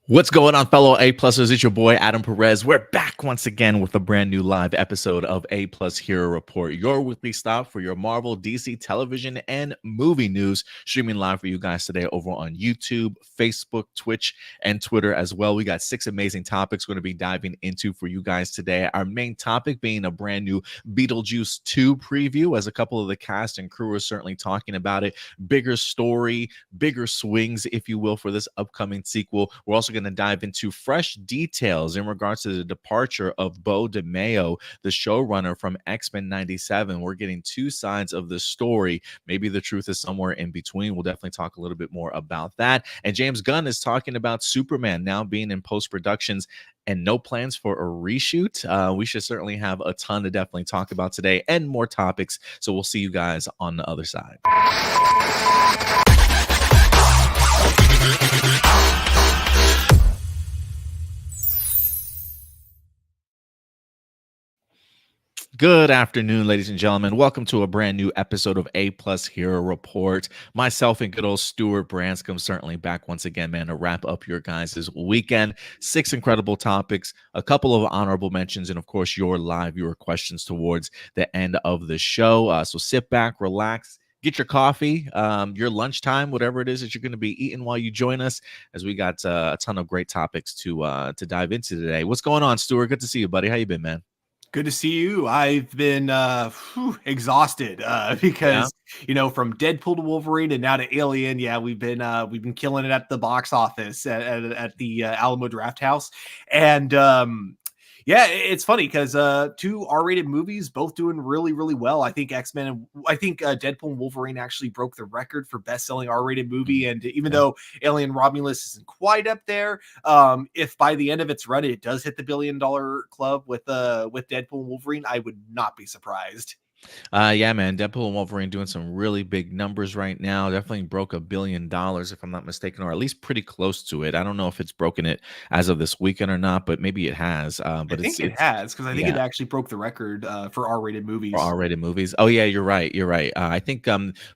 What's going on, fellow A pluses? It's your boy Adam Perez. We're back once again with a brand new live episode of A Plus Hero Report, your weekly stop for your Marvel, DC television, and movie news. Streaming live for you guys today over on YouTube, Facebook, Twitch, and Twitter as well. We got 6 amazing topics we're going to be diving into for you guys today. Our main topic being a brand new Beetlejuice 2 preview, as a couple of the cast and crew are certainly talking about it. Bigger story, bigger swings, if you will, for this upcoming sequel. We're also going to dive into fresh details in regards to the departure of Beau DeMayo, the showrunner from X-Men 97. We're getting 2 sides of the story. Maybe the truth is somewhere in between. We'll definitely talk a little bit more about that. And James Gunn is talking about Superman now being in post-productions and no plans for a reshoot. We should certainly have a ton to definitely talk about today and more topics. So we'll see you guys on the other side. Good afternoon, ladies and gentlemen. Welcome to a brand new episode of A Plus Hero Report. Myself and good old Stuart Branscombe certainly back once again, man, to wrap up your guys' weekend. 6 incredible topics, a couple of honorable mentions, and of course, your questions towards the end of the show. So sit back, relax, get your coffee, your lunchtime, whatever it is that you're going to be eating while you join us, as we got a ton of great topics to dive into today. What's going on, Stuart? Good to see you, buddy. How you been, man? Good to see you. I've been exhausted because from Deadpool to Wolverine and now to Alien. Yeah, we've been killing it at the box office at the Alamo Draft House, and it's funny because 2 R-rated movies, both doing really, really well. I think Deadpool and Wolverine actually broke the record for best-selling R-rated movie. And even though Alien Romulus isn't quite up there, if by the end of its run it does hit the $1 billion club with Deadpool and Wolverine, I would not be surprised. Yeah, man. Deadpool and Wolverine doing some really big numbers right now. Definitely broke $1 billion, if I'm not mistaken, or at least pretty close to it. I don't know if it's broken it as of this weekend or not, but maybe it has. But I think it has, because I think it actually broke the record for R-rated movies. For R-rated movies. Oh yeah, you're right. You're right. I think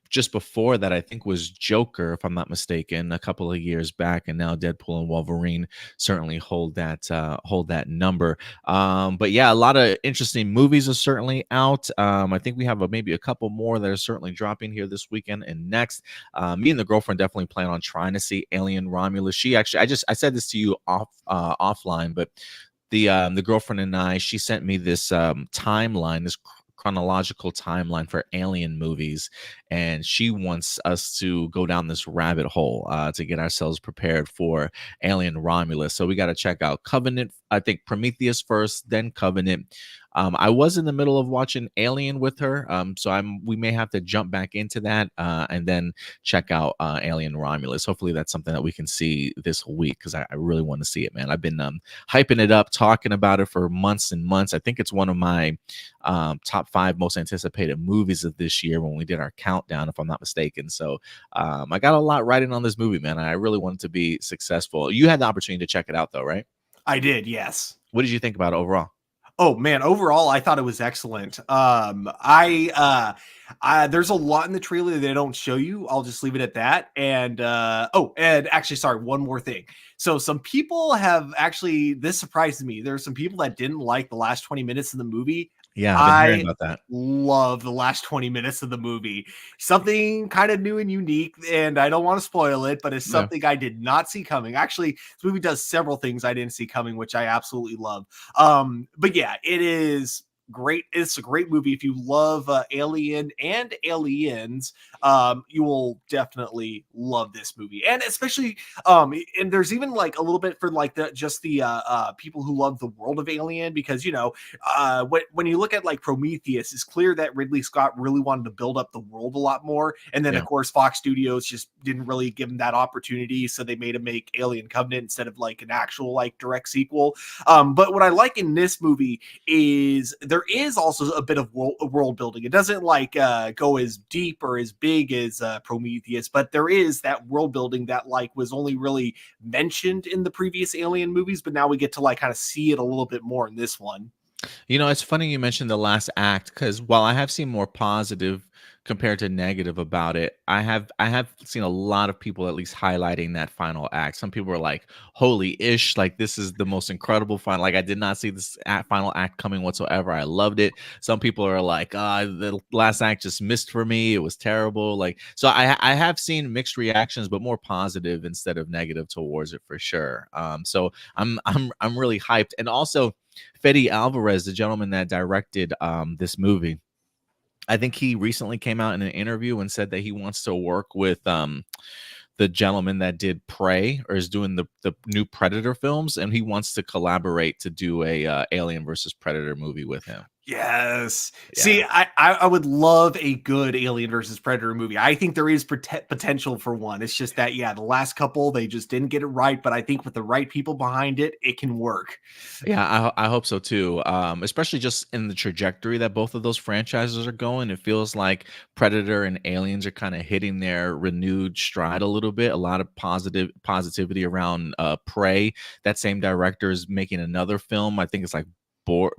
just before that, I think was Joker, if I'm not mistaken, a couple of years back, and now Deadpool and Wolverine certainly hold that number. But yeah, a lot of interesting movies are certainly out. I think we have maybe a couple more that are certainly dropping here this weekend and next. Me and the girlfriend definitely plan on trying to see Alien Romulus. She actually, I said this to you offline, but the girlfriend and I, she sent me this timeline, this chronological timeline for Alien movies, and she wants us to go down this rabbit hole to get ourselves prepared for Alien Romulus. So we got to check out Covenant. I think Prometheus first, then Covenant. I was in the middle of watching Alien with her, so we may have to jump back into that and then check out Alien Romulus. Hopefully that's something that we can see this week, because I really want to see it, man. I've been hyping it up, talking about it for months and months. I think it's one of my top 5 most anticipated movies of this year when we did our countdown, if I'm not mistaken. So I got a lot riding on this movie, man. I really want it to be successful. You had the opportunity to check it out, though, right? I did, yes. What did you think about it overall? Oh man, overall I thought it was excellent. There's a lot in the trailer that they don't show you. I'll just leave it at that. And and actually, sorry, one more thing. So some people have actually, this surprised me. There's some people that didn't like the last 20 minutes of the movie. Yeah, I've been hearing about that. Love the last 20 minutes of the movie. Something kind of new and unique, and I don't want to spoil it, but it's something I did not see coming. Actually, this movie does several things I didn't see coming, which I absolutely love. But yeah, it is great. It's a great movie. If you love Alien and Aliens, you will definitely love this movie. And especially and there's even like a little bit for like the people who love the world of Alien, because when you look at like Prometheus, it's clear that Ridley Scott really wanted to build up the world a lot more, and then of course Fox Studios just didn't really give him that opportunity, so they made him make Alien Covenant instead of like an actual like direct sequel. But what I like in this movie is there is also a bit of world building. It doesn't like go as deep or as big as Prometheus, but there is that world building that like was only really mentioned in the previous Alien movies, but now we get to like kind of see it a little bit more in this one. You know, it's funny you mentioned the last act, because while I have seen more positive compared to negative about it, I have seen a lot of people at least highlighting that final act. Some people are like, "Holy ish! Like this is the most incredible final. Like I did not see this final act coming whatsoever. I loved it." Some people are like, the last act just missed for me. It was terrible." Like so, I have seen mixed reactions, but more positive instead of negative towards it for sure. So I'm really hyped, and also Fede Alvarez, the gentleman that directed this movie. I think he recently came out in an interview and said that he wants to work with the gentleman that did Prey or is doing the new Predator films, and he wants to collaborate to do a Alien versus Predator movie with him. Yes. Yeah. See, I would love a good Alien versus Predator movie. I think there is potential for one. It's just that, yeah, the last couple, they just didn't get it right. But I think with the right people behind it, it can work. Yeah, I hope so too. Especially just in the trajectory that both of those franchises are going. It feels like Predator and Aliens are kind of hitting their renewed stride a little bit. A lot of positivity around Prey. That same director is making another film. I think it's like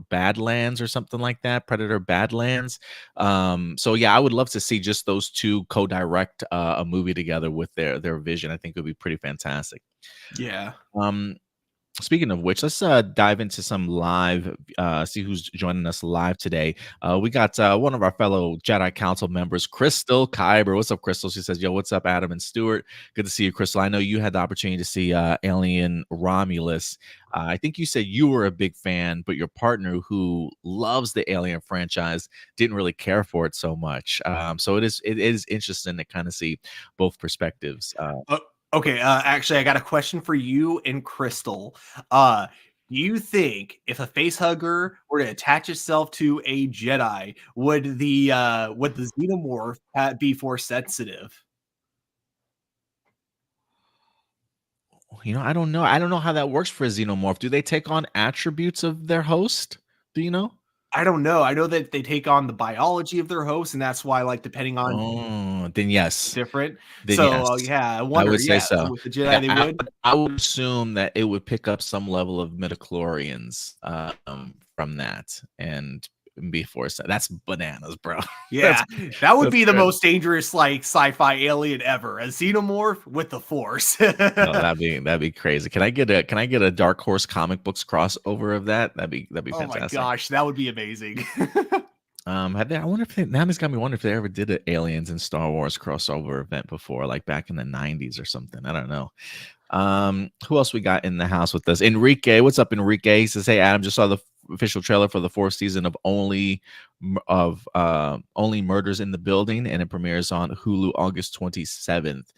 Badlands or something like that. Predator Badlands. So yeah, I would love to see just those two co-direct a movie together with their vision. I think it would be pretty fantastic. Yeah. Um, Speaking of which, let's dive into some live, see who's joining us live today. We got one of our fellow Jedi Council members, Crystal Kyber. What's up, Crystal? She says, "Yo, what's up, Adam and Stuart? Good to see you, Crystal. I know you had the opportunity to see Alien Romulus. I think you said you were a big fan, but your partner, who loves the Alien franchise, didn't really care for it so much. So it is interesting to kind of see both perspectives. Okay, actually, I got a question for you and Crystal. Do you think if a face hugger were to attach itself to a Jedi, would the xenomorph be force sensitive? I don't know. I don't know how that works for a xenomorph. Do they take on attributes of their host? Do you know? I don't know. I know that they take on the biology of their host, and that's why, like, depending on Oh, then yes. different. Then So, yes. yeah, I I wonder. would say Yeah, so. so with the Jedi, Yeah, they I would. would I would assume that it would pick up some level of midichlorians, from that and be forced. That's bananas, bro. That's Yeah, that would that's be the crazy. most dangerous, like, sci-fi alien ever. A xenomorph with the Force. No, that'd be crazy. Can I get a Dark Horse comic books crossover of that? That'd be Oh my fantastic. gosh, that would be amazing. Have they? I wonder if they, now this got me wonder if they ever did an Aliens and Star Wars crossover event before, like back in the '90s or something. I don't know. Who else we got in the house with us? Enrique, what's up, Enrique? He says, "Hey, Adam, just saw the official trailer for the fourth season of Only Murders in the Building, and it premieres on Hulu August 27th.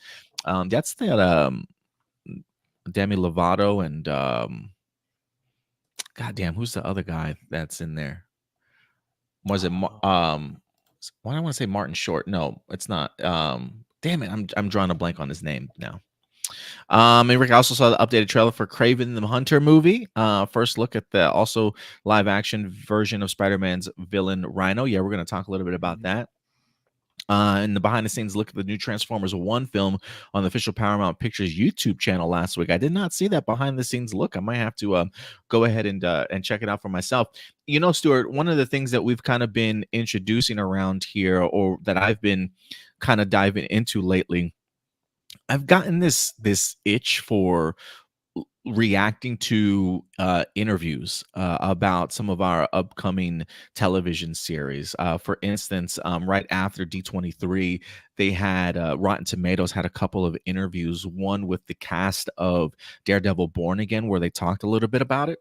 That's that Demi Lovato and goddamn, who's the other guy that's in there? Was it why do I want to say Martin Short? No, it's not. Damn it, I'm drawing a blank on his name now. And Rick, I also saw the updated trailer for Kraven the Hunter movie. First look at the also live action version of Spider-Man's villain Rhino. Yeah, we're gonna talk a little bit about that. And the behind the scenes look at the new Transformers 1 film on the official Paramount Pictures YouTube channel last week. I did not see that behind the scenes look. I might have to go ahead and check it out for myself. Stuart, one of the things that we've kind of been introducing around here, or that I've been kind of diving into lately, I've gotten this itch for reacting to interviews about some of our upcoming television series. For instance, right after D23, they had Rotten Tomatoes had a couple of interviews, one with the cast of Daredevil Born Again, where they talked a little bit about it.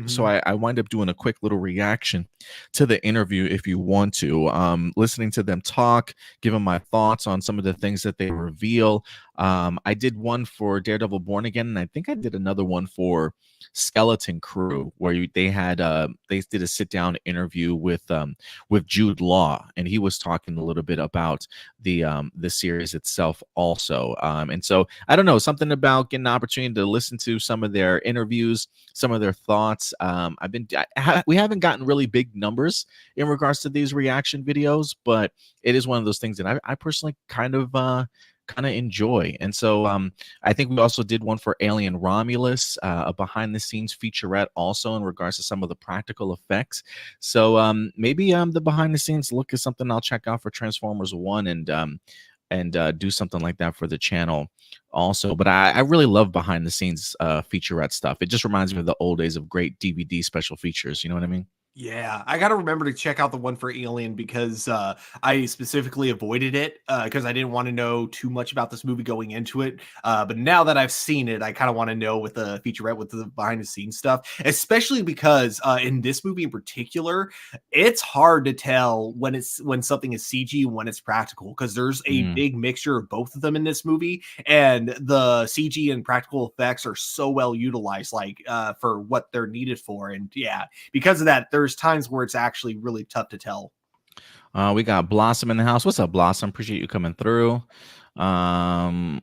So Mhm. I wind up doing a quick little reaction to the interview if you want to. Listening to them talk, giving my thoughts on some of the things that they reveal. I did one for Daredevil Born Again, and I think I did another one for Skeleton Crew, where they did a sit down interview with Jude Law, and he was talking a little bit about the series itself also. And so I don't know, something about getting an opportunity to listen to some of their interviews, some of their thoughts. We haven't gotten really big numbers in regards to these reaction videos, but it is one of those things that I personally kind of kind of enjoy. And so I think we also did one for Alien Romulus, a behind the scenes featurette also in regards to some of the practical effects. So maybe the behind the scenes look is something I'll check out for Transformers 1 and do something like that for the channel also. But I really love behind the scenes featurette stuff. It just reminds me of the old days of great DVD special features. You know what I mean? Yeah, I got to remember to check out the one for Alien because I specifically avoided it because I didn't want to know too much about this movie going into it. But now that I've seen it, I kind of want to know with the featurette, with the behind the scenes stuff, especially because in this movie in particular, it's hard to tell when something is CG and when it's practical because there's a big mixture of both of them in this movie, and the CG and practical effects are so well utilized, like for what they're needed for. And yeah, because of that, there's times where it's actually really tough to tell. We got Blossom in the house. What's up, Blossom? Appreciate you coming through. Ram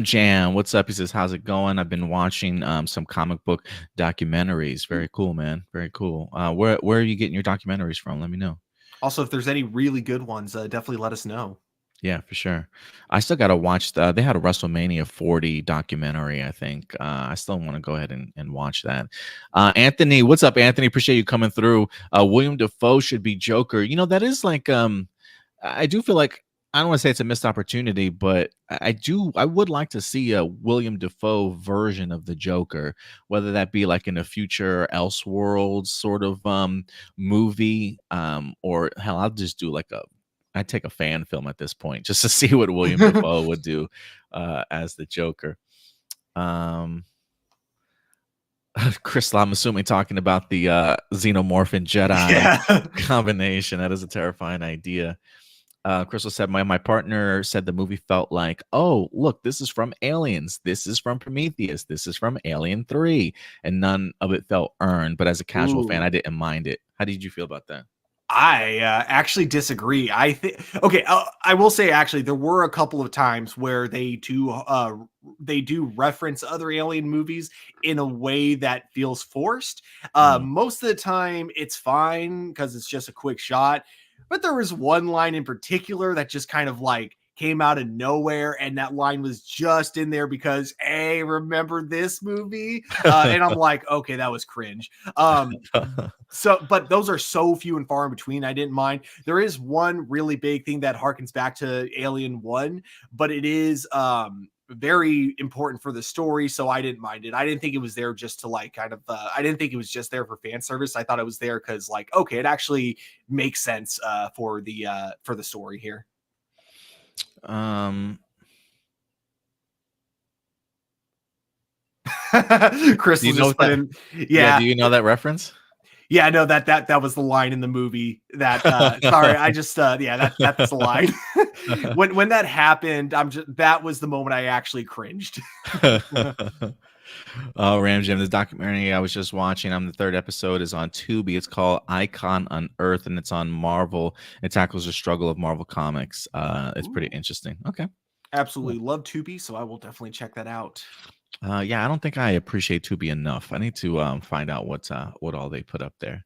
Jam, what's up? He says, how's it going? I've been watching some comic book documentaries. Very cool, man. Very cool. Where are you getting your documentaries from? Let me know. Also, if there's any really good ones, definitely let us know. Yeah, for sure. I still got to watch they had a WrestleMania 40 documentary, I think. I still want to go ahead and watch that. Anthony, what's up, Anthony? Appreciate you coming through. William Dafoe should be Joker. You know, that is like I do feel like, I don't want to say it's a missed opportunity, but I would like to see a William Dafoe version of the Joker, whether that be like in a future Elseworlds sort of movie, or hell, I'll just do like I'd take a fan film at this point just to see what William Dafoe would do as the Joker. Chris, I'm assuming talking about the Xenomorph and Jedi combination. That is a terrifying idea. Crystal said, my partner said the movie felt like, oh, look, this is from Aliens. This is from Prometheus. This is from Alien 3. And none of it felt earned. But as a casual fan, I didn't mind it. How did you feel about that? I actually disagree. I think, okay, I will say actually there were a couple of times where they do reference other Alien movies in a way that feels forced. Most of the time it's fine because it's just a quick shot. But there was one line in particular that just kind of like came out of nowhere, and that line was just in there because, hey, remember this movie? And I'm like, okay, that was cringe. So, but those are so few and far in between. I didn't mind. There is one really big thing that harkens back to Alien 1, but it is very important for the story, so I didn't mind it. I didn't think it was there just to like kind of I didn't think it was just there for fan service. I thought it was there because like, okay, it actually makes sense for the story here. Chris was just putting, yeah. Do you know that reference? Yeah, no, that was the line in the movie that sorry, I just that's the line. when that happened, that was the moment I actually cringed. Oh, Ram Jim, this documentary I was just watching, the third episode is on Tubi. It's called Icon Unearthed, and it's on Marvel. It tackles the struggle of Marvel Comics. It's pretty interesting. Okay. Absolutely love Tubi, so I will definitely check that out. Yeah, I don't think I appreciate Tubi enough. I need to find out what all they put up there.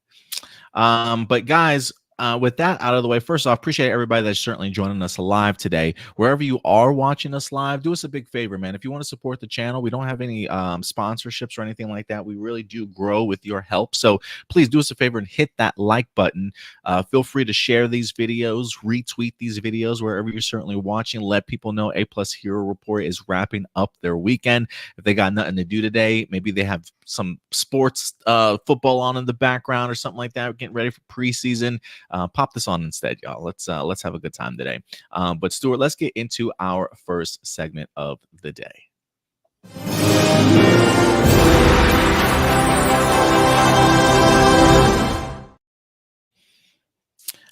But guys, with that out of the way, first off, appreciate everybody that's certainly joining us live today. Wherever you are watching us live, do us a big favor, man. If you want to support the channel, we don't have any sponsorships or anything like that. We really do grow with your help. So please do us a favor and hit that like button. Feel free to share these videos, retweet these videos wherever you're certainly watching. Let people know A+ Hero Report is wrapping up their weekend. If they got nothing to do today, maybe they have some sports football on in the background or something like that. We're getting ready for preseason. Pop this on instead, y'all. Let's have a good time today. But Stuart, let's get into our first segment of the day.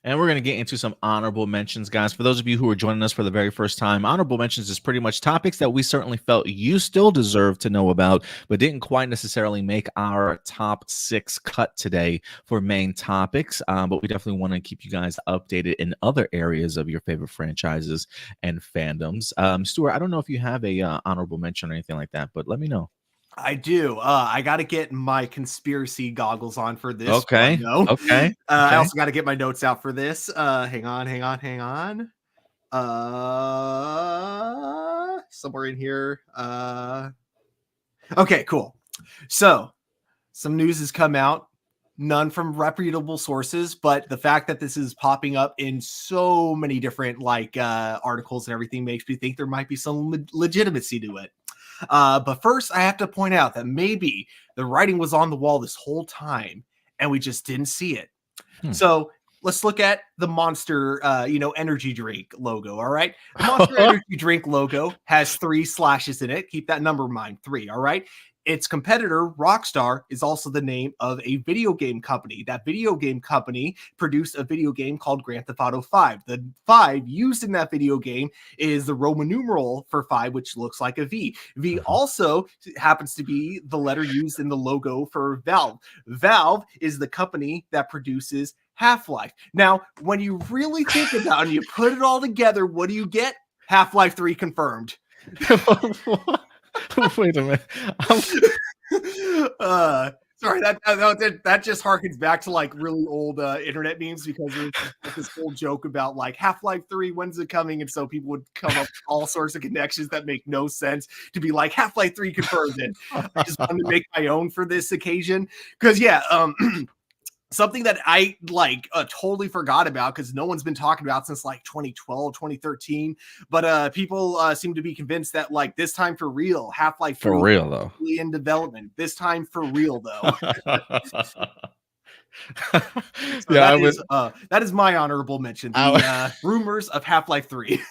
And we're going to get into some honorable mentions, guys. For those of you who are joining us for the very first time, honorable mentions is pretty much topics that we certainly felt you still deserve to know about, but didn't quite necessarily make our top 6 cut today for main topics. But we definitely want to keep you guys updated in other areas of your favorite franchises and fandoms. Stuart, I don't know if you have a honorable mention or anything like that, but let me know. I do. I got to get my conspiracy goggles on for this. Okay. Okay. I also got to get my notes out for this. Hang on. somewhere in here. Okay, cool. So some news has come out, none from reputable sources, but the fact that this is popping up in so many different articles and everything makes me think there might be some legitimacy to it. But first, I have to point out that maybe the writing was on the wall this whole time and we just didn't see it. So let's look at the Monster, energy drink logo. All right. The Monster energy drink logo has 3 slashes in it. Keep that number in mind, 3. All right. Its competitor, Rockstar, is also the name of a video game company. That video game company produced a video game called Grand Theft Auto 5. The 5 used in that video game is the Roman numeral for 5, which looks like a V. V also happens to be the letter used in the logo for Valve. Valve is the company that produces Half-Life. Now, when you really think about it and you put it all together, what do you get? Half-Life 3 confirmed. Wait a minute. Sorry, that just harkens back to like really old internet memes, because there's this whole joke about like Half-Life 3, when's it coming? And so people would come up with all sorts of connections that make no sense to be like Half-Life 3 confirmed it. I just wanted to make my own for this occasion. Because something that I totally forgot about, because no one's been talking about since like 2012, 2013. But people seem to be convinced that like this time for real, Half-Life 3 For real though. in development. This time for real though. So that is my honorable mention. The rumors of Half-Life 3.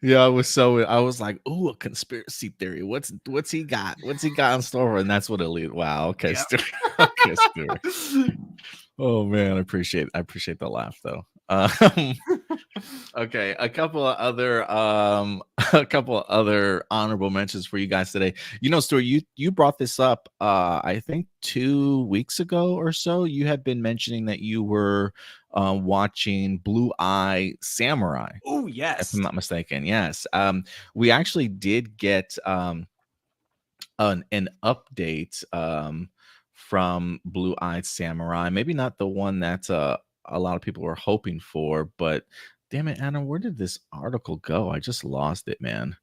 Yeah, I was like, "Ooh, a conspiracy theory. What's he got? What's he got in store?" And that's what it lead. Wow. Okay, yeah. Okay, Stuart. Oh man, I appreciate the laugh though. Okay, a couple of other honorable mentions for you guys today. Stuart, you brought this up I think 2 weeks ago or so. You had been mentioning that you were watching Blue Eye Samurai. Oh yes, if I'm not mistaken. Yes. We actually did get an update from Blue Eyed Samurai. Maybe not the one that a lot of people were hoping for, but damn it, Adam, where did this article go? I just lost it, man.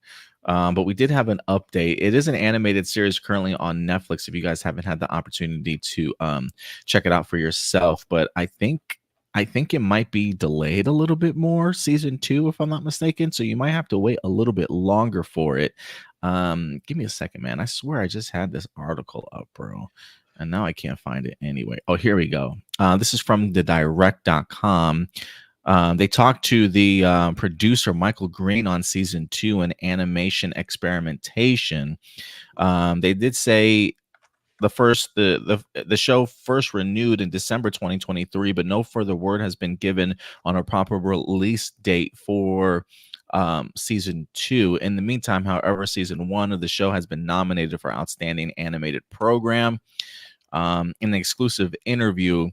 But we did have an update. It is an animated series currently on Netflix if you guys haven't had the opportunity to check it out for yourself. But I think it might be delayed a little bit more, season 2, if I'm not mistaken. So you might have to wait a little bit longer for it. Give me a second, man. I swear I just had this article up, bro. And now I can't find it anyway. Oh, here we go. This is from the direct.com. They talked to the producer, Michael Green, on season 2 and animation experimentation. They did say the show first renewed in December 2023, but no further word has been given on a proper release date for season 2. In the meantime, however, season 1 of the show has been nominated for Outstanding Animated Program. In an exclusive interview,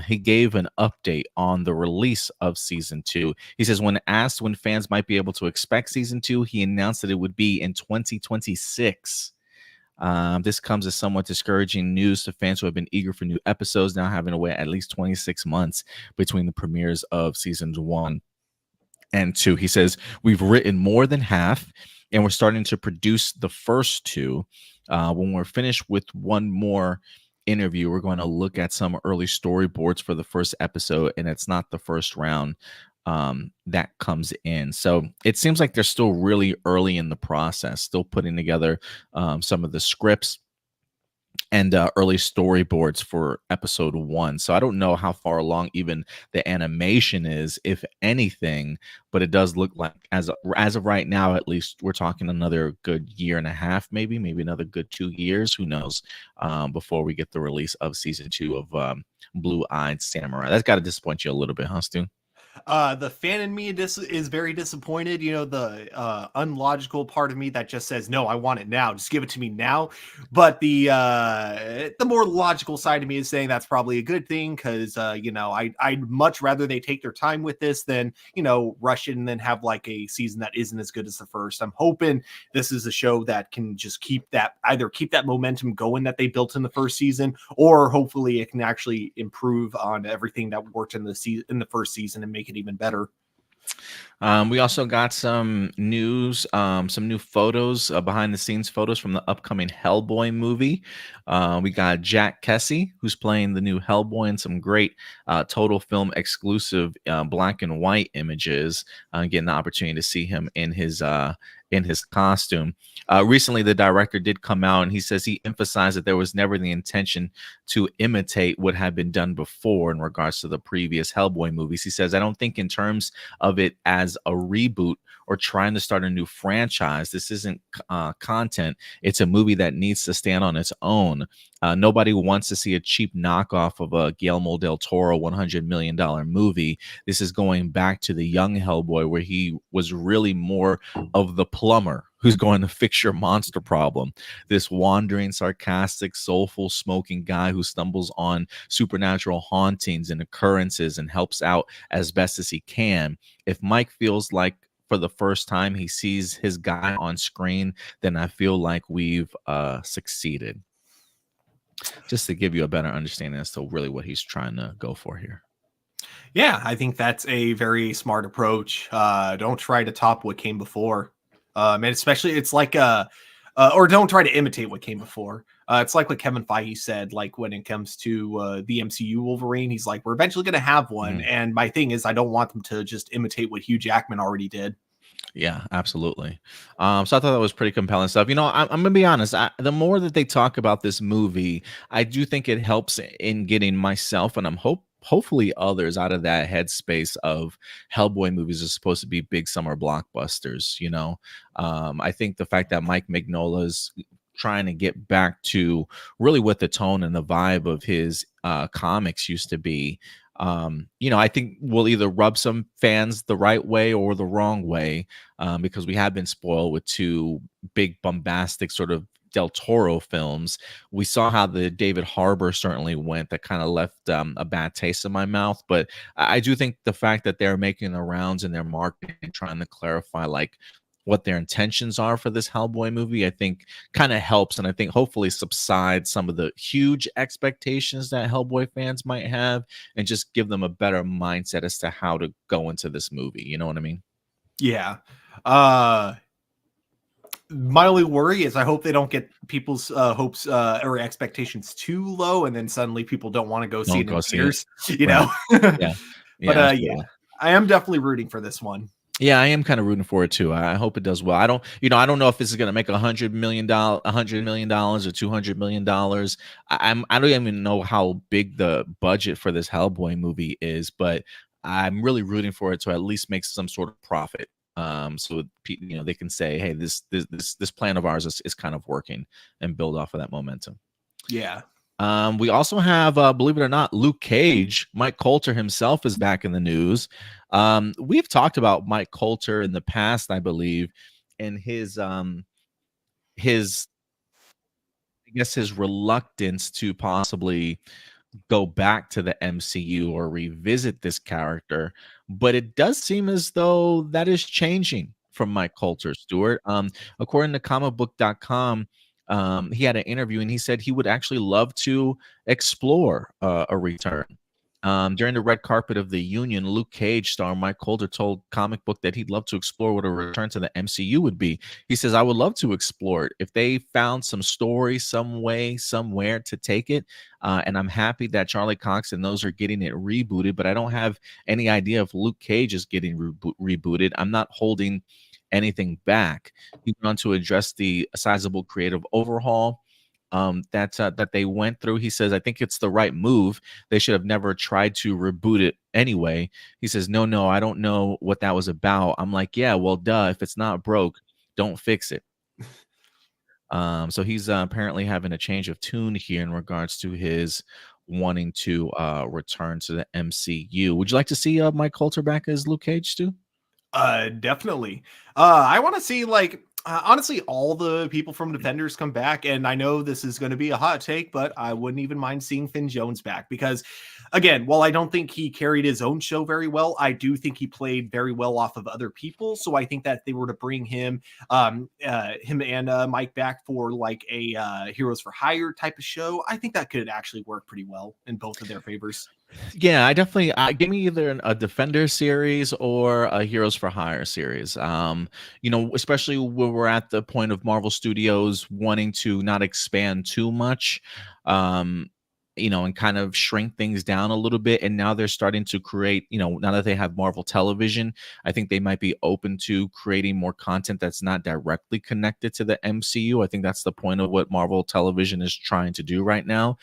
he gave an update on the release of season 2. He says, when asked when fans might be able to expect season 2, he announced that it would be in 2026. This comes as somewhat discouraging news to fans who have been eager for new episodes, now having to wait at least 26 months between the premieres of seasons 1 and 2. He says, we've written more than half, and we're starting to produce the first 2. When we're finished with one more interview, we're going to look at some early storyboards for the first episode, and it's not the first round that comes in. So it seems like they're still really early in the process, still putting together some of the scripts and early storyboards for episode 1. So I don't know how far along even the animation is, if anything, but it does look like as of right now, at least, we're talking another good year and a half, maybe another good 2 years, who knows, before we get the release of season 2 of Blue Eyed Samurai. That's got to disappoint you a little bit, huh, Stu? The fan in me is very disappointed. The unlogical part of me that just says, no, I want it now, just give it to me now. But the more logical side of me is saying that's probably a good thing, because I'd much rather they take their time with this than rush it and then have like a season that isn't as good as the first. I'm hoping this is a show that can just keep that momentum going that they built in the first season, or hopefully it can actually improve on everything that worked in the first season and make it even better. We also got some news, some new photos, behind the scenes photos from the upcoming Hellboy movie. We got Jack Kessie, who's playing the new Hellboy, and some great Total Film exclusive black and white images. Getting the opportunity to see him in his costume. Recently, the director did come out and he says he emphasized that there was never the intention to imitate what had been done before in regards to the previous Hellboy movies. He says, I don't think in terms of it as a reboot or trying to start a new franchise. This isn't content. It's a movie that needs to stand on its own. Nobody wants to see a cheap knockoff of a Guillermo del Toro $100 million movie. This is going back to the young Hellboy where he was really more of the plumber who's going to fix your monster problem. This wandering, sarcastic, soulful, smoking guy who stumbles on supernatural hauntings and occurrences and helps out as best as he can. If Mike feels like for the first time he sees his guy on screen, then I feel like we've succeeded. Just to give you a better understanding as to really what he's trying to go for here. Yeah, I think that's a very smart approach. Don't try to top what came before. And especially it's like or don't try to imitate what came before. It's like what Kevin Feige said, like when it comes to the MCU Wolverine, he's like, we're eventually going to have one. Mhm. And my thing is, I don't want them to just imitate what Hugh Jackman already did. Yeah, absolutely. So I thought that was pretty compelling stuff. I'm gonna be honest. The more that they talk about this movie, I do think it helps in getting myself and hopefully others out of that headspace of Hellboy movies are supposed to be big summer blockbusters. I think the fact that Mike Mignola's trying to get back to really what the tone and the vibe of his comics used to be. I think we'll either rub some fans the right way or the wrong way, because we have been spoiled with two big bombastic sort of Del Toro films. We saw how the David Harbour certainly went, that kind of left a bad taste in my mouth. But I do think the fact that they're making the rounds in their marketing and trying to clarify like what their intentions are for this Hellboy movie, I think kind of helps, and I think hopefully subsides some of the huge expectations that Hellboy fans might have, and just give them a better mindset as to how to go into this movie. You know what I mean? Yeah. My only worry is I hope they don't get people's hopes or expectations too low, and then suddenly people don't want to go see Don't it in go see it. theaters, you Right. know. Yeah. But Yeah, yeah, absolutely. I am definitely rooting for this one. Yeah, I am kind of rooting for it too. I hope it does well. I don't know if this is going to make $100 million or $200 million. I don't even know how big the budget for this Hellboy movie is, but I'm really rooting for it to at least make some sort of profit. So they can say, hey, this plan of ours is kind of working, and build off of that momentum. Yeah. We also have, believe it or not, Luke Cage. Mike Coulter himself is back in the news. We've talked about Mike Coulter in the past, I believe, and his I guess his reluctance to possibly go back to the MCU or revisit this character, but it does seem as though that is changing from Mike Coulter, Stuart. According to comicbook.com, he had an interview and he said he would actually love to explore a return. During the red carpet of the Union, Luke Cage star Mike Coulter told Comic Book that he'd love to explore what a return to the MCU would be. He says, I would love to explore it if they found some story, some way, somewhere to take it. And I'm happy that Charlie Cox and those are getting it rebooted, but I don't have any idea if Luke Cage is getting rebooted. I'm not holding anything back. He went on to address the sizable creative overhaul that they went through. He says, I think it's the right move. They should have never tried to reboot it anyway. He says, no, I don't know what that was about. I'm like, yeah, well, duh. If it's not broke, don't fix it. So he's apparently having a change of tune here in regards to his wanting to return to the MCU. Would you like to see Mike Coulter back as Luke Cage, Stu? Definitely. I want to see like honestly all the people from Defenders come back, and I know this is going to be a hot take, but I wouldn't even mind seeing Finn Jones back because, again, while I don't think he carried his own show very well, I do think he played very well off of other people. So I think that if they were to bring him and Mike back for like a Heroes for Hire type of show, I think that could actually work pretty well in both of their favors. Yeah, I definitely give me either a Defender series or a Heroes for Hire series. Especially when we're at the point of Marvel Studios wanting to not expand too much, um, and kind of shrink things down a little bit. And now they're starting to create, now that they have Marvel Television, I think they might be open to creating more content that's not directly connected to the MCU. I think that's the point of what Marvel Television is trying to do right now.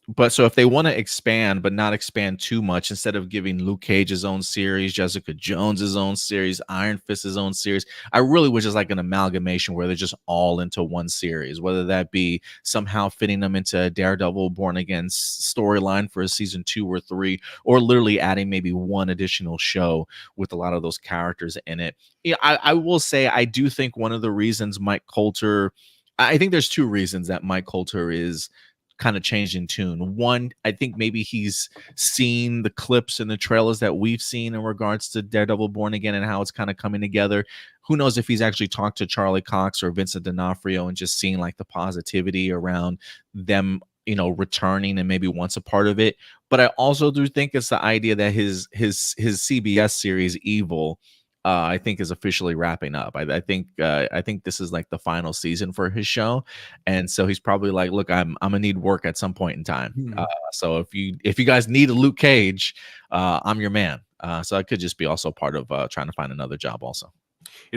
But so if they want to expand, but not expand too much, instead of giving Luke Cage his own series, Jessica Jones his own series, Iron Fist his own series, I really would just like an amalgamation where they're just all into one series, whether that be somehow fitting them into a Daredevil Born Again storyline for a season 2 or 3, or literally adding maybe one additional show with a lot of those characters in it. Yeah, I will say I do think one of the reasons Mike Coulter, I think there's two reasons that Mike Coulter is kind of changed in tune. One, I think maybe he's seen the clips and the trailers that we've seen in regards to Daredevil Born Again and how it's kind of coming together. Who knows if he's actually talked to Charlie Cox or Vincent D'Onofrio and just seen like the positivity around them, returning and maybe wants a part of it. But I also do think it's the idea that his CBS series Evil, I think is officially wrapping up. I think this is like the final season for his show, and so he's probably like, "Look, I'm gonna need work at some point in time. Hmm. So if you guys need a Luke Cage, I'm your man." So I could just be also part of trying to find another job also.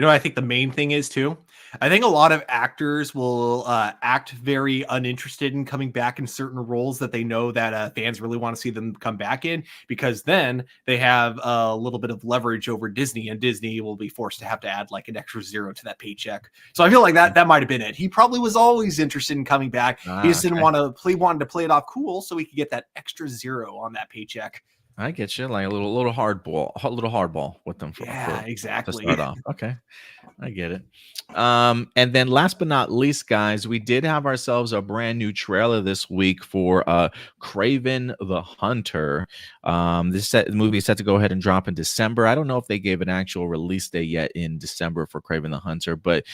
I think the main thing is too. I think a lot of actors will act very uninterested in coming back in certain roles that they know that fans really want to see them come back in, because then they have a little bit of leverage over Disney, and Disney will be forced to have to add like an extra zero to that paycheck. So I feel like that might have been it. He probably was always interested in coming back. He just didn't Okay. want to play, wanted to play it off cool, so he could get that extra zero on that paycheck. I get you, like a little hardball, a little hardball with them for Yeah, to exactly. start off. Okay. I get it. And then last but not least, guys, we did have ourselves a brand new trailer this week for Kraven the Hunter. The movie is set to go ahead and drop in December. I don't know if they gave an actual release date yet in December for Kraven the Hunter, but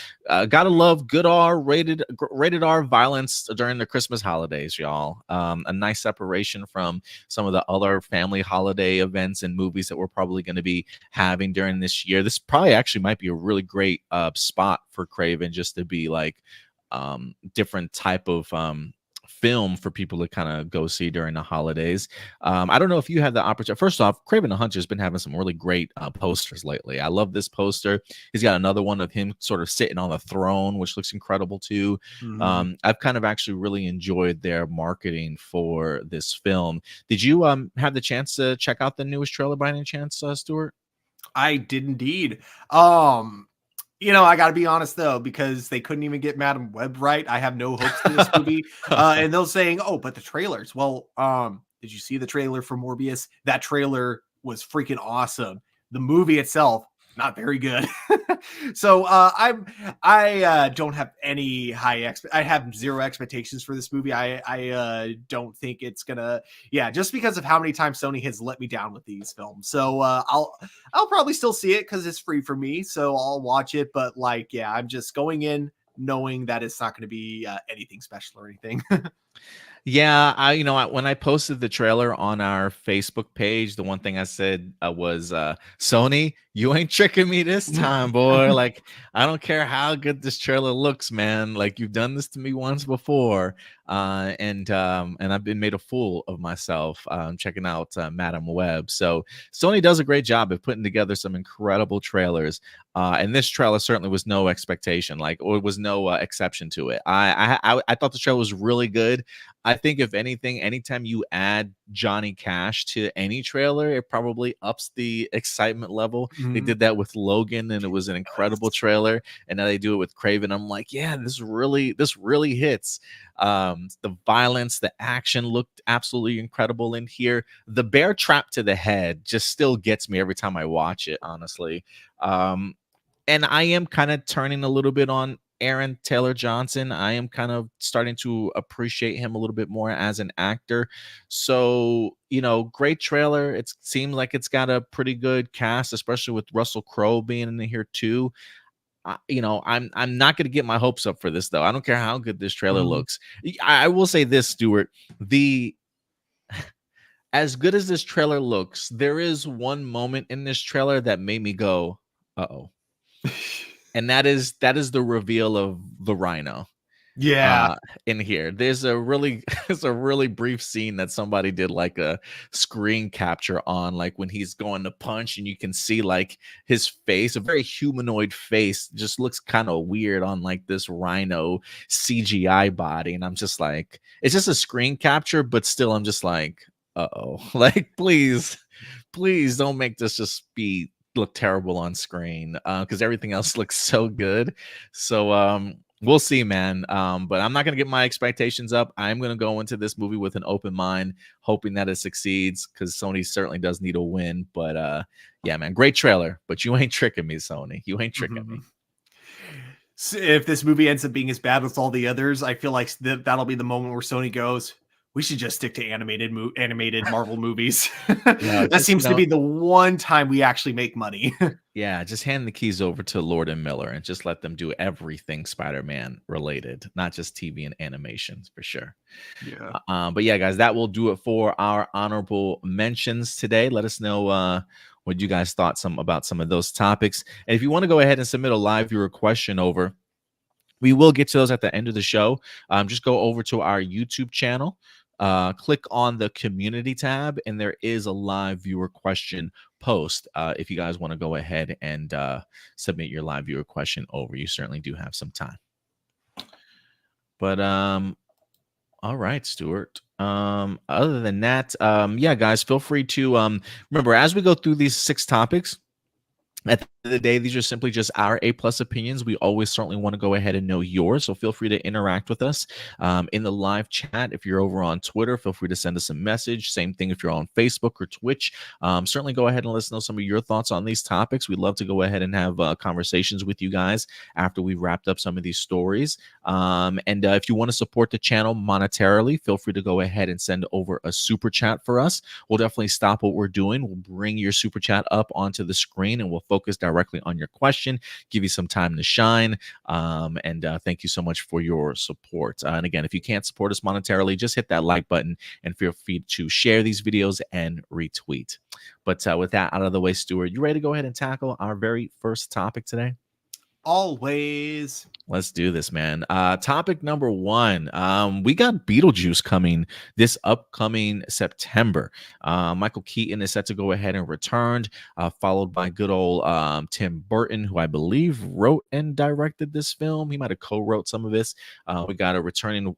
gotta love good rated R violence during the Christmas holidays, y'all. A nice separation from some of the other family holiday events and movies that we're probably going to be having during this year. This probably actually might be a really great spot for Kraven, just to be like different type of film for people to kind of go see during the holidays. I don't know if you had the opportunity. First off, Kraven the Hunter has been having some really great posters lately. I love this poster. He's got another one of him sort of sitting on the throne, which looks incredible too. Mhm. I've kind of actually really enjoyed their marketing for this film. Did you have the chance to check out the newest trailer by any chance, Stuart? I did indeed. Um, I got to be honest though, because they couldn't even get Madam Web right. I have no hopes for this movie. And they're saying, "Oh, but the trailers." Well, did you see the trailer for Morbius? That trailer was freaking awesome. The movie itself, not very good. So I don't have any I have zero expectations for this movie. I don't think it's gonna, yeah, just because of how many times Sony has let me down with these films. So I'll probably still see it because it's free for me, so I'll watch it. But like, yeah, I'm just going in knowing that it's not going to be anything special or anything. Yeah, when I posted the trailer on our Facebook page, the one thing I said was, "Sony, you ain't tricking me this time, boy. Like, I don't care how good this trailer looks, man. Like, you've done this to me once before, and I've been made a fool of myself checking out Madam Web. So Sony does a great job of putting together some incredible trailers, and this trailer certainly was no expectation, like, or was no exception to it. I thought the trailer was really good. I think if anything, anytime you add Johnny Cash to any trailer, it probably ups the excitement level. They Mhm. did that with Logan, and it was an incredible Yes. trailer. And now they do it with Craven. I'm like, yeah, this really hits. The violence, the action looked absolutely incredible in here. The bear trap to the head just still gets me every time I watch it, honestly. And I am kind of turning a little bit on Aaron Taylor Johnson. I am kind of starting to appreciate him a little bit more as an actor. So, great trailer. It seems like it's got a pretty good cast, especially with Russell Crowe being in here too. I'm not going to get my hopes up for this though. I don't care how good this trailer Mhm. looks. I will say this, Stuart. The as good as this trailer looks, there is one moment in this trailer that made me go, "Uh-oh." And that is the reveal of the Rhino. Yeah. uh in here there's a really there's a really brief scene that somebody did like a screen capture on, like when he's going to punch and you can see like his face, a very humanoid face, just looks kind of weird on like this rhino CGI body, and I'm just like, it's just a screen capture, but still I'm just like, uh-oh. Like, please don't make this just be look terrible on screen, because everything else looks so good. So we'll see, man. But I'm not gonna get my expectations up. I'm gonna go into this movie with an open mind, hoping that it succeeds, because Sony certainly does need a win. But yeah, man, great trailer. But you ain't tricking me, Sony. You ain't tricking Mhm. me. So if this movie ends up being as bad as all the others, I feel like that'll be the moment where Sony goes, "We should just stick to animated Marvel movies." Yeah, That just seems to be the one time we actually make money. yeah, just hand the keys over to Lord and Miller and just let them do everything Spider-Man related, not just TV and animations for sure. Yeah. But yeah, guys, that will do it for our honorable mentions today. Let us know what you guys thought about some of those topics. And if you want to go ahead and submit a live viewer question over, we will get to those at the end of the show. Just go over to our YouTube channel, click on the community tab, and there is a live viewer question post. If you guys want to go ahead and submit your live viewer question over, you certainly do have some time. But all right, Stuart. Other than that, yeah, guys, feel free to remember, as we go through these 6 topics, at the end of the day, these are simply just our A+ opinions. We always certainly want to go ahead and know yours, so feel free to interact with us in the live chat. If you're over on Twitter, feel free to send us a message. Same thing if you're on Facebook or Twitch. Certainly go ahead and let us know some of your thoughts on these topics. We'd love to go ahead and have conversations with you guys after we've wrapped up some of these stories. And if you want to support the channel monetarily, feel free to go ahead and send over a super chat for us. We'll definitely stop what we're doing. We'll bring your super chat up onto the screen and we'll focus directly on your question, give you some time to shine. And thank you so much for your support. And again, if you can't support us monetarily, just hit that like button and feel free to share these videos and retweet. But with that out of the way, Stuart, you ready to go ahead and tackle our very first topic today? Always. Let's do this, man. Topic number 1. We got Beetlejuice coming this upcoming September. Michael Keaton is set to go ahead and return, followed by good old Tim Burton, who I believe wrote and directed this film. He might have co-wrote some of this. We got a returning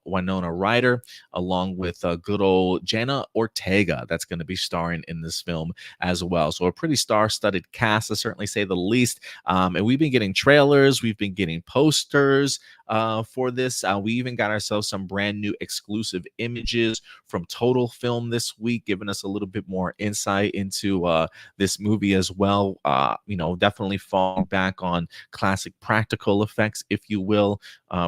Winona Ryder, along with good old Jenna Ortega, that's going to be starring in this film as well. So a pretty star-studded cast, to certainly say the least. And we've been getting trailers, we've been getting posters for this. We even got ourselves some brand new exclusive images from Total Film this week, giving us a little bit more insight into this movie as well. Definitely falling back on classic practical effects, if you will,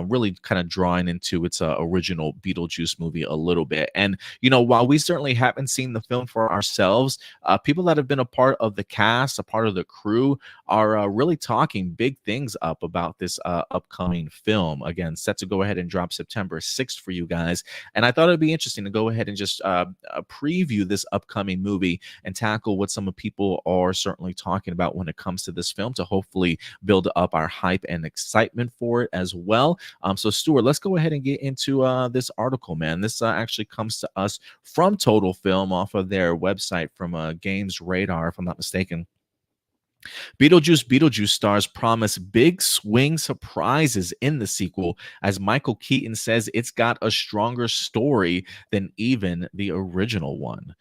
really kind of drawing into its original Beetlejuice movie a little bit. And, while we certainly haven't seen the film for ourselves, people that have been a part of the cast, a part of the crew, are really talking big things up about this upcoming film. Again, set to go ahead and drop September 6th for you guys. And I thought it'd be interesting to go ahead and just preview this upcoming movie and tackle what some of people are certainly talking about when it comes to this film, to hopefully build up our hype and excitement for it as well. So Stuart, let's go ahead and get into this article, man. This actually comes to us from Total Film off of their website, from Games Radar, if I'm not mistaken. Beetlejuice stars promise big swing surprises in the sequel, as Michael Keaton says it's got a stronger story than even the original one.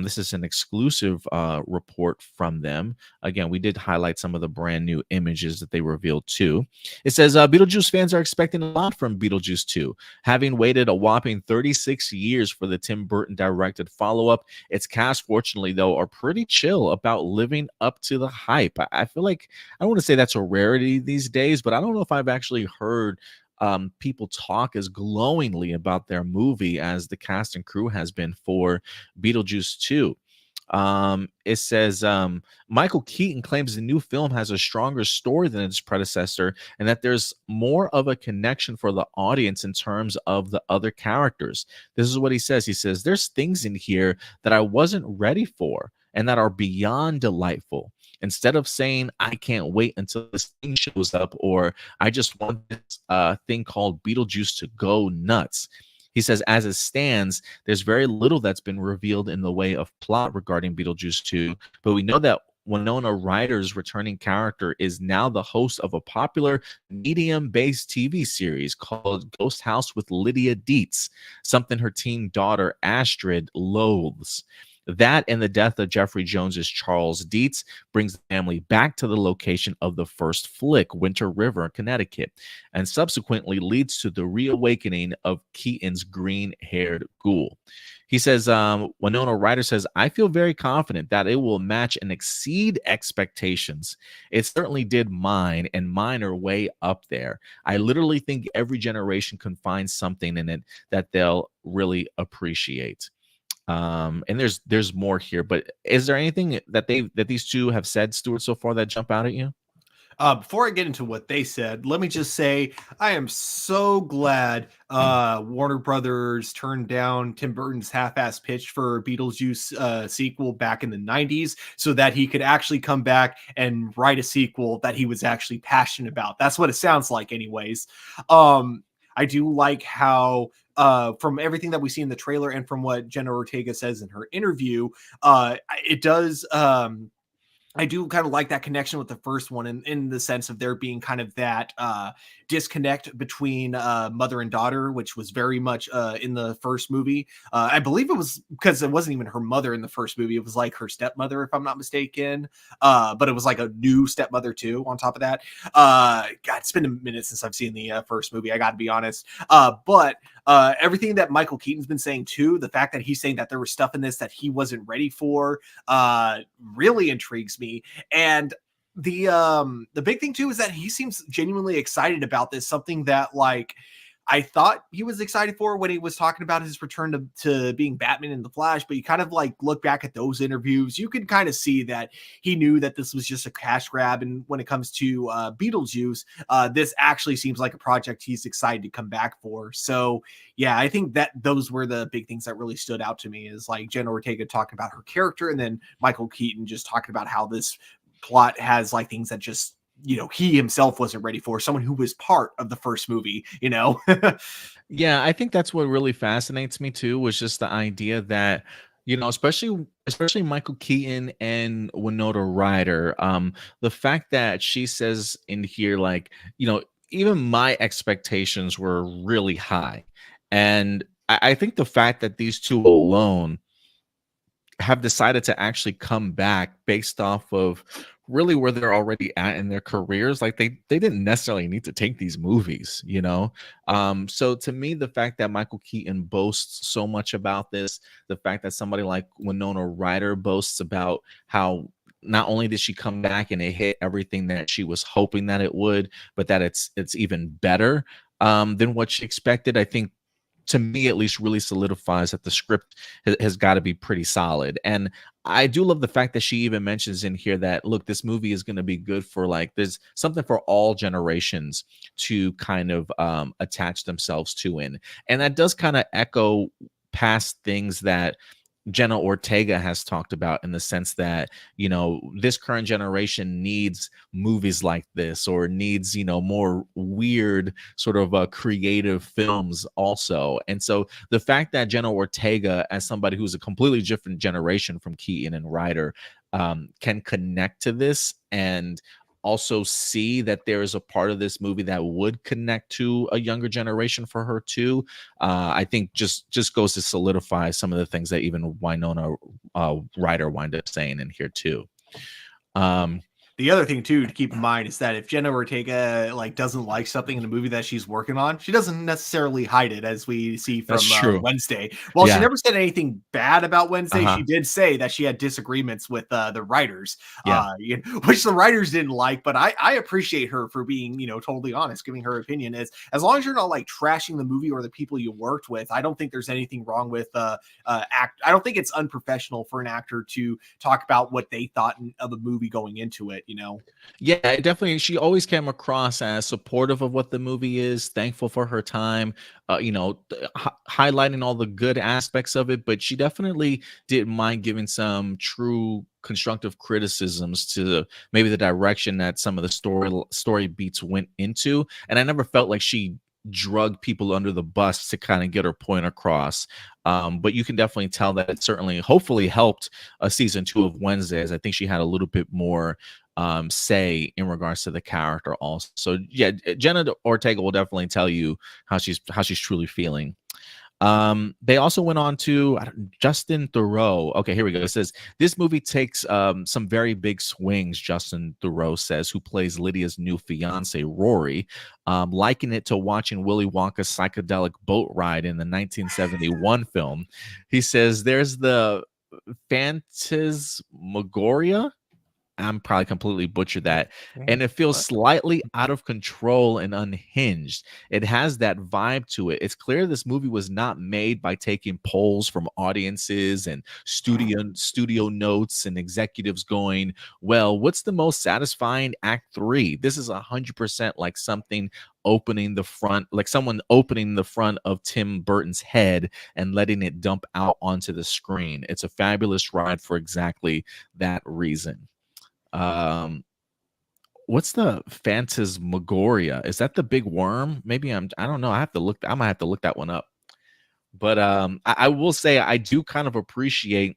This is an exclusive report from them. Again, we did highlight some of the brand new images that they revealed too. It says Beetlejuice fans are expecting a lot from Beetlejuice 2. Having waited a whopping 36 years for the Tim Burton directed follow-up, its cast, fortunately, though, are pretty chill about living up to the hype. I feel like, I don't want to say that's a rarity these days, but I don't know if I've actually heard people talk as glowingly about their movie as the cast and crew has been for Beetlejuice 2. It says Michael Keaton claims the new film has a stronger story than its predecessor, and that there's more of a connection for the audience in terms of the other characters. This is what he says. He says, "There's things in here that I wasn't ready for and that are beyond delightful. Instead of saying, I can't wait until this thing shows up, or I just want this thing called Beetlejuice to go nuts." He says, as it stands, there's very little that's been revealed in the way of plot regarding Beetlejuice 2, but we know that Winona Ryder's returning character is now the host of a popular medium-based TV series called Ghost House with Lydia Dietz, something her teen daughter Astrid loathes. That and the death of Jeffrey Jones's Charles Dietz brings the family back to the location of the first flick, Winter River, Connecticut, and subsequently leads to the reawakening of Keaton's green-haired ghoul. He says, Winona Ryder says, I feel very confident that it will match and exceed expectations. It certainly did mine, and mine are way up there. I literally think every generation can find something in it that they'll really appreciate. And there's more here, but is there anything that these two have said, Stuart, so far that jump out at you? Before I get into what they said, let me just say I am so glad Warner Brothers turned down Tim Burton's half-ass pitch for a Beetlejuice sequel back in the 90s so that he could actually come back and write a sequel that he was actually passionate about. That's what it sounds like anyways. I do like how from everything that we see in the trailer and from what Jenna Ortega says in her interview, it does I do kind of like that connection with the first one in the sense of there being kind of that disconnect between mother and daughter, which was very much in the first movie. I believe it was because it wasn't even her mother in the first movie. It was like her stepmother, if I'm not mistaken. But it was like a new stepmother too on top of that. God, it's been a minute since I've seen the first movie. I got to be honest. But everything that Michael Keaton's been saying too, the fact that he's saying that there was stuff in this that he wasn't ready for, really intrigues me. And the big thing too is that he seems genuinely excited about this, something that like I thought he was excited for when he was talking about his return to being Batman in the Flash, but you kind of like look back at those interviews, you can kind of see that he knew that this was just a cash grab. And when it comes to Beetlejuice, this actually seems like a project he's excited to come back for. So yeah, I think that those were the big things that really stood out to me, is like Jenna Ortega talking about her character, and then Michael Keaton just talking about how this plot has like things that just, you know, he himself wasn't ready for, someone who was part of the first movie, you know. Yeah, I think that's what really fascinates me too, was just the idea that, you know, especially Michael Keaton and Winona Ryder, the fact that she says in here, like, you know, even my expectations were really high. And I think the fact that these two alone have decided to actually come back based off of really where they're already at in their careers, like they didn't necessarily need to take these movies, you know. So to me, the fact that Michael Keaton boasts so much about this, the fact that somebody like Winona Ryder boasts about how not only did she come back and it hit everything that she was hoping that it would, but that it's even better than what she expected, I think, to me at least, really solidifies that the script has got to be pretty solid. And I do love the fact that she even mentions in here that, look, this movie is going to be good for, like, there's something for all generations to kind of attach themselves to in. And that does kind of echo past things that Jenna Ortega has talked about, in the sense that, you know, this current generation needs movies like this, or needs, you know, more weird sort of creative films also. And so the fact that Jenna Ortega, as somebody who's a completely different generation from Keaton and Ryder, can connect to this and also see that there is a part of this movie that would connect to a younger generation for her too, I think just goes to solidify some of the things that even Winona Ryder wind up saying in here too. The other thing too to keep in mind is that if Jenna Ortega like doesn't like something in the movie that she's working on, she doesn't necessarily hide it, as we see from That's true. Wednesday. While she Yeah. never said anything bad about Wednesday, Uh-huh. she did say that she had disagreements with the writers, Yeah. which the writers didn't like. But I appreciate her for being totally honest, giving her opinion. As long as you're not like trashing the movie or the people you worked with, I don't think there's anything wrong with act. I don't think it's unprofessional for an actor to talk about what they thought of a movie going into it. Yeah, definitely. She always came across as supportive of what the movie is, thankful for her time, highlighting all the good aspects of it. But she definitely didn't mind giving some true constructive criticisms to maybe the direction that some of the story beats went into. And I never felt like she drug people under the bus to kind of get her point across. But you can definitely tell that it certainly, hopefully, helped season 2 of Wednesdays. I think she had a little bit more say in regards to the character also. So yeah, Jenna Ortega will definitely tell you how she's truly feeling. They also went on to Justin Theroux. Okay, here we go. It says this movie takes some very big swings. Justin Theroux says, who plays Lydia's new fiance Rory, liken it to watching Willy Wonka's psychedelic boat ride in the 1971 film. He says there's the phantasmagoria. I'm probably completely butchered that. And it feels slightly out of control and unhinged. It has that vibe to it. It's clear this movie was not made by taking polls from audiences and studio notes and executives going, well, what's the most satisfying act 3? This is 100% like something opening the front, like someone opening the front of Tim Burton's head and letting it dump out onto the screen. It's a fabulous ride for exactly that reason. What's the phantasmagoria? Is that the big worm? Maybe I don't know. I might have to look that one up. But I will say I do kind of appreciate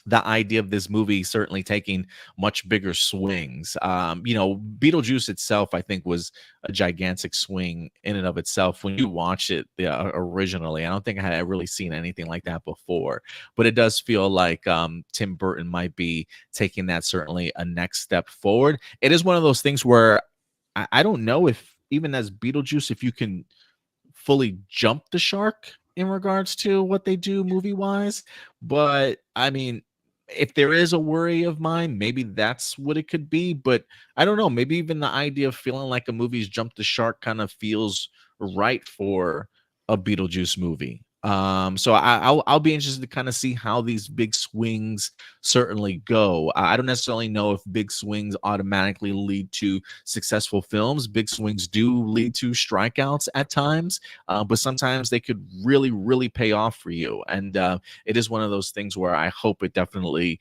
the idea of this movie certainly taking much bigger swings. Beetlejuice itself, I think, was a gigantic swing in and of itself. When you watch it originally, I don't think I had really seen anything like that before. But it does feel like Tim Burton might be taking that certainly a next step forward. It is one of those things where I don't know if even as Beetlejuice, if you can fully jump the shark in regards to what they do movie wise. But I mean, if there is a worry of mine, maybe that's what it could be. But I don't know. Maybe even the idea of feeling like a movie's jumped the shark kind of feels right for a Beetlejuice movie. So I'll be interested to kind of see how these big swings certainly go. I don't necessarily know if big swings automatically lead to successful films. Big swings do lead to strikeouts at times, but sometimes they could really, really pay off for you. And it is one of those things where I hope it definitely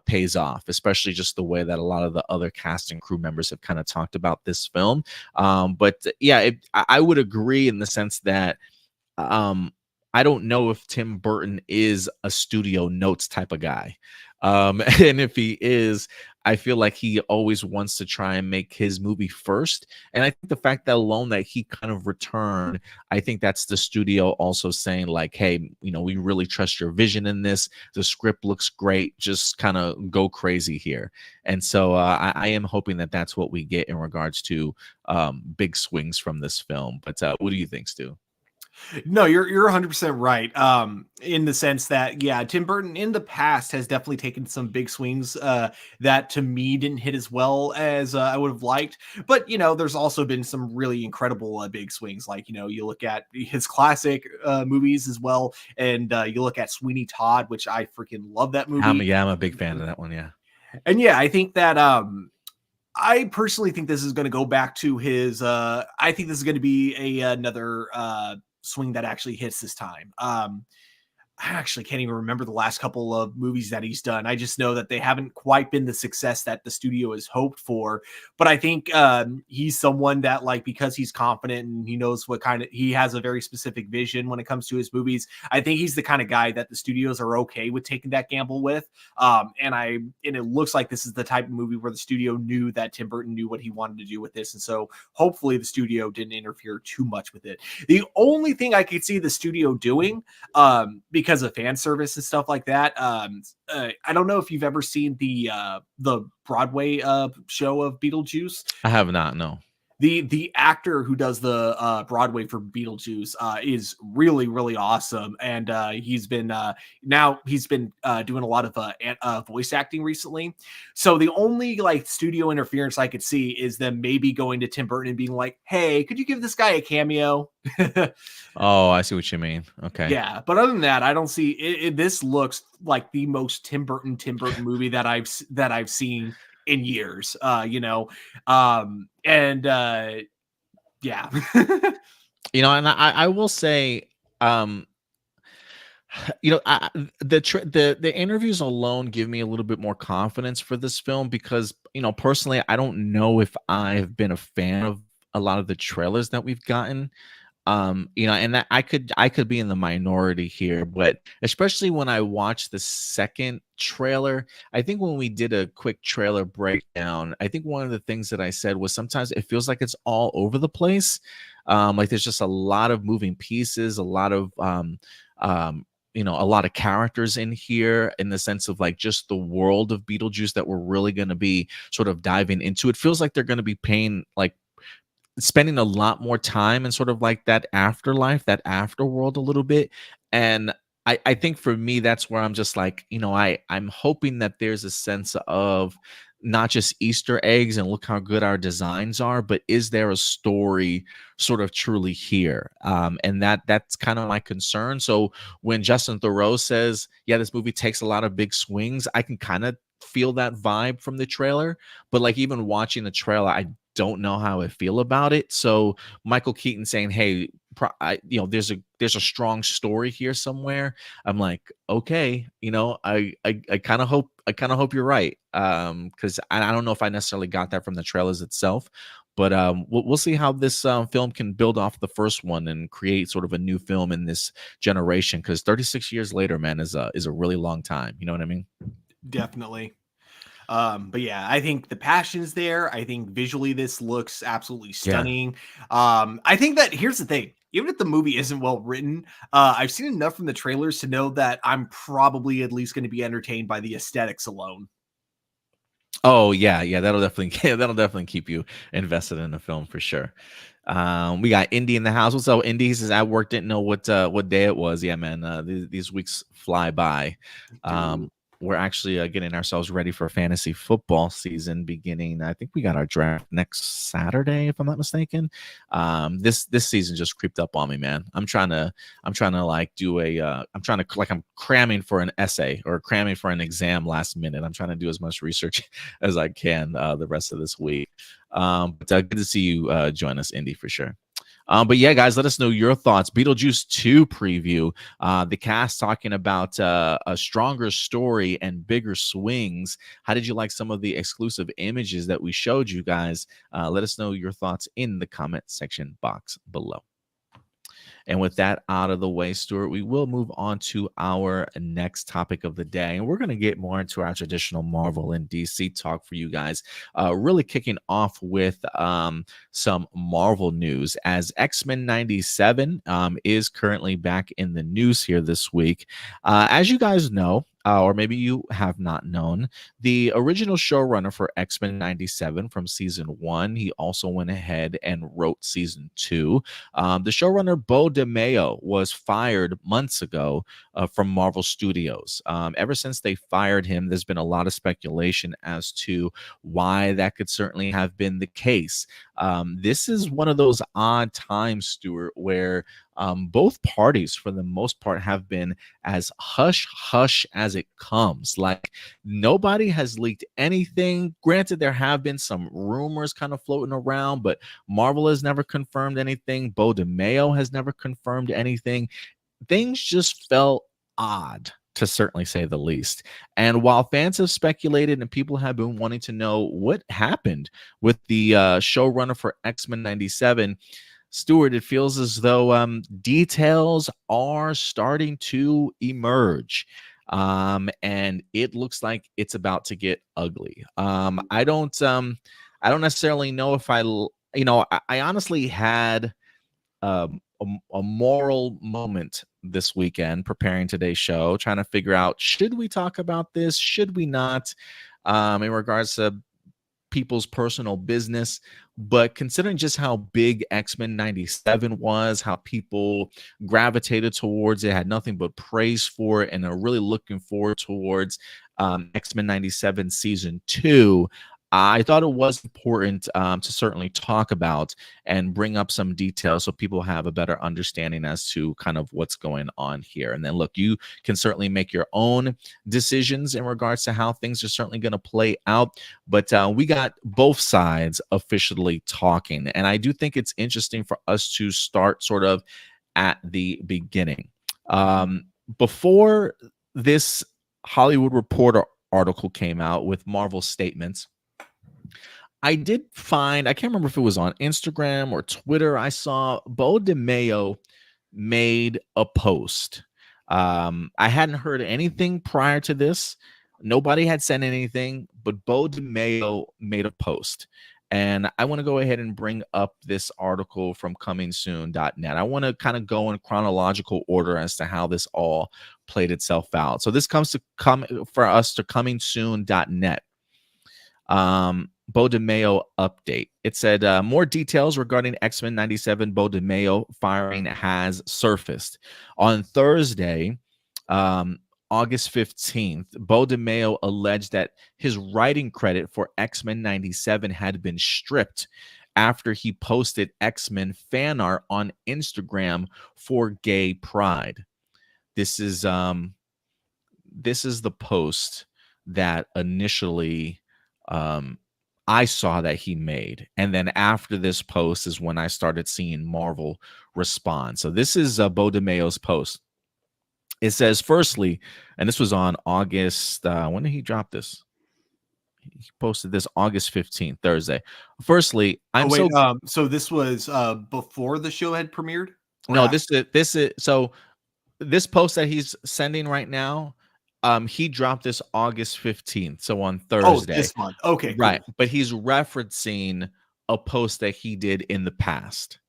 pays off, especially just the way that a lot of the other cast and crew members have kind of talked about this film. But yeah, I would agree in the sense that I don't know if Tim Burton is a studio notes type of guy. And if he is, I feel like he always wants to try and make his movie first. And I think the fact that alone that he kind of returned, I think that's the studio also saying like, hey, we really trust your vision in this. The script looks great. Just kind of go crazy here. And so I am hoping that that's what we get in regards to big swings from this film. But what do you think, Stu? No, you're 100% right. In the sense that, yeah, Tim Burton in the past has definitely taken some big swings that to me didn't hit as well as I would have liked. But there's also been some really incredible big swings. Like you look at his classic movies as well, and you look at Sweeney Todd, which I freaking love that movie. I'm a big fan of that one. Yeah. And yeah, I think that I personally think this is going to go back to his. I think this is going to be another swing that actually hits this time. I actually can't even remember the last couple of movies that he's done. I just know that they haven't quite been the success that the studio has hoped for. But I think he's someone that, like, because he's confident and he knows he has a very specific vision when it comes to his movies. I think he's the kind of guy that the studios are okay with taking that gamble with. And it looks like this is the type of movie where the studio knew that Tim Burton knew what he wanted to do with this. And so hopefully the studio didn't interfere too much with it. The only thing I could see the studio doing, because because of fan service and stuff like that. I don't know if you've ever seen the Broadway show of Beetlejuice. I have not, no. The actor who does the Broadway for Beetlejuice is really, really awesome, and he's been doing a lot of voice acting recently. So the only like studio interference I could see is them maybe going to Tim Burton and being like, "Hey, could you give this guy a cameo?" Oh, I see what you mean. Okay. Yeah, but other than that, I don't see it. This looks like the most Tim Burton movie that I've seen in years. Yeah. And I will say, um, the interviews alone give me a little bit more confidence for this film because, personally, I don't know if I've been a fan of a lot of the trailers that we've gotten. And that I could be in the minority here, but especially when I watched the second trailer, I think when we did a quick trailer breakdown, I think one of the things that I said was sometimes it feels like it's all over the place. Like there's just a lot of moving pieces, a lot of a lot of characters in here in the sense of like just the world of Beetlejuice that we're really going to be sort of diving into. It feels like they're going to be paying like spending a lot more time in sort of like that afterlife, that afterworld a little bit. And I think for me, that's where I'm just like, I'm hoping that there's a sense of not just Easter eggs and look how good our designs are, but is there a story sort of truly here? And that's kind of my concern. So when Justin Theroux says, yeah, this movie takes a lot of big swings, I can kind of feel that vibe from the trailer. But like even watching the trailer, I don't know how I feel about it. So Michael Keaton saying, "Hey, there's a strong story here somewhere." I'm like, okay, I kind of hope you're right. Because I don't know if I necessarily got that from the trailers itself, but we'll see how this film can build off the first one and create sort of a new film in this generation. Because 36 years later, man, is a really long time. You know what I mean? Definitely. But yeah, I think the passion's there. I think visually this looks absolutely Yeah. stunning. I think that here's the thing. Even if the movie isn't well written, I've seen enough from the trailers to know that I'm probably at least going to be entertained by the aesthetics alone. Oh yeah, that'll definitely that'll definitely keep you invested in the film for sure. We got Indy in the house. What's up, Indy? He says at work didn't know what day it was. Yeah, man. These weeks fly by. Dude. We're actually getting ourselves ready for fantasy football season beginning. I think we got our draft next Saturday, if I'm not mistaken. This season just creeped up on me, man. I'm trying to like do I'm cramming for an essay or cramming for an exam last minute. I'm trying to do as much research as I can the rest of this week. But good to see you join us, Indy, for sure. But yeah, guys, let us know your thoughts. Beetlejuice 2 preview. The cast talking about a stronger story and bigger swings. How did you like some of the exclusive images that we showed you guys? Let us know your thoughts in the comment section box below. And with that out of the way, Stuart, we will move on to our next topic of the day. And we're going to get more into our traditional Marvel and DC talk for you guys. Really kicking off with some Marvel news as X-Men 97 is currently back in the news here this week. As you guys know, or maybe you have not known, the original showrunner for X-Men 97 from season 1, he also went ahead and wrote season 2. The showrunner, Beau DeMayo, was fired months ago from Marvel Studios. Ever since they fired him, there's been a lot of speculation as to why that could certainly have been the case. This is one of those odd times, Stuart, where both parties, for the most part, have been as hush hush as it comes. Like nobody has leaked anything. Granted, there have been some rumors kind of floating around, but Marvel has never confirmed anything. Beau DeMayo has never confirmed anything. Things just felt odd, to certainly say the least. And while fans have speculated and people have been wanting to know what happened with the showrunner for X-Men 97, Stuart, it feels as though details are starting to emerge. And it looks like it's about to get ugly. I don't necessarily know if I honestly had a moral moment this weekend preparing today's show, trying to figure out, should we talk about this? Should we not? In regards to people's personal business. But considering just how big X-Men 97 was, how people gravitated towards it, had nothing but praise for it, and are really looking forward towards X-Men 97 season 2, I thought it was important to certainly talk about and bring up some details so people have a better understanding as to kind of what's going on here. And then, look, you can certainly make your own decisions in regards to how things are certainly going to play out. But we got both sides officially talking. And I do think it's interesting for us to start sort of at the beginning. Before this Hollywood Reporter article came out with Marvel's statements, I did find, I can't remember if it was on Instagram or Twitter, I saw Beau DeMayo made a post. I hadn't heard anything prior to this. Nobody had said anything, but Beau DeMayo made a post. And I want to go ahead and bring up this article from comingsoon.net. I want to kind of go in chronological order as to how this all played itself out. So this comes for us to comingsoon.net. Beau DeMayo update. It said more details regarding X-Men 97 Beau DeMayo firing has surfaced. On Thursday, August 15th, Beau DeMayo alleged that his writing credit for X-Men 97 had been stripped after he posted X-Men fan art on Instagram for Gay Pride. This is the post that initially I saw that he made. And then after this post is when I started seeing Marvel respond. So this is Beau DeMayo's post. It says, firstly, and this was on August, when did he drop this? He posted this August 15th, Thursday. Firstly, so this was before the show had premiered? No, this is so this post that he's sending right now, he dropped this August 15th, so on Thursday. Oh, this month. Okay, right. Cool. But he's referencing a post that he did in the past.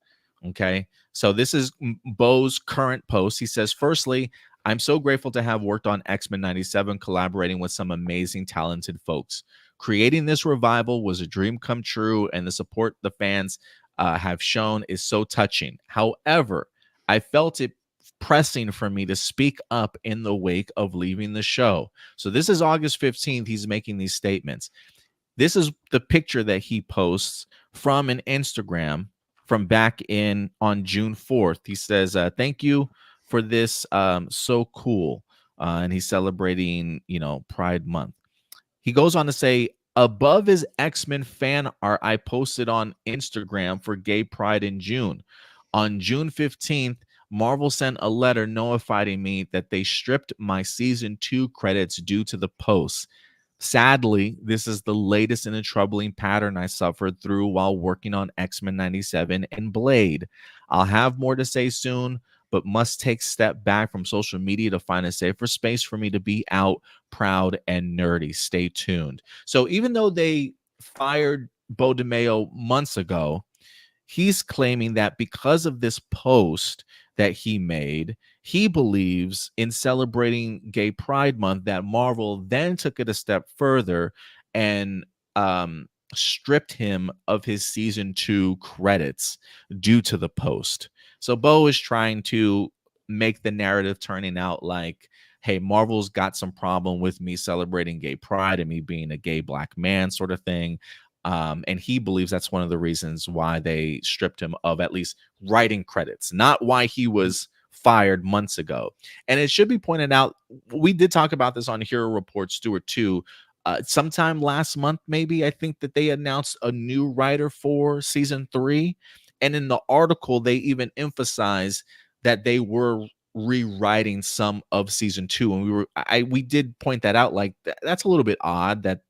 Okay. So this is Beau's current post. He says, firstly, I'm so grateful to have worked on X-Men 97, collaborating with some amazing, talented folks. Creating this revival was a dream come true, and the support the fans have shown is so touching. However, I felt it pressing for me to speak up in the wake of leaving the show. So this is August 15th. He's making these statements. This is the picture that he posts from an Instagram from back in on June 4th. He says, thank you for this. So cool. And he's celebrating, Pride Month. He goes on to say, above his X-Men fan art I posted on Instagram for Gay Pride in June. On June 15th, Marvel sent a letter notifying me that they stripped my season 2 credits due to the post. Sadly, this is the latest in a troubling pattern I suffered through while working on X-Men 97 and Blade. I'll have more to say soon, but must take a step back from social media to find a safer space for me to be out, proud, and nerdy. Stay tuned. So even though they fired Beau DeMayo months ago, he's claiming that because of this post that he made, he believes in celebrating Gay Pride Month, that Marvel then took it a step further and stripped him of his season 2 credits due to the post. So Beau is trying to make the narrative turning out like, hey, Marvel's got some problem with me celebrating gay pride and me being a gay black man sort of thing. And he believes that's one of the reasons why they stripped him of at least writing credits, not why he was fired months ago. And it should be pointed out, we did talk about this on Hero Report, Stuart, too. Sometime last month, maybe, I think that they announced a new writer for season 3. And in the article, they even emphasized that they were rewriting some of season 2, and we did point that out, like that's a little bit odd that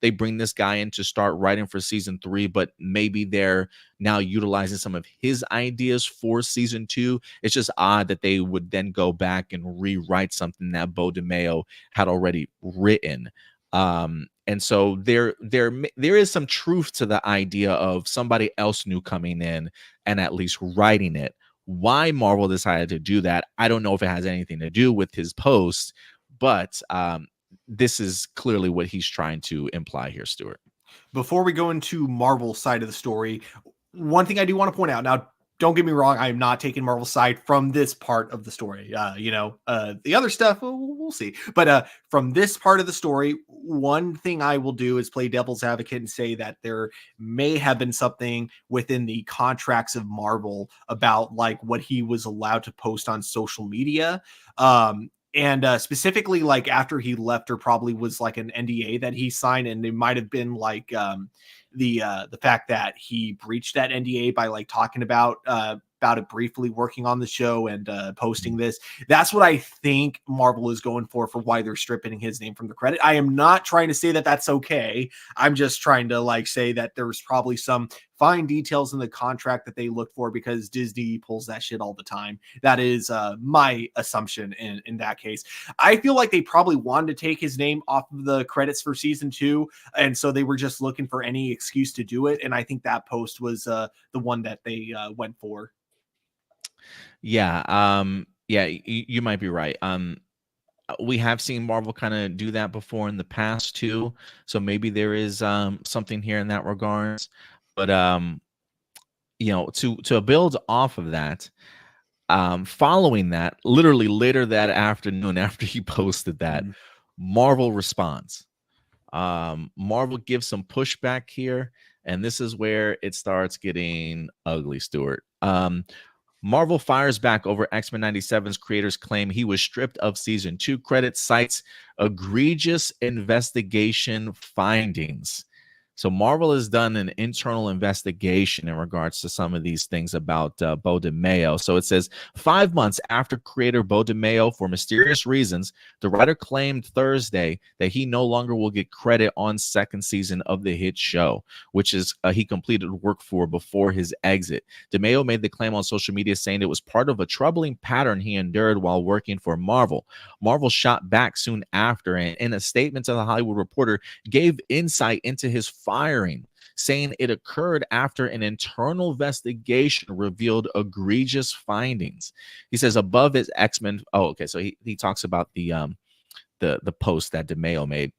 they bring this guy in to start writing for season 3, but maybe they're now utilizing some of his ideas for season 2. It's just odd that they would then go back and rewrite something that Beau DeMayo had already written. And so there is some truth to the idea of somebody else new coming in and at least writing it, Why Marvel decided to do that, I don't know if it has anything to do with his post, but this is clearly what he's trying to imply here, Stuart. Before we go into Marvel's side of the story, one thing I do want to point out now, don't get me wrong, I am not taking Marvel's side from this part of the story. The other stuff, we'll see. But from this part of the story, one thing I will do is play devil's advocate and say that there may have been something within the contracts of Marvel about like what he was allowed to post on social media. And specifically, like after he left, there probably was like an NDA that he signed, and it might have been like the fact that he breached that NDA by like talking about it briefly, working on the show and posting this. That's what I think Marvel is going for why they're stripping his name from the credit. I am not trying to say that that's okay. I'm just trying to like say that there's probably some fine details in the contract that they look for, because Disney pulls that shit all the time. That is my assumption in that case. I feel like they probably wanted to take his name off of the credits for season 2, and so they were just looking for any excuse to do it. And I think that post was the one that they went for. Yeah, you might be right. We have seen Marvel kind of do that before in the past too, so maybe there is something here in that regards. But to build off of that, following that, literally later that afternoon, after he posted that, Marvel responds. Marvel gives some pushback here, and this is where it starts getting ugly, Stuart. Marvel fires back over X-Men 97's creators' claim he was stripped of season 2 credits, cites egregious investigation findings. So Marvel has done an internal investigation in regards to some of these things about Beau DeMayo. So it says, 5 months after creator Beau DeMayo, for mysterious reasons, the writer claimed Thursday that he no longer will get credit on second season of the hit show, which is he completed work for before his exit. DeMayo made the claim on social media, saying it was part of a troubling pattern he endured while working for Marvel. Marvel shot back soon after, and in a statement to the Hollywood Reporter, gave insight into his firing, saying it occurred after an internal investigation revealed egregious findings. He says above his X-Men. Oh, okay. So he talks about the post that DeMayo made.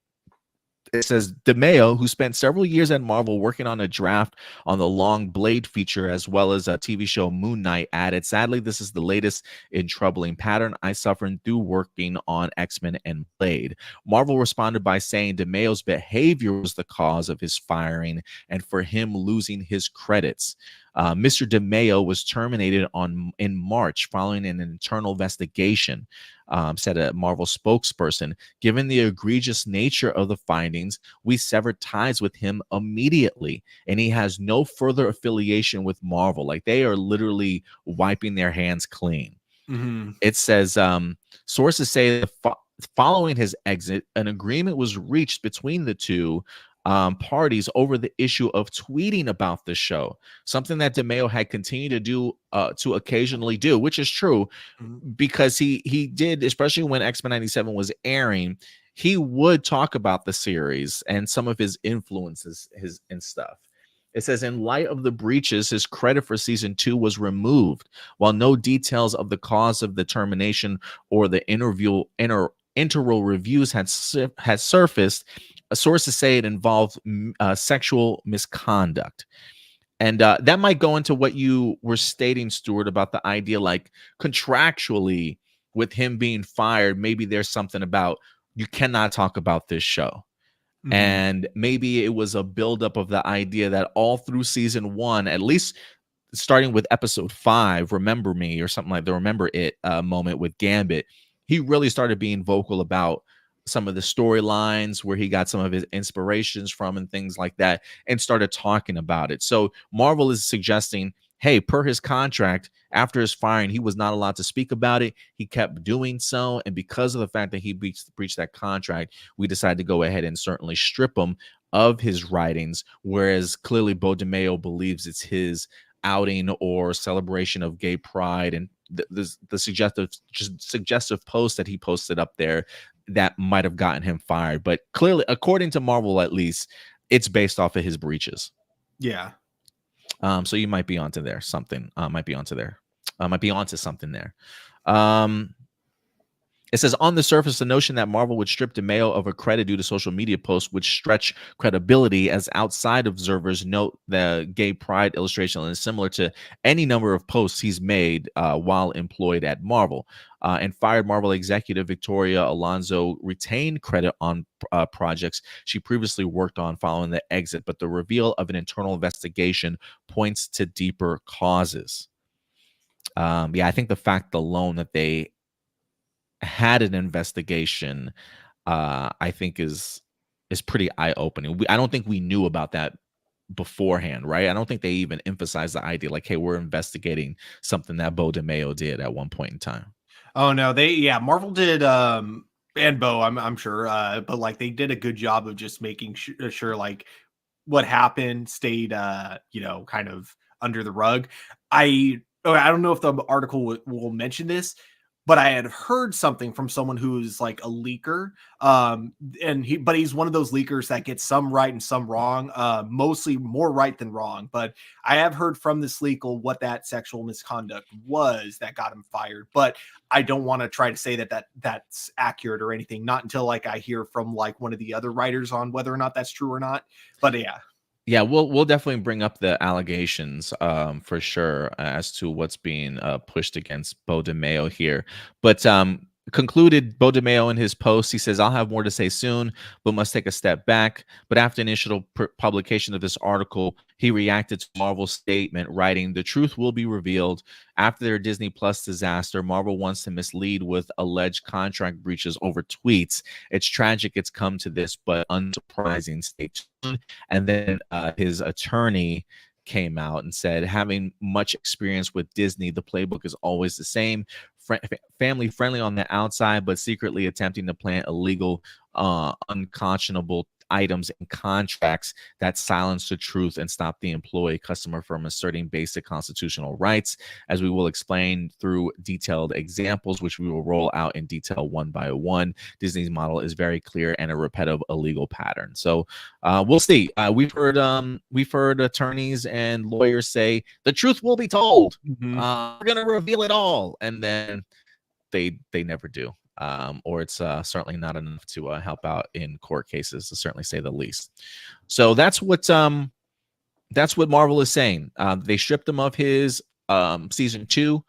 It says DeMayo, who spent several years at Marvel working on a draft on the Long Blade feature as well as a TV show Moon Knight, added, sadly, this is the latest in troubling pattern I suffered through working on X-Men and Blade. Marvel responded by saying DeMayo's behavior was the cause of his firing and for him losing his credits. Mr. DeMayo was terminated in March following an internal investigation, said a Marvel spokesperson. Given the egregious nature of the findings, we severed ties with him immediately, and he has no further affiliation with Marvel. Like, they are literally wiping their hands clean. It says sources say that following his exit, an agreement was reached between the two parties over the issue of tweeting about the show, something that DeMayo had continued to do, to occasionally do, which is true, because he did, especially when X-Men 97 was airing, he would talk about the series and some of his influences and stuff. It says, in light of the breaches, his credit for season 2 was removed. While no details of the cause of the termination or the interim reviews had surfaced, sources say it involved sexual misconduct. And that might go into what you were stating, Stuart, about the idea, like, contractually with him being fired, maybe there's something about you cannot talk about this show. And maybe it was a buildup of the idea that all through season 1, at least starting with episode 5, Remember Me, or something like the Remember It moment with Gambit, he really started being vocal about some of the storylines, where he got some of his inspirations from and things like that, and started talking about it. So Marvel is suggesting, hey, per his contract, after his firing, he was not allowed to speak about it. He kept doing so. And because of the fact that he breached that contract, we decided to go ahead and certainly strip him of his writings. Whereas clearly Beau DeMayo believes it's his outing or celebration of gay pride, and the suggestive post that he posted up there that might have gotten him fired. But clearly, according to Marvel, at least, it's based off of his breaches. Yeah. So you might be onto there. Something might be onto there. Might be onto something there. It says, on the surface, the notion that Marvel would strip DeMayo of a credit due to social media posts would stretch credibility, as outside observers note the gay pride illustration is similar to any number of posts he's made while employed at Marvel. And fired Marvel executive Victoria Alonso retained credit on projects she previously worked on following the exit, but the reveal of an internal investigation points to deeper causes. I think the fact alone that they had an investigation, I think is pretty eye-opening. I don't think we knew about that beforehand, right? I don't think they even emphasized the idea like, hey, we're investigating something that Beau DeMayo did at one point in time. Oh no, Marvel did and Beau, I'm sure, but like they did a good job of just making sure like what happened stayed kind of under the rug. I don't know if the article will mention this, but I had heard something from someone who's like a leaker. But he's one of those leakers that gets some right and some wrong, mostly more right than wrong. But I have heard from this leaker what that sexual misconduct was that got him fired. But I don't want to try to say that's accurate or anything, not until like I hear from like one of the other writers on whether or not that's true or not. But yeah. Yeah, we'll definitely bring up the allegations for sure as to what's being pushed against Beau DeMayo here. But concluded Beau DeMayo in his post, he says, I'll have more to say soon, but must take a step back. But after initial publication of this article, he reacted to Marvel's statement, writing, the truth will be revealed. After their Disney Plus disaster, Marvel wants to mislead with alleged contract breaches over tweets. It's tragic it's come to this, but unsurprising. Stay tuned. And then his attorney came out and said, having much experience with Disney, the playbook is always the same. Family friendly on the outside, but secretly attempting to plant illegal, unconscionable items and contracts that silence the truth and stop the employee customer from asserting basic constitutional rights, as we will explain through detailed examples, which we will roll out in detail one by one. Disney's model is very clear and a repetitive illegal pattern. So we'll see. We've heard attorneys and lawyers say the truth will be told. We're gonna reveal it all, and then they never do. Or it's certainly not enough to help out in court cases, to certainly say the least. So that's what Marvel is saying. They stripped him of his season 2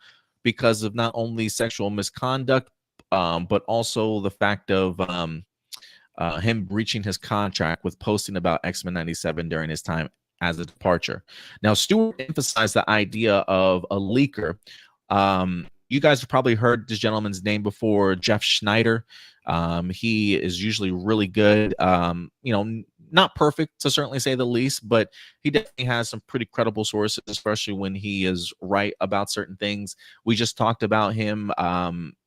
because of not only sexual misconduct, but also the fact of him breaching his contract with posting about X-Men 97 during his time as a departure. Now, Stewart emphasized the idea of a leaker. You guys have probably heard this gentleman's name before, Jeff Schneider. He is usually really good. Not perfect, to certainly say the least, but he definitely has some pretty credible sources, especially when he is right about certain things. We just talked about him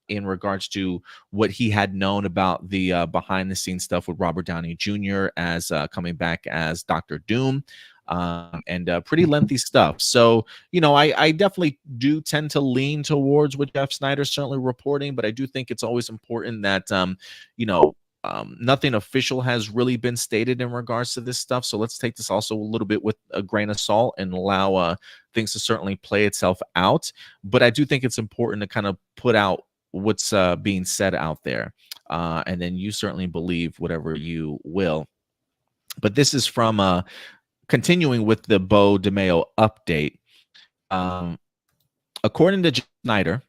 in regards to what he had known about the behind-the-scenes stuff with Robert Downey Jr. as coming back as Dr. Doom. And pretty lengthy stuff. So, I definitely do tend to lean towards what Jeff Snyder's certainly reporting, but I do think it's always important that, nothing official has really been stated in regards to this stuff. So let's take this also a little bit with a grain of salt and allow things to certainly play itself out. But I do think it's important to kind of put out what's being said out there. And then you certainly believe whatever you will. But this is from continuing with the Beau DeMayo update. According to Snyder,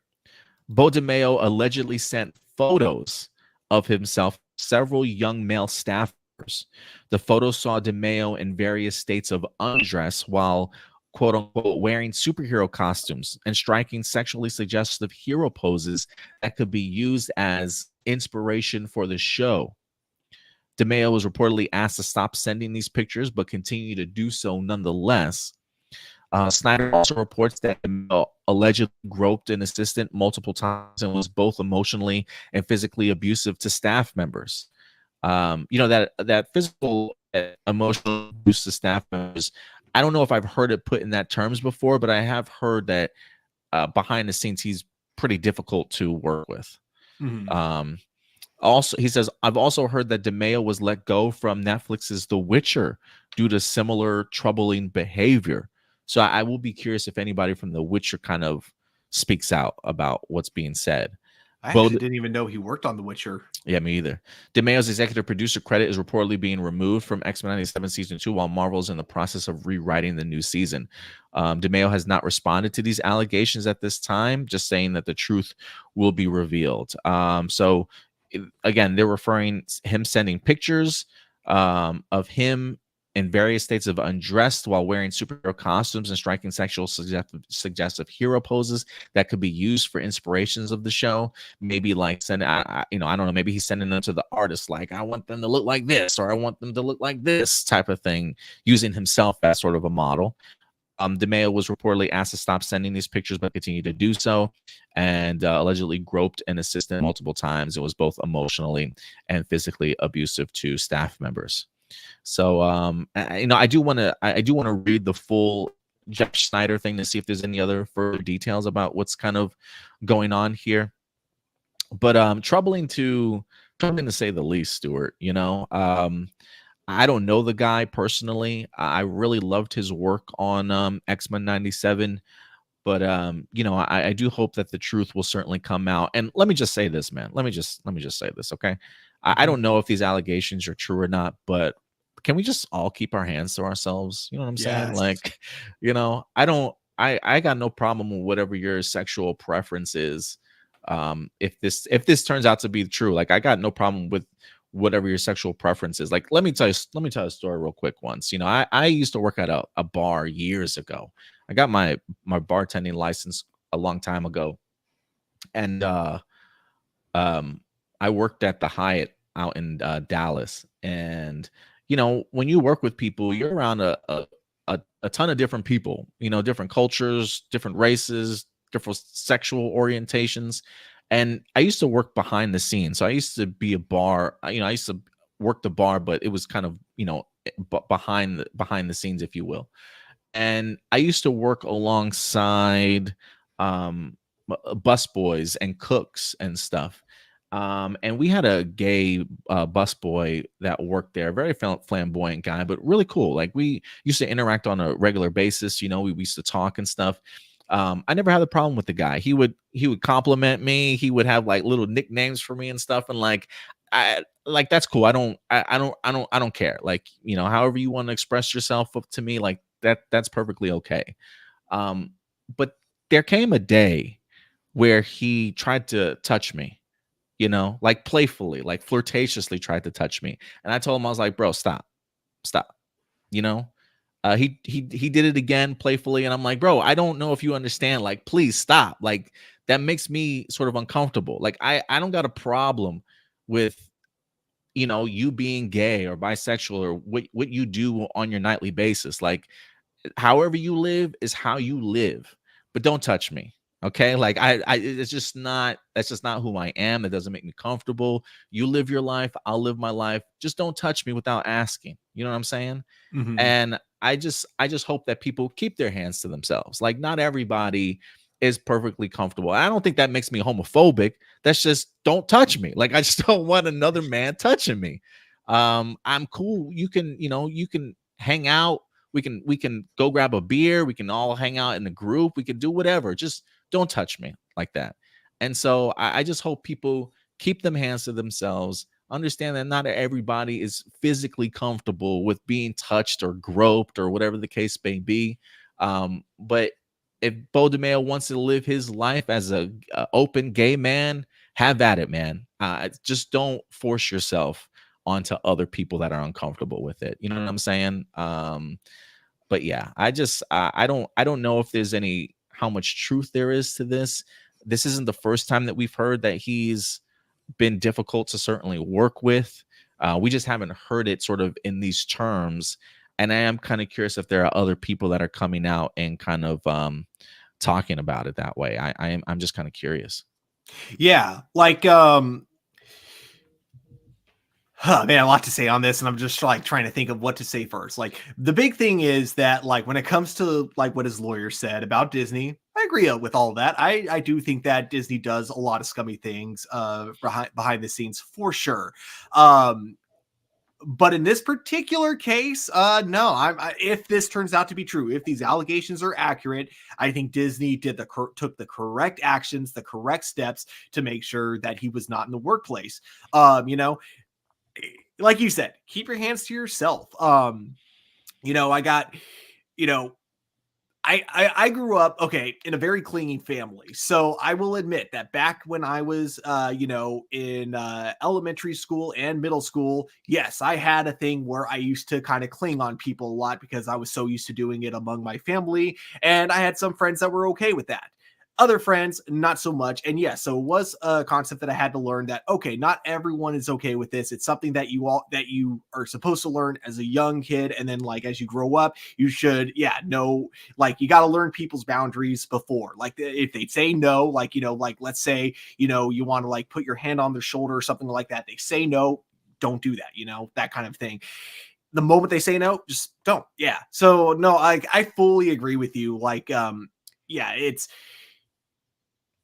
Beau DeMayo allegedly sent photos of himself to several young male staffers. The photos saw DeMayo in various states of undress while, quote unquote, wearing superhero costumes and striking sexually suggestive hero poses that could be used as inspiration for the show. DeMayo was reportedly asked to stop sending these pictures, but continued to do so nonetheless. Snyder also reports that DeMayo allegedly groped an assistant multiple times and was both emotionally and physically abusive to staff members. That physical, emotional abuse to staff members, I don't know if I've heard it put in that terms before, but I have heard that behind the scenes, he's pretty difficult to work with. Also, he says, I've also heard that DeMayo was let go from Netflix's The Witcher due to similar troubling behavior. So I will be curious if anybody from The Witcher kind of speaks out about what's being said. I Beau actually didn't even know he worked on The Witcher. Yeah, me either. DeMayo's executive producer credit is reportedly being removed from X-Men 97 Season 2 while Marvel's in the process of rewriting the new season. DeMayo has not responded to these allegations at this time, just saying that the truth will be revealed. Again, they're referring him sending pictures of him in various states of undressed while wearing superhero costumes and striking sexual suggestive hero poses that could be used for inspirations of the show. Maybe like send, I don't know, maybe he's sending them to the artist, like, I want them to look like this, or I want them to look like this type of thing, using himself as sort of a model. DeMayo was reportedly asked to stop sending these pictures, but continued to do so, and allegedly groped an assistant multiple times. It was both emotionally and physically abusive to staff members. So, I do want to read the full Jeff Snyder thing to see if there's any other further details about what's kind of going on here. But troubling to say the least, Stuart. I don't know the guy personally. I really loved his work on X-Men 97. But I do hope that the truth will certainly come out. And let me just say this, man. Let me just say this, okay? I don't know if these allegations are true or not, but can we just all keep our hands to ourselves? You know what I'm saying? Like, I got no problem with whatever your sexual preference is. If this turns out to be true, like, I got no problem with whatever your sexual preference is. Like, let me tell a story real quick. Once, I used to work at a bar years ago. I got my bartending license a long time ago, and I worked at the Hyatt out in Dallas. And when you work with people, you're around a ton of different people, different cultures, different races, different sexual orientations. And I used to work behind the scenes. So I used to be a bar, I used to work the bar, but it was kind of, behind the scenes, if you will. And I used to work alongside busboys and cooks and stuff. And we had a gay busboy that worked there, very flamboyant guy, but really cool. Like, we used to interact on a regular basis. We used to talk and stuff. I never had a problem with the guy. He would compliment me. He would have like little nicknames for me and stuff. And that's cool. I don't care. Like, however you want to express yourself up to me, like that's perfectly okay. But there came a day where he tried to touch me, like playfully, like flirtatiously tried to touch me. And I told him, I was like, bro, stop. He did it again playfully. And I'm like, bro, I don't know if you understand, like, please stop. Like, that makes me sort of uncomfortable. Like, I don't got a problem with, you being gay or bisexual or what you do on your nightly basis. Like, however you live is how you live, but don't touch me. Okay. Like, that's just not who I am. It doesn't make me comfortable. You live your life. I'll live my life. Just don't touch me without asking. You know what I'm saying? Mm-hmm. And I just hope that people keep their hands to themselves. Like, not everybody is perfectly comfortable. I don't think that makes me homophobic. That's just, don't touch me. Like, I just don't want another man touching me. I'm cool. You can hang out. We can go grab a beer. We can all hang out in a group. We can do whatever. Just don't touch me like that. And so I just hope people keep them hands to themselves. Understand that not everybody is physically comfortable with being touched or groped or whatever the case may be. But if Beau DeMayo wants to live his life as a open gay man, have at it, man. Just don't force yourself onto other people that are uncomfortable with it. You know what I'm saying? But yeah, I don't know if there's how much truth there is to this. This isn't the first time that we've heard that he's been difficult to certainly work with. We just haven't heard it sort of in these terms. And I am kind of curious if there are other people that are coming out and kind of talking about it that way. I'm just kind of curious. Yeah. Like, man, a lot to say on this, and I'm just like trying to think of what to say first. Like, the big thing is that, like, when it comes to like what his lawyer said about Disney, I agree with all of that. I do think that Disney does a lot of scummy things behind the scenes for sure. But in this particular case, no. If this turns out to be true, if these allegations are accurate, I think Disney took the correct actions, the correct steps to make sure that he was not in the workplace. You know, like you said, keep your hands to yourself. You know, I got, you know, I grew up in a very clinging family, so I will admit that back when I was in elementary school and middle school, yes, I had a thing where I used to kind of cling on people a lot because I was so used to doing it among my family, and I had some friends that were okay with that. Other friends, not so much. And yes, so it was a concept that I had to learn that, okay, not everyone is okay with this. It's something that you are supposed to learn as a young kid. And then like, as you grow up, you should, know, like you got to learn people's boundaries before, like if they say no, like, like let's say, you want to like put your hand on their shoulder or something like that. They say no, don't do that, that kind of thing. The moment they say no, just don't. Yeah. So no, I fully agree with you. Like, yeah,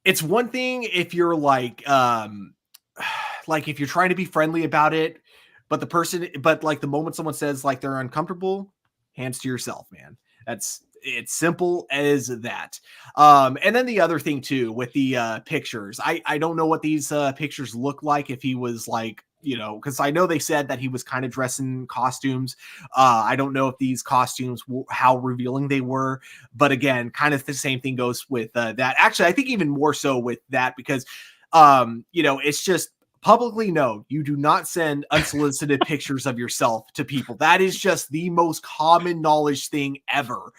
it's one thing if you're like if you're trying to be friendly about it, but the moment someone says like they're uncomfortable, hands to yourself, man. It's simple as that. And then the other thing too with the pictures, I don't know what these pictures look like, if he was like, because I know they said that he was kind of dressed in costumes. I don't know if these costumes, how revealing they were, but again, kind of the same thing goes with that. Actually, I think even more so with that because, it's just publicly known you do not send unsolicited pictures of yourself to people. That is just the most common knowledge thing ever.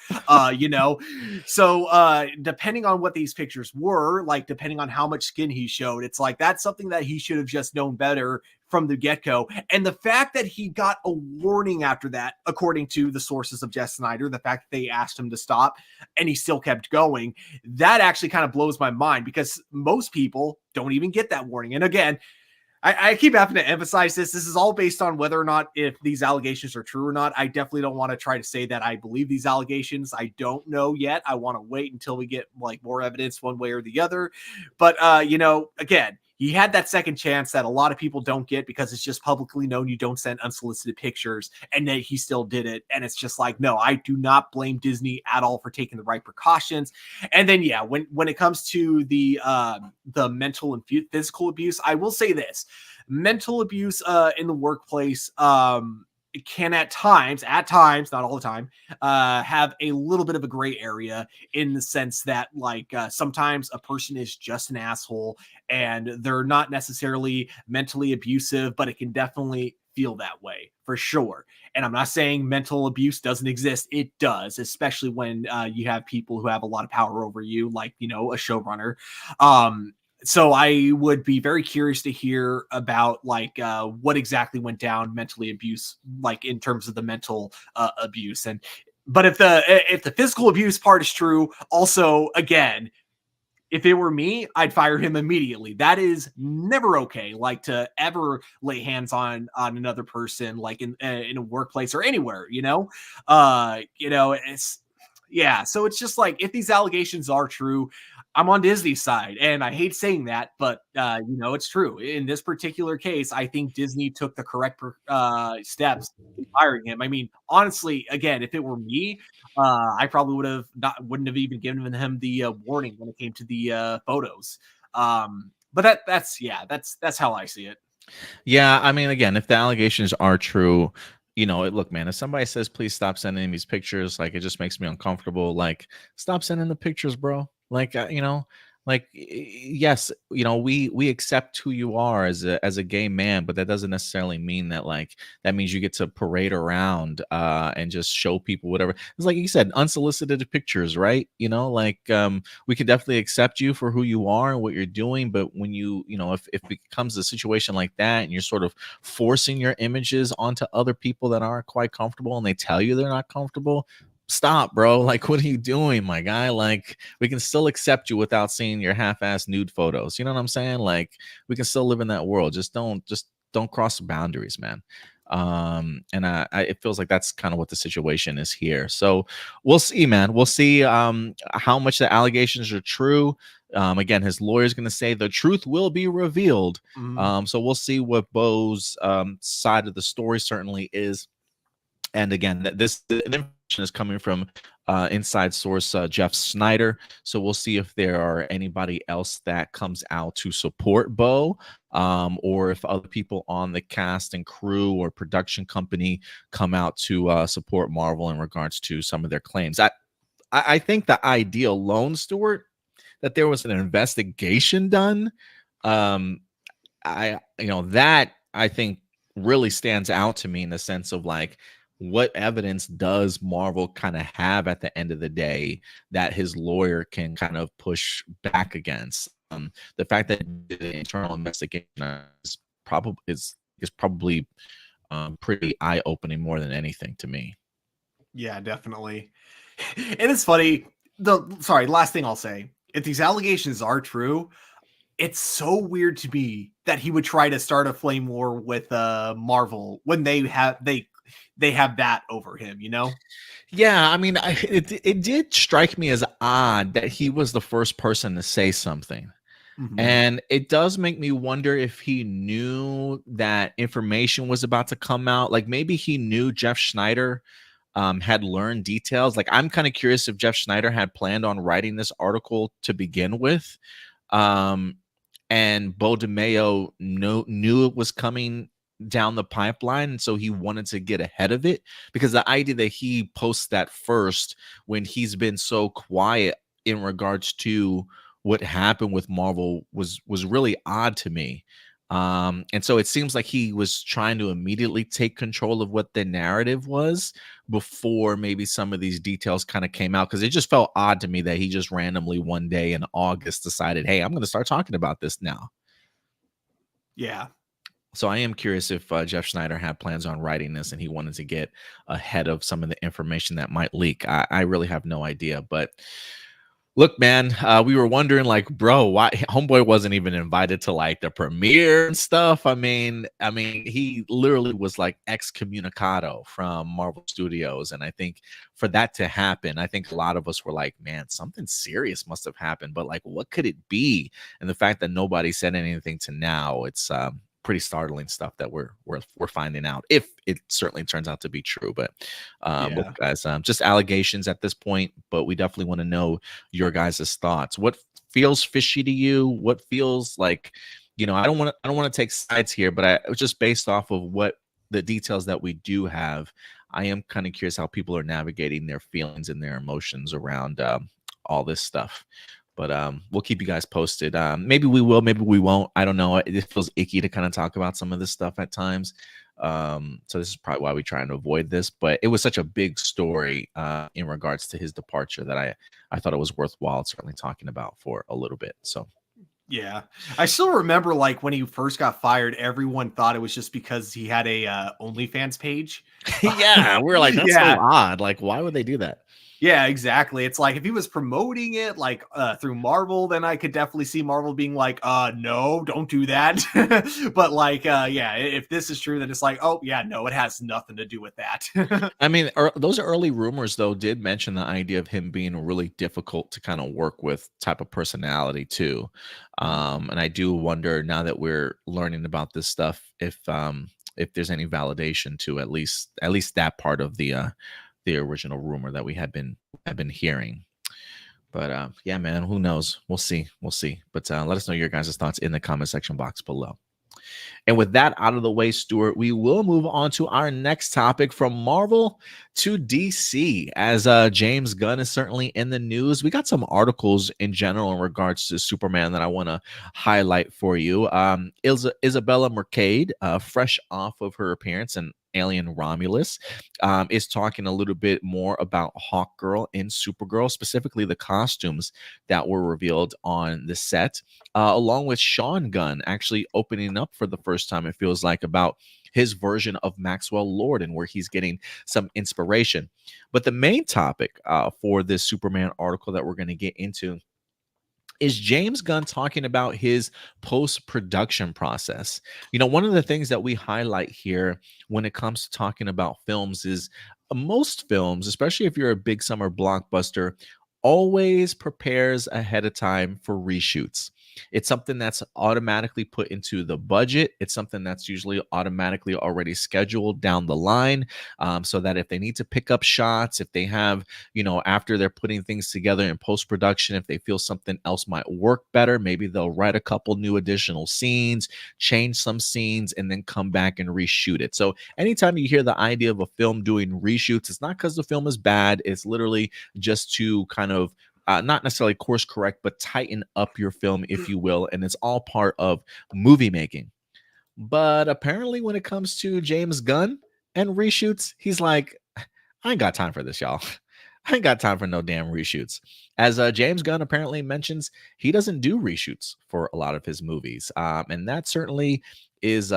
So depending on what these pictures were, like depending on how much skin he showed, it's like that's something that he should have just known better from the get-go. And the fact that he got a warning after that, according to the sources of Jeff Snyder, the fact that they asked him to stop and he still kept going, that actually kind of blows my mind because most people don't even get that warning. And again, I keep having to emphasize this. This is all based on whether or not if these allegations are true or not. I definitely don't want to try to say that I believe these allegations. I don't know yet. I want to wait until we get like more evidence one way or the other. But, again, he had that second chance that a lot of people don't get because it's just publicly known you don't send unsolicited pictures, and then he still did it. And it's just like, no, I do not blame Disney at all for taking the right precautions. And then, yeah, when it comes to the mental and physical abuse, I will say this: mental abuse in the workplace it can at times, not all the time, have a little bit of a gray area in the sense that like sometimes a person is just an asshole and they're not necessarily mentally abusive, but it can definitely feel that way for sure. And I'm not saying mental abuse doesn't exist. It does, especially when you have people who have a lot of power over you, like, a showrunner. So I would be very curious to hear about like what exactly went down mentally abuse, like in terms of the mental abuse. But if the physical abuse part is true, also again, if it were me, I'd fire him immediately. That is never okay. Like to ever lay hands on another person, like in a workplace or anywhere. It's yeah. So it's just like if these allegations are true, I'm on Disney's side, and I hate saying that, but it's true. In this particular case, I think Disney took the correct steps in firing him. I mean, honestly, again, if it were me, I probably wouldn't have even given him the warning when it came to the photos. But that's how I see it. Yeah, I mean, again, if the allegations are true, look, man, if somebody says, please stop sending these pictures, like, it just makes me uncomfortable. Like, stop sending the pictures, bro. Like, yes, we accept who you are as a gay man, but that doesn't necessarily mean that like that means you get to parade around and just show people whatever. It's like you said, unsolicited pictures, right? We can definitely accept you for who you are and what you're doing, but when if it becomes a situation like that and you're sort of forcing your images onto other people that aren't quite comfortable and they tell you they're not comfortable, stop, bro. Like, what are you doing, my guy? Like, we can still accept you without seeing your half-ass nude photos. You know what I'm saying? Like, we can still live in that world. Just don't cross the boundaries, man. And it feels like that's kind of what the situation is here. So we'll see, man. We'll see how much the allegations are true. Again, his lawyer is going to say the truth will be revealed. So we'll see what Beau's side of the story certainly is. And again, this information is coming from inside source Jeff Snyder. So we'll see if there are anybody else that comes out to support Beau, or if other people on the cast and crew or production company come out to support Marvel in regards to some of their claims. I think the idea alone, Stuart, that there was an investigation done, that I think really stands out to me in the sense of like, what evidence does Marvel kind of have at the end of the day that his lawyer can kind of push back against? The fact that the internal investigation is probably pretty eye opening more than anything to me. Yeah, definitely. And it's funny. Last thing I'll say: if these allegations are true, it's so weird to me that he would try to start a flame war with Marvel when they have that over him, you know? Yeah, I mean, it did strike me as odd that he was the first person to say something. And it does make me wonder if he knew that information was about to come out. Like maybe he knew Jeff Schneider had learned details. Like I'm kind of curious if Jeff Schneider had planned on writing this article to begin with. And Beau DeMayo knew it was coming down the pipeline, and so he wanted to get ahead of it, because the idea that he posts that first when he's been so quiet in regards to what happened with Marvel was really odd to me. And so it seems like he was trying to immediately take control of what the narrative was before maybe some of these details kind of came out, because it just felt odd to me that he just randomly one day in August decided, hey, I'm going to start talking about this now. Yeah. So I am curious if Jeff Schneider had plans on writing this and he wanted to get ahead of some of the information that might leak. I really have no idea. But look, man, we were wondering, like, bro, why Homeboy wasn't even invited to like the premiere and stuff. I mean, he literally was like excommunicado from Marvel Studios, and I think for that to happen, I think a lot of us were like, man, something serious must have happened. But like, what could it be? And the fact that nobody said anything to now, it's pretty startling stuff that we're finding out, if it certainly turns out to be true. But look, guys, just allegations at this point, but we definitely want to know your guys' thoughts. What feels fishy to you? What feels like, I don't want to take sides here, but I just based off of what the details that we do have, I am kind of curious how people are navigating their feelings and their emotions around all this stuff. But we'll keep you guys posted. Maybe we will, maybe we won't. I don't know. It feels icky to kind of talk about some of this stuff at times. So this is probably why we try and avoid this. But it was such a big story in regards to his departure that I thought it was worthwhile certainly talking about for a little bit. So yeah, I still remember like when he first got fired, everyone thought it was just because he had a OnlyFans page. Yeah, we're like, that's so odd. Like, why would they do that? Yeah, exactly. It's like if he was promoting it like through Marvel, then I could definitely see Marvel being like, no, don't do that. But like, if this is true, then it's like, oh yeah, no, it has nothing to do with that. I mean, those early rumors though did mention the idea of him being really difficult to kind of work with type of personality too. And I do wonder, now that we're learning about this stuff, if there's any validation to at least that part of the original rumor that we have been hearing. But yeah, man, who knows? We'll see. But let us know your guys' thoughts in the comment section box below. And with that out of the way, Stuart, we will move on to our next topic, from Marvel to DC, as James Gunn is certainly in the news. We got some articles in general in regards to Superman that I want to highlight for you. Isabella Mercade, fresh off of her appearance in Alien Romulus, is talking a little bit more about Hawkgirl and Supergirl, specifically the costumes that were revealed on the set, along with Sean Gunn actually opening up for the first time, it feels like, about his version of Maxwell Lord and where he's getting some inspiration. But the main topic for this Superman article that we're going to get into is James Gunn talking about his post-production process. One of the things that we highlight here when it comes to talking about films is most films, especially if you're a big summer blockbuster, always prepares ahead of time for reshoots. It's something that's automatically put into the budget. It's something that's usually automatically already scheduled down the line, so that if they need to pick up shots, if they have, after they're putting things together in post production, if they feel something else might work better, maybe they'll write a couple new additional scenes, change some scenes, and then come back and reshoot it. So anytime you hear the idea of a film doing reshoots, it's not because the film is bad. It's literally just to kind of not necessarily course correct, but tighten up your film, if you will. And it's all part of movie making. But apparently, when it comes to James Gunn and reshoots, he's like, I ain't got time for this, y'all. I ain't got time for no damn reshoots. As James Gunn apparently mentions, he doesn't do reshoots for a lot of his movies. And that certainly is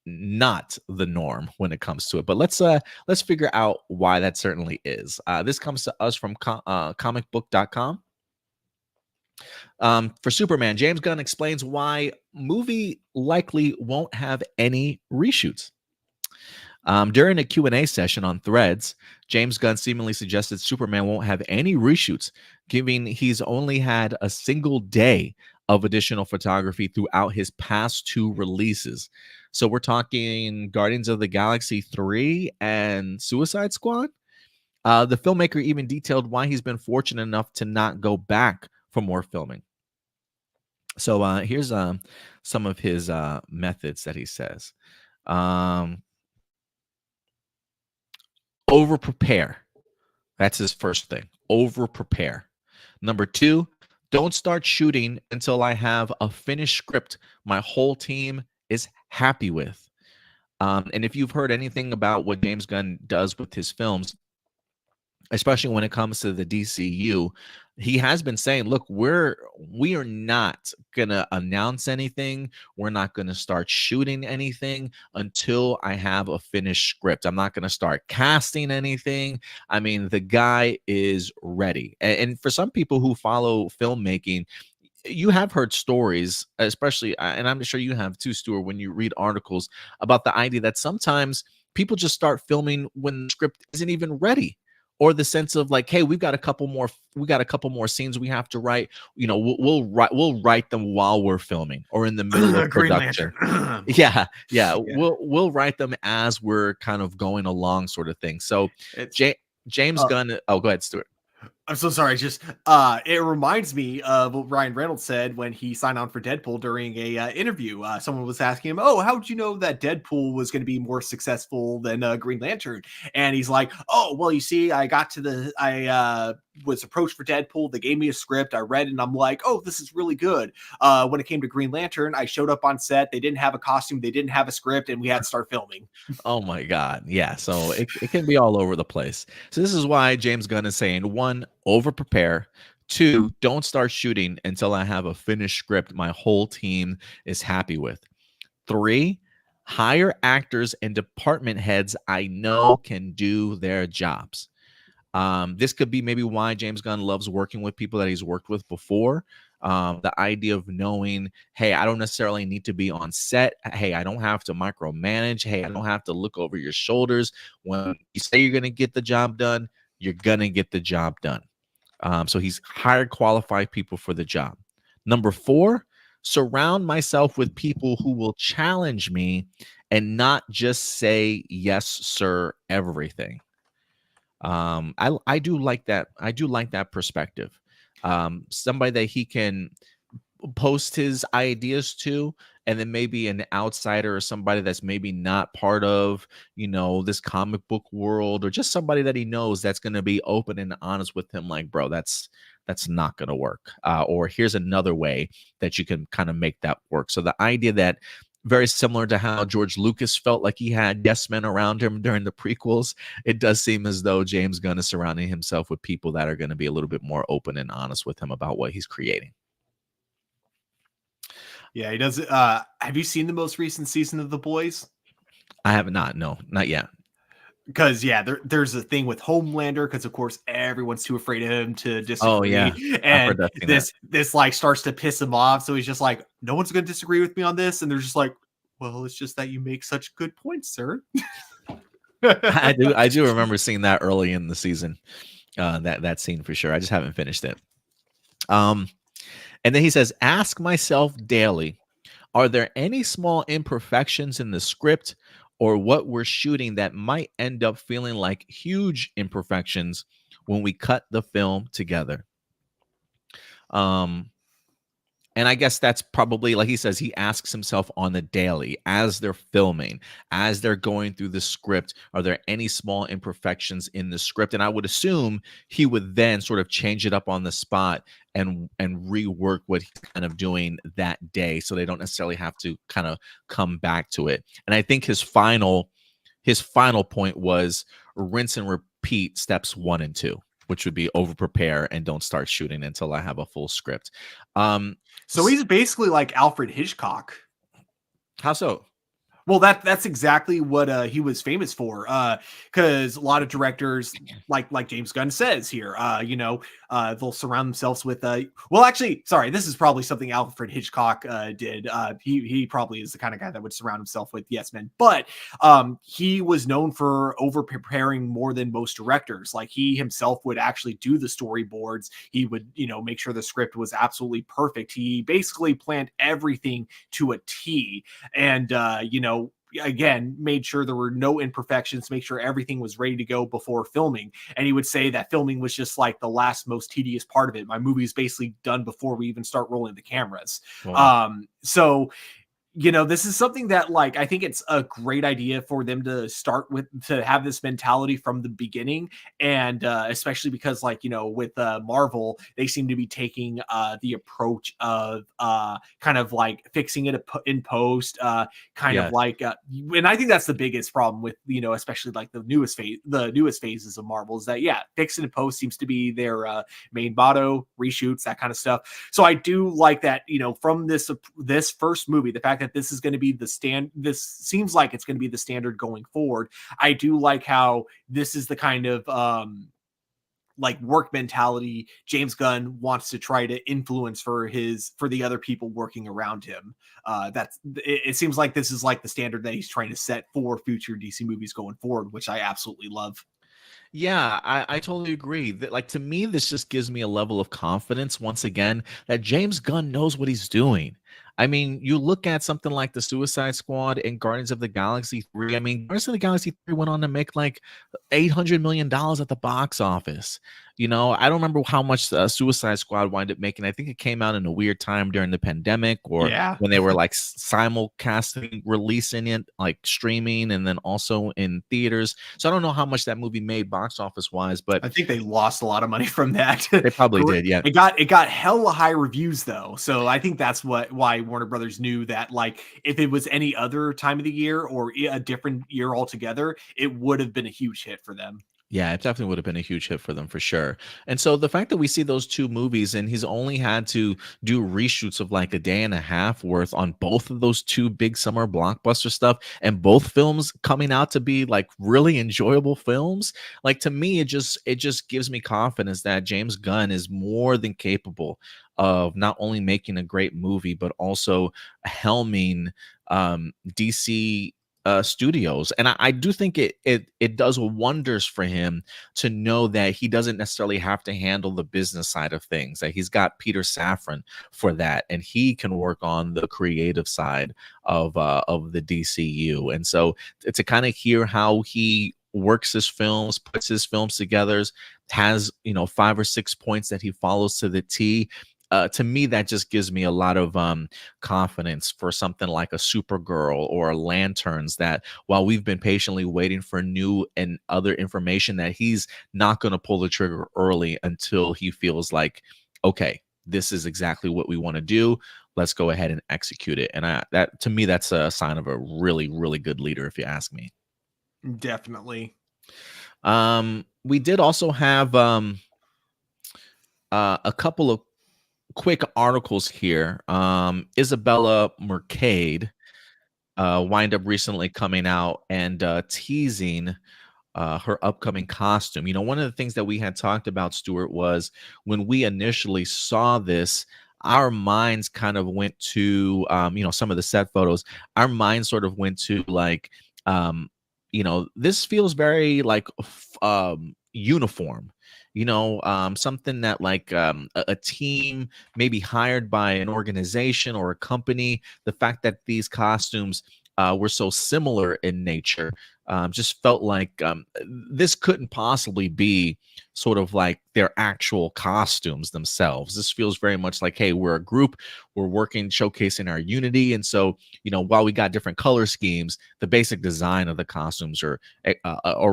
not the norm when it comes to it. But let's figure out why that certainly is. This comes to us from comicbook.com. For Superman, James Gunn explains why movie likely won't have any reshoots. During a Q&A session on Threads, James Gunn seemingly suggested Superman won't have any reshoots, given he's only had a single day of additional photography throughout his past 2 releases. So we're talking Guardians of the Galaxy 3 and Suicide Squad. The filmmaker even detailed why he's been fortunate enough to not go back for more filming. So here's some of his methods that he says. Over prepare. That's his first thing. Over prepare. Number 2, don't start shooting until I have a finished script my whole team is happy with. And if you've heard anything about what James Gunn does with his films, especially when it comes to the DCU, he has been saying, look, we are not going to announce anything. We're not going to start shooting anything until I have a finished script. I'm not going to start casting anything. I mean, the guy is ready. And for some people who follow filmmaking, you have heard stories, especially, and I'm sure you have too, Stuart, when you read articles about the idea that sometimes people just start filming when the script isn't even ready, or the sense of like, hey, we got a couple more scenes we have to write. We'll write them while we're filming or in the middle of Green production. Lantern. yeah. We'll write them as we're kind of going along, sort of thing. So James Gunn. Oh, go ahead, Stuart. I'm so sorry. Just it reminds me of what Ryan Reynolds said when he signed on for Deadpool during a interview. Someone was asking him, "Oh, how did you know that Deadpool was going to be more successful than Green Lantern?" And he's like, "Oh, well, you see, I was approached for Deadpool. They gave me a script. I read it, and I'm like, oh, this is really good. When it came to Green Lantern, I showed up on set. They didn't have a costume. They didn't have a script, and we had to start filming." Oh my God. Yeah. So it can be all over the place. So this is why James Gunn is saying, 1, over prepare. 2, don't start shooting until I have a finished script my whole team is happy with. 3, hire actors and department heads I know can do their jobs. This could be maybe why James Gunn loves working with people that he's worked with before. The idea of knowing, hey, I don't necessarily need to be on set. Hey, I don't have to micromanage. Hey, I don't have to look over your shoulders. When you say you're going to get the job done, you're going to get the job done. So he's hired qualified people for the job. Number 4, surround myself with people who will challenge me and not just say, yes, sir, everything. I do like that. I do like that perspective. Somebody that he can post his ideas to, and then maybe an outsider or somebody that's maybe not part of, this comic book world, or just somebody that he knows that's going to be open and honest with him. Like, bro, that's not going to work. Or here's another way that you can kind of make that work. So the idea that, very similar to how George Lucas felt like he had yes men around him during the prequels, it does seem as though James Gunn is surrounding himself with people that are going to be a little bit more open and honest with him about what he's creating. Yeah, he does. Have you seen the most recent season of The Boys? I have not. No, not yet. because yeah, there's a thing with Homelander because of course everyone's too afraid of him to Oh, yeah. disagree, I've heard and that, seen that. this like starts to piss him off. So he's just like, no one's going to disagree with me on this, and they're just like, well, it's just that you make such good points, sir. I do remember seeing that early in the season, that scene for sure. I just haven't finished it. And then he says, "Ask myself daily, are there any small imperfections in the script or what we're shooting that might end up feeling like huge imperfections when we cut the film together?" Um, and I guess that's probably, like he says, he asks himself on the daily as they're filming, as they're going through the script, are there any small imperfections in the script? And I would assume he would then sort of change it up on the spot and rework what he's kind of doing that day, so they don't necessarily have to kind of come back to it. And I think his final point was rinse and repeat steps 1 and 2, which would be over prepare and don't start shooting until I have a full script. So he's basically like Alfred Hitchcock. How so? Well, that's exactly what he was famous for. Because a lot of directors, like James Gunn says here, they'll surround themselves with. Well, actually, sorry, this is probably something Alfred Hitchcock did. He probably is the kind of guy that would surround himself with yes men. But he was known for over preparing more than most directors. Like he himself would actually do the storyboards. He would make sure the script was absolutely perfect. He basically planned everything to a T, and again, made sure there were no imperfections, make sure everything was ready to go before filming. And he would say that filming was just like the last most tedious part of it. My movie is basically done before we even start rolling the cameras. Wow. So this is something that, like, I think it's a great idea for them to start with, to have this mentality from the beginning. And especially because, like, with Marvel, they seem to be taking the approach of kind of like fixing it in post, kind of Yes. like, and I think that's the biggest problem with, especially like the newest phases of Marvel is that, yeah, fix it in post seems to be their main motto, reshoots, that kind of stuff. So I do like that, from this first movie, the fact that this is going to be this seems like it's going to be the standard going forward. I do like how this is the kind of like work mentality James Gunn wants to try to influence for the other people working around him. It seems like this is like the standard that he's trying to set for future DC movies going forward, which I absolutely love. Yeah, I totally agree. That, like, to me, this just gives me a level of confidence once again that James Gunn knows what he's doing. I mean, you look at something like the Suicide Squad and Guardians of the Galaxy 3. I mean, Guardians of the Galaxy 3 went on to make like $800 million at the box office. I don't remember how much Suicide Squad wound up making. I think it came out in a weird time during the pandemic, or Yeah. when they were like simulcasting, releasing it, like streaming, and then also in theaters. So I don't know how much that movie made box office wise, but I think they lost a lot of money from that. they probably did. Yeah. It got hella high reviews though. So I think that's why Warner Brothers knew that, like, if it was any other time of the year or a different year altogether, it would have been a huge hit for them. Yeah, it definitely would have been a huge hit for them for sure. And so the fact that we see those two movies and he's only had to do reshoots of like a day and a half worth on both of those two big summer blockbuster stuff, and both films coming out to be like really enjoyable films, like, to me, it just gives me confidence that James Gunn is more than capable of not only making a great movie but also helming DC studios. And I do think it does wonders for him to know that he doesn't necessarily have to handle the business side of things, that he's got Peter Safran for that, and he can work on the creative side of the DCU. And so to kind of hear how he works his films, puts his films together, has 5 or 6 points that he follows to the T. To me, that just gives me a lot of confidence for something like a Supergirl or Lanterns, that while we've been patiently waiting for new and other information, that he's not going to pull the trigger early until he feels like, okay, this is exactly what we want to do. Let's go ahead and execute it. And that, to me, that's a sign of a really, really good leader, if you ask me. Definitely. We did also have a couple of quick articles here. Isabella Mercade wind up recently coming out and teasing her upcoming costume. You know, one of the things that we had talked about, Stuart, was when we initially saw this, our minds kind of went to, you know, some of the set photos. Our minds sort of went to like, you know, this feels very like uniform. You know, something that like a team maybe hired by an organization or a company. The fact that these costumes were so similar in nature just felt like this couldn't possibly be sort of like their actual costumes themselves. This feels very much like, hey, we're a group, we're working, showcasing our unity. And so, you know, while we got different color schemes, the basic design of the costumes are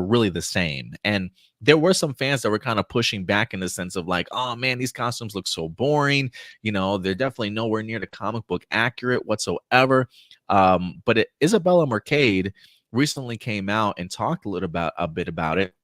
really the same. And there were some fans that were kind of pushing back in the sense of like, oh man, these costumes look so boring. You know, they're definitely nowhere near the comic book accurate whatsoever. But Isabella Mercade recently came out and talked a bit about it,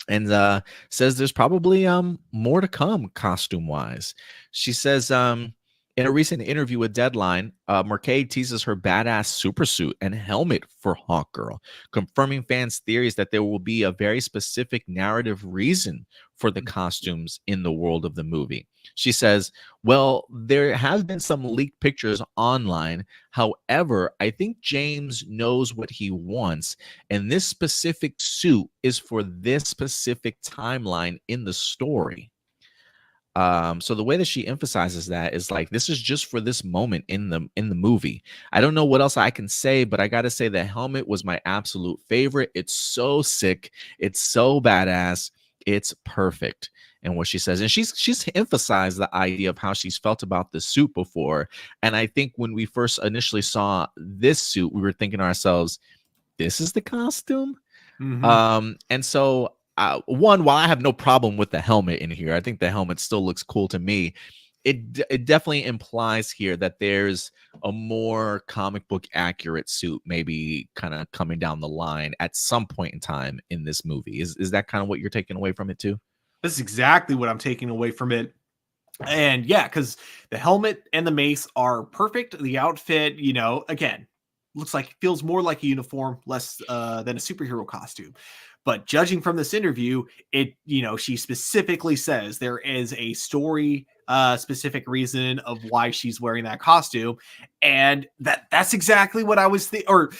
and says there's probably more to come costume wise. She says in a recent interview with Deadline, Mercade teases her badass supersuit and helmet for Hawkgirl, confirming fans' theories that there will be a very specific narrative reason for the costumes in the world of the movie. She says, well, there have been some leaked pictures online. However, I think James knows what he wants, and this specific suit is for this specific timeline in the story. So the way that she emphasizes that is like, this is just for this moment in the movie. I don't know what else I can say, but I gotta say the helmet was my absolute favorite. It's so sick, it's so badass, it's perfect. And what she says, and she's emphasized the idea of how she's felt about the suit before. And I think when we first initially saw this suit, we were thinking to ourselves, this is the costume. And so one, while I have no problem with the helmet in here, I think the helmet still looks cool to me. It definitely implies here that there's a more comic book accurate suit maybe kind of coming down the line at some point in time in this movie. Is that kind of what you're taking away from it too? This is exactly what I'm taking away from it. And yeah, because the helmet and the mace are perfect. The outfit, you know, again, looks like, feels more like a uniform, less than a superhero costume. But judging from this interview, it, you know, she specifically says there is a story specific reason of why she's wearing that costume. And that's exactly what I was thinking. Or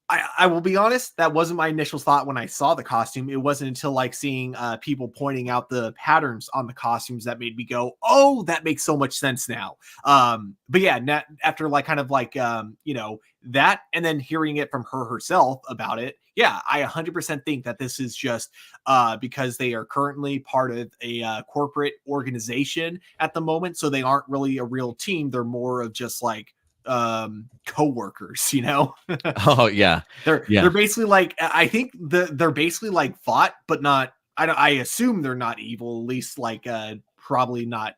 I will be honest, that wasn't my initial thought when I saw the costume. It wasn't until like seeing people pointing out the patterns on the costumes that made me go, oh, that makes so much sense now. But yeah, after like kind of like, you know, that, and then hearing it from her herself about it, yeah, I 100% think that this is just because they are currently part of a corporate organization at the moment. So they aren't really a real team. They're more of just like co-workers, you know. Oh yeah. They're basically like, I think they're basically like fought, but not, I assume they're not evil, at least like probably not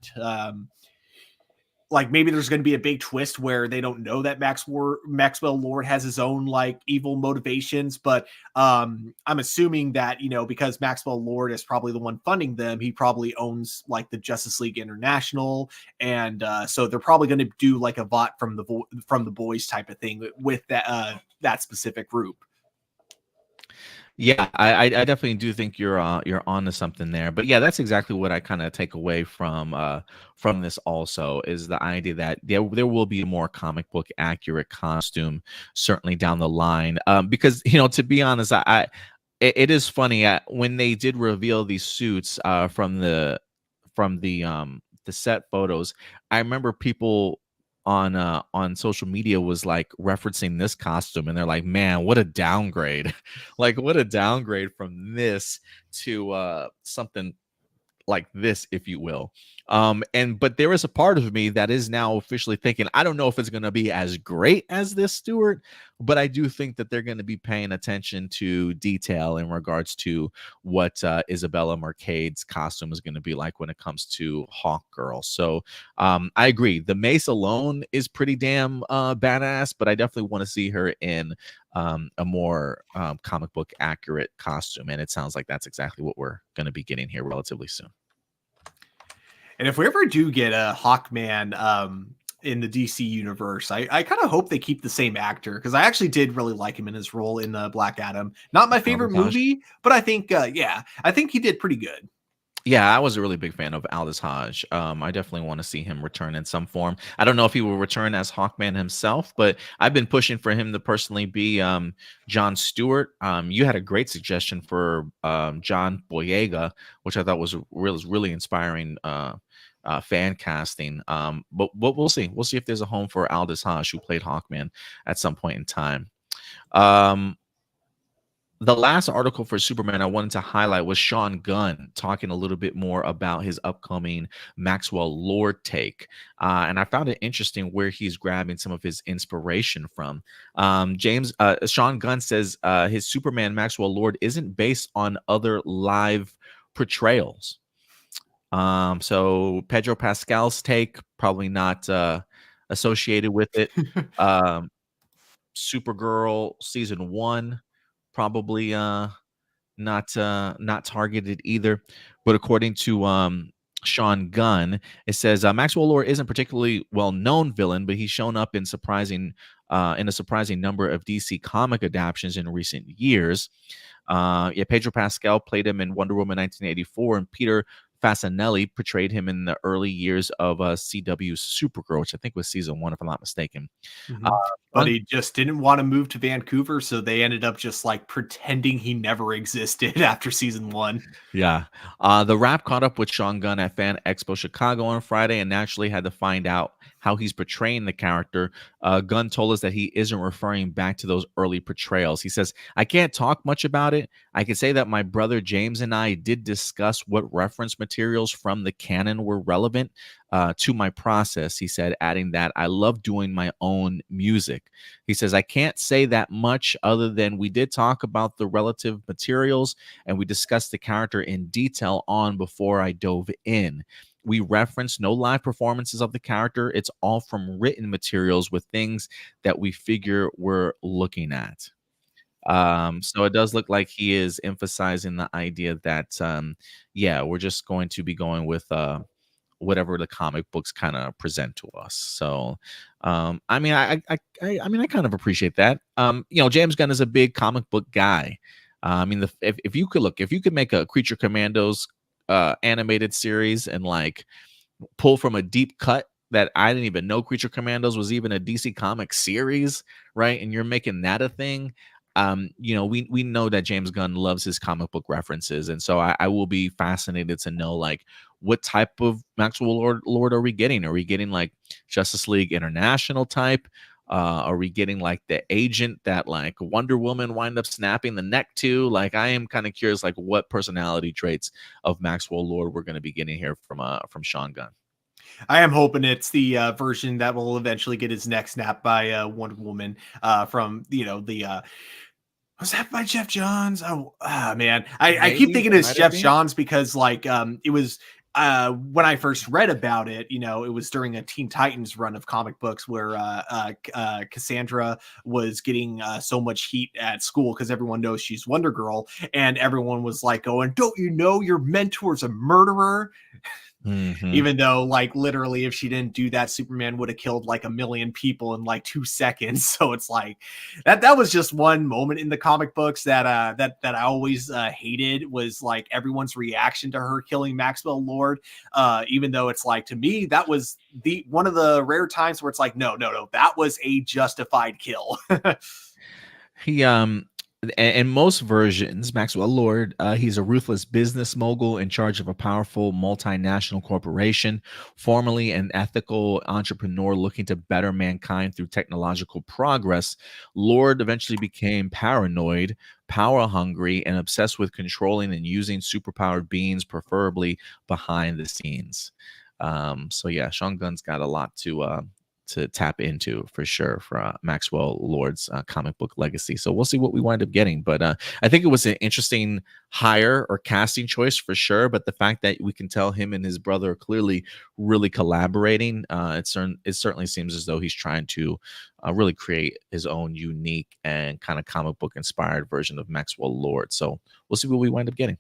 like maybe there's going to be a big twist where they don't know that Maxwell Lord has his own like evil motivations, but I'm assuming that, you know, because Maxwell Lord is probably the one funding them, he probably owns like the Justice League International, and so they're probably going to do like a vote from the boys type of thing with that specific group. Yeah, I definitely do think you're onto something there. But yeah, that's exactly what I kind of take away from this also, is the idea that there will be a more comic book accurate costume certainly down the line. Because, you know, to be honest, it is funny when they did reveal these suits from the set photos. I remember people on social media was like referencing this costume, and they're like, man, what a downgrade. Like, what a downgrade from this to something like this, if you will. But there is a part of me that is now officially thinking, I don't know if it's going to be as great as this, Stuart, but I do think that they're going to be paying attention to detail in regards to what Isabella Mercade's costume is going to be like when it comes to Hawkgirl. So I agree. The mace alone is pretty damn badass, but I definitely want to see her in a more comic book accurate costume. And it sounds like that's exactly what we're going to be getting here relatively soon. And if we ever do get a Hawkman in the DC universe. I kind of hope they keep the same actor because I actually did really like him in his role in Black Adam. Not my favorite Sabotage. movie, but I think yeah, I think he did pretty good. Yeah, I was a really big fan of Aldous Hodge. I definitely want to see him return in some form. I don't know if he will return as Hawkman himself, but I've been pushing for him to personally be John Stewart. You had a great suggestion for John Boyega, which I thought was really inspiring fan casting. But we'll see. We'll see if there's a home for Aldous Hodge, who played Hawkman at some point in time. Um, the last article for Superman I wanted to highlight was Sean Gunn talking a little bit more about his upcoming Maxwell Lord take. And I found it interesting where he's grabbing some of his inspiration from. Sean Gunn says his Superman Maxwell Lord isn't based on other live portrayals. So Pedro Pascal's take, probably not associated with it. Um, Supergirl season 1, probably not targeted either. But according to Sean Gunn, it says Maxwell Lord isn't particularly well-known villain, but he's shown up in a surprising number of DC comic adaptations in recent years. Yeah, Pedro Pascal played him in Wonder Woman 1984, and Peter Facinelli portrayed him in the early years of CW's Supergirl, which I think was season 1, if I'm not mistaken. Uh, But he just didn't want to move to Vancouver, so they ended up just like pretending he never existed after season 1. Yeah. The Wrap caught up with Sean Gunn at Fan Expo Chicago on Friday and naturally had to find out how he's portraying the character. Gunn told us that he isn't referring back to those early portrayals. He says, I can't talk much about it. I can say that my brother James and I did discuss what reference materials from the canon were relevant to my process. He said, adding that I love doing my own music. He says, I can't say that much other than we did talk about the relative materials and we discussed the character in detail on before I dove in. We referenced no live performances of the character. It's all from written materials with things that we figure we're looking at. So it does look like he is emphasizing the idea that, yeah, we're just going to be going with whatever the comic books kind of present to us. So, I mean, I mean, I kind of appreciate that. James Gunn is a big comic book guy. I mean, if you could look, if you could make a Creature Commandos animated series and like pull from a deep cut that I didn't even know Creature Commandos was even a DC Comics series, right? And you're making that a thing. We know that James Gunn loves his comic book references, and so I will be fascinated to know like what type of Maxwell Lord are we getting? Are we getting like Justice League International type? Are we getting like the agent that like Wonder Woman wind up snapping the neck to? Like, I am kind of curious, like what personality traits of Maxwell Lord we're going to be getting here from Sean Gunn. I am hoping it's the version that will eventually get his neck snapped by Wonder Woman from the was that by Jeff Johns? Oh, man. I keep Maybe thinking it it's might have Jeff been. Johns because like it was when I first read about it, it was during a Teen Titans run of comic books where Cassandra was getting so much heat at school because everyone knows she's Wonder Girl, and everyone was like going, "Don't you know your mentor's a murderer?" Mm-hmm. Even though, like, literally, if she didn't do that, Superman would have killed like a million people in like 2 seconds. So it's like that was just one moment in the comic books that that I always hated was like everyone's reaction to her killing Maxwell Lord. Even though it's like to me that was the one of the rare times where it's like no, that was a justified kill. He in most versions, Maxwell Lord, he's a ruthless business mogul in charge of a powerful multinational corporation, formerly an ethical entrepreneur looking to better mankind through technological progress. Lord eventually became paranoid, power hungry, and obsessed with controlling and using superpowered beings, preferably behind the scenes. So yeah, Sean Gunn's got a lot to tap into for sure for Maxwell Lord's comic book legacy. So we'll see what we wind up getting. But I think it was an interesting hire or casting choice for sure. But the fact that we can tell him and his brother are clearly really collaborating, it certainly seems as though he's trying to really create his own unique and kind of comic book inspired version of Maxwell Lord. So we'll see what we wind up getting.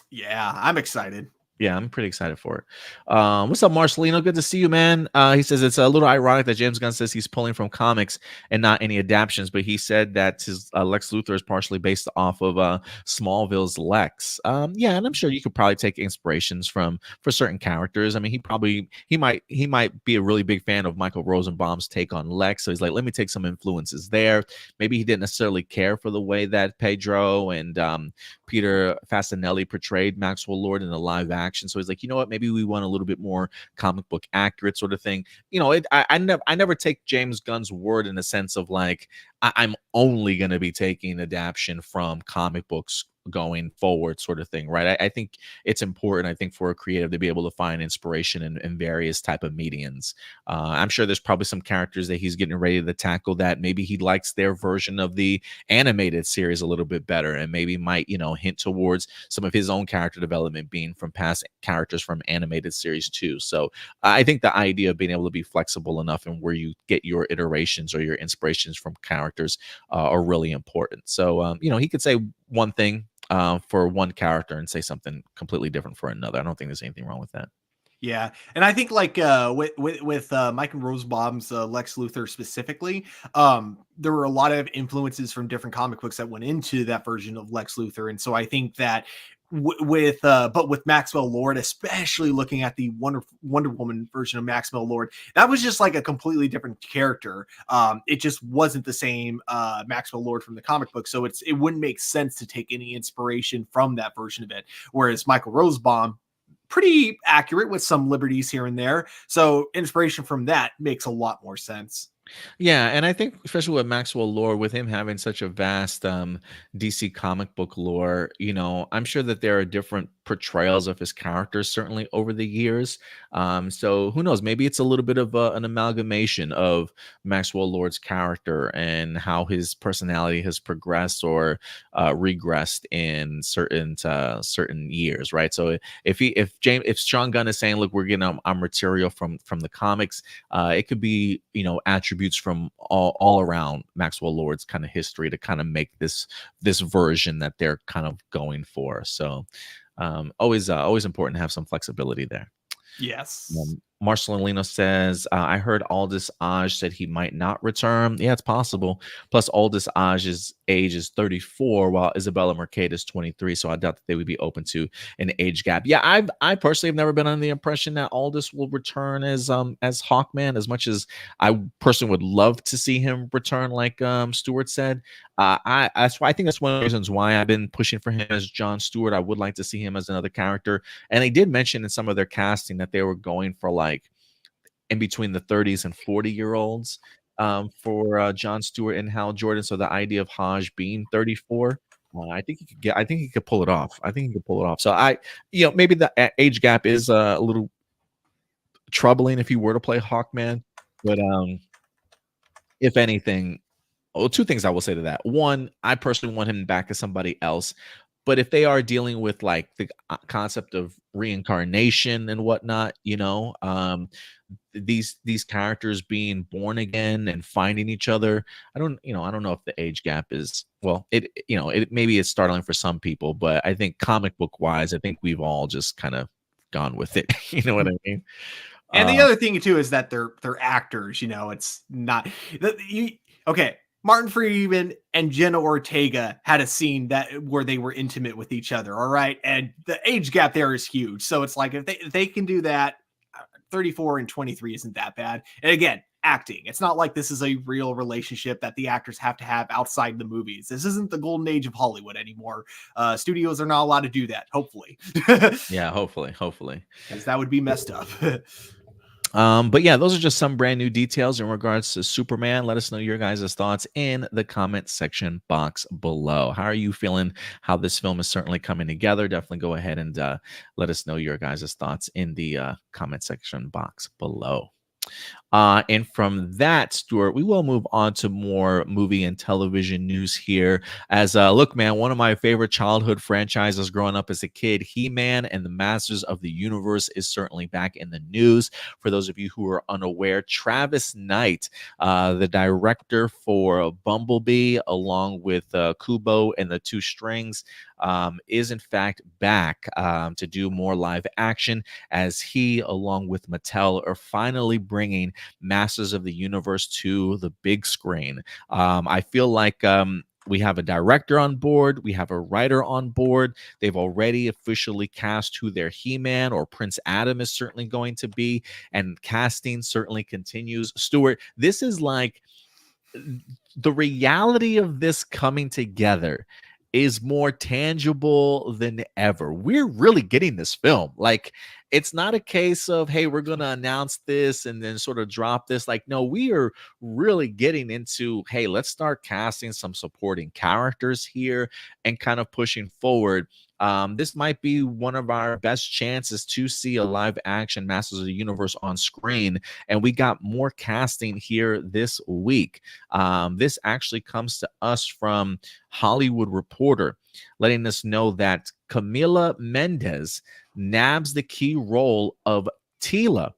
Yeah, I'm excited. Yeah, I'm pretty excited for it. What's up, Marcelino? Good to see you, man. He says it's a little ironic that James Gunn says he's pulling from comics and not any adaptations, but he said that his Lex Luthor is partially based off of Smallville's Lex. Yeah, and I'm sure you could probably take inspirations from for certain characters. I mean, he might be a really big fan of Michael Rosenbaum's take on Lex, so he's like, let me take some influences there. Maybe he didn't necessarily care for the way that Pedro and Peter Fasinelli portrayed Maxwell Lord in the live action. So he's like, you know what? Maybe we want a little bit more comic book accurate sort of thing. I never take James Gunn's word in the sense of like I'm only going to be taking adaptation from comic books going forward sort of thing, right? I think it's important, I think, for a creative to be able to find inspiration in various type of mediums. I'm sure there's probably some characters that he's getting ready to tackle that maybe he likes their version of the animated series a little bit better, and maybe might, hint towards some of his own character development being from past characters from animated series too. So I think the idea of being able to be flexible enough and where you get your iterations or your inspirations from characters are really important. So he could say one thing for one character and say something completely different for another. I don't think there's anything wrong with that. Yeah, and I think like with Michael Rosenbaum's Lex Luthor specifically, there were a lot of influences from different comic books that went into that version of Lex Luthor, and so I think that with Maxwell Lord, especially looking at the Wonder Woman version of Maxwell Lord, that was just like a completely different character. It just wasn't the same Maxwell Lord from the comic book, so it wouldn't make sense to take any inspiration from that version of it. Whereas Michael Rosenbaum, pretty accurate with some liberties here and there. So inspiration from that makes a lot more sense. Yeah, and I think especially with Maxwell lore, with him having such a vast DC comic book lore, I'm sure that there are different portrayals of his characters certainly over the years. So who knows? Maybe it's a little bit of an amalgamation of Maxwell Lord's character and how his personality has progressed or regressed in certain years, right? So if Sean Gunn is saying, look, we're getting our material from the comics, it could be attributes from all around Maxwell Lord's kind of history to kind of make this version that they're kind of going for. So always important to have some flexibility there. Yes. Marcelino says, I heard Aldous Aj said he might not return. Yeah, it's possible. Plus, Aldous Aj's age is 34, while Isabella Merced is 23. So I doubt that they would be open to an age gap. Yeah, I personally have never been under the impression that Aldous will return as Hawkman, as much as I personally would love to see him return, like Stewart said. I think that's one of the reasons why I've been pushing for him as John Stewart. I would like to see him as another character. And they did mention in some of their casting that they were going for like in between the 30s and 40-year-olds for John Stewart and Hal Jordan. So the idea of Haj being 34, I think he could pull it off. I think he could pull it off. So maybe the age gap is a little troubling if he were to play Hawkman, but if anything, two things I will say to that. One, I personally want him back as somebody else. But if they are dealing with like the concept of reincarnation and whatnot, these characters being born again and finding each other, I don't know if the age gap is, well, it maybe it's startling for some people, but I think comic book wise, I think we've all just kind of gone with it. You know what I mean? And the other thing too is that they're actors. It's not okay. Martin Freeman and Jenna Ortega had a scene where they were intimate with each other. All right, and the age gap there is huge. So it's like if they can do that, 34 and 23 isn't that bad. And again, acting. It's not like this is a real relationship that the actors have to have outside the movies. This isn't the golden age of Hollywood anymore. Studios are not allowed to do that. Hopefully. Yeah, hopefully, because that would be messed up. But yeah, those are just some brand new details in regards to Superman. Let us know your guys' thoughts in the comment section box below. How are you feeling? How this film is certainly coming together? Definitely go ahead and let us know your guys' thoughts in the comment section box below. And from that, Stuart, we will move on to more movie and television news here. As look, man, one of my favorite childhood franchises growing up as a kid, He-Man and the Masters of the Universe, is certainly back in the news. For those of you who are unaware, Travis Knight, the director for Bumblebee, along with Kubo and the Two Strings, is in fact back to do more live action, as he, along with Mattel, are finally bringing Masters of the Universe to the big screen. I feel like we have a director on board, we have a writer on board. They've already officially cast who their He-Man or Prince Adam is certainly going to be, and casting certainly continues. Stuart, this is like the reality of this coming together is more tangible than ever. We're really getting this film. Like, it's not a case of, hey, we're going to announce this and then sort of drop this. Like, no, we are really getting into, hey, let's start casting some supporting characters here and kind of pushing forward. This might be one of our best chances to see a live action Masters of the Universe on screen. And we got more casting here this week. This actually comes to us from Hollywood Reporter, letting us know that Camila Mendes nabs the key role of Teela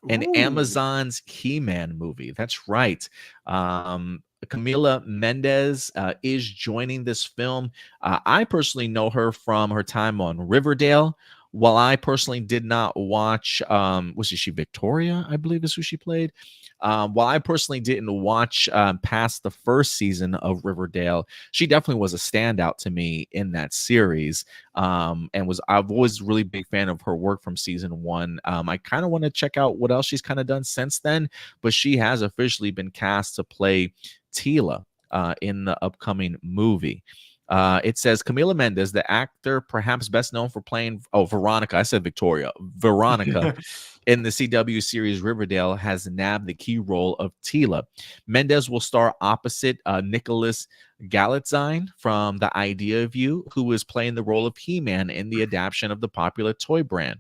in Amazon's He-Man movie. That's right. Camila Mendes is joining this film. I personally know her from her time on Riverdale. While I personally did not watch, was she Victoria? I believe is who she played. While I personally didn't watch past the first season of Riverdale, she definitely was a standout to me in that series. I've always really big fan of her work from season one. I kind of want to check out what else she's kind of done since then, but she has officially been cast to play Teela in the upcoming movie. It says Camila Mendes, the actor perhaps best known for playing Veronica. I said Victoria. Veronica in the CW series Riverdale has nabbed the key role of Teela. Mendes will star opposite Nicholas Galitzine from The Idea of You, who is playing the role of He-Man in the adaptation of the popular toy brand.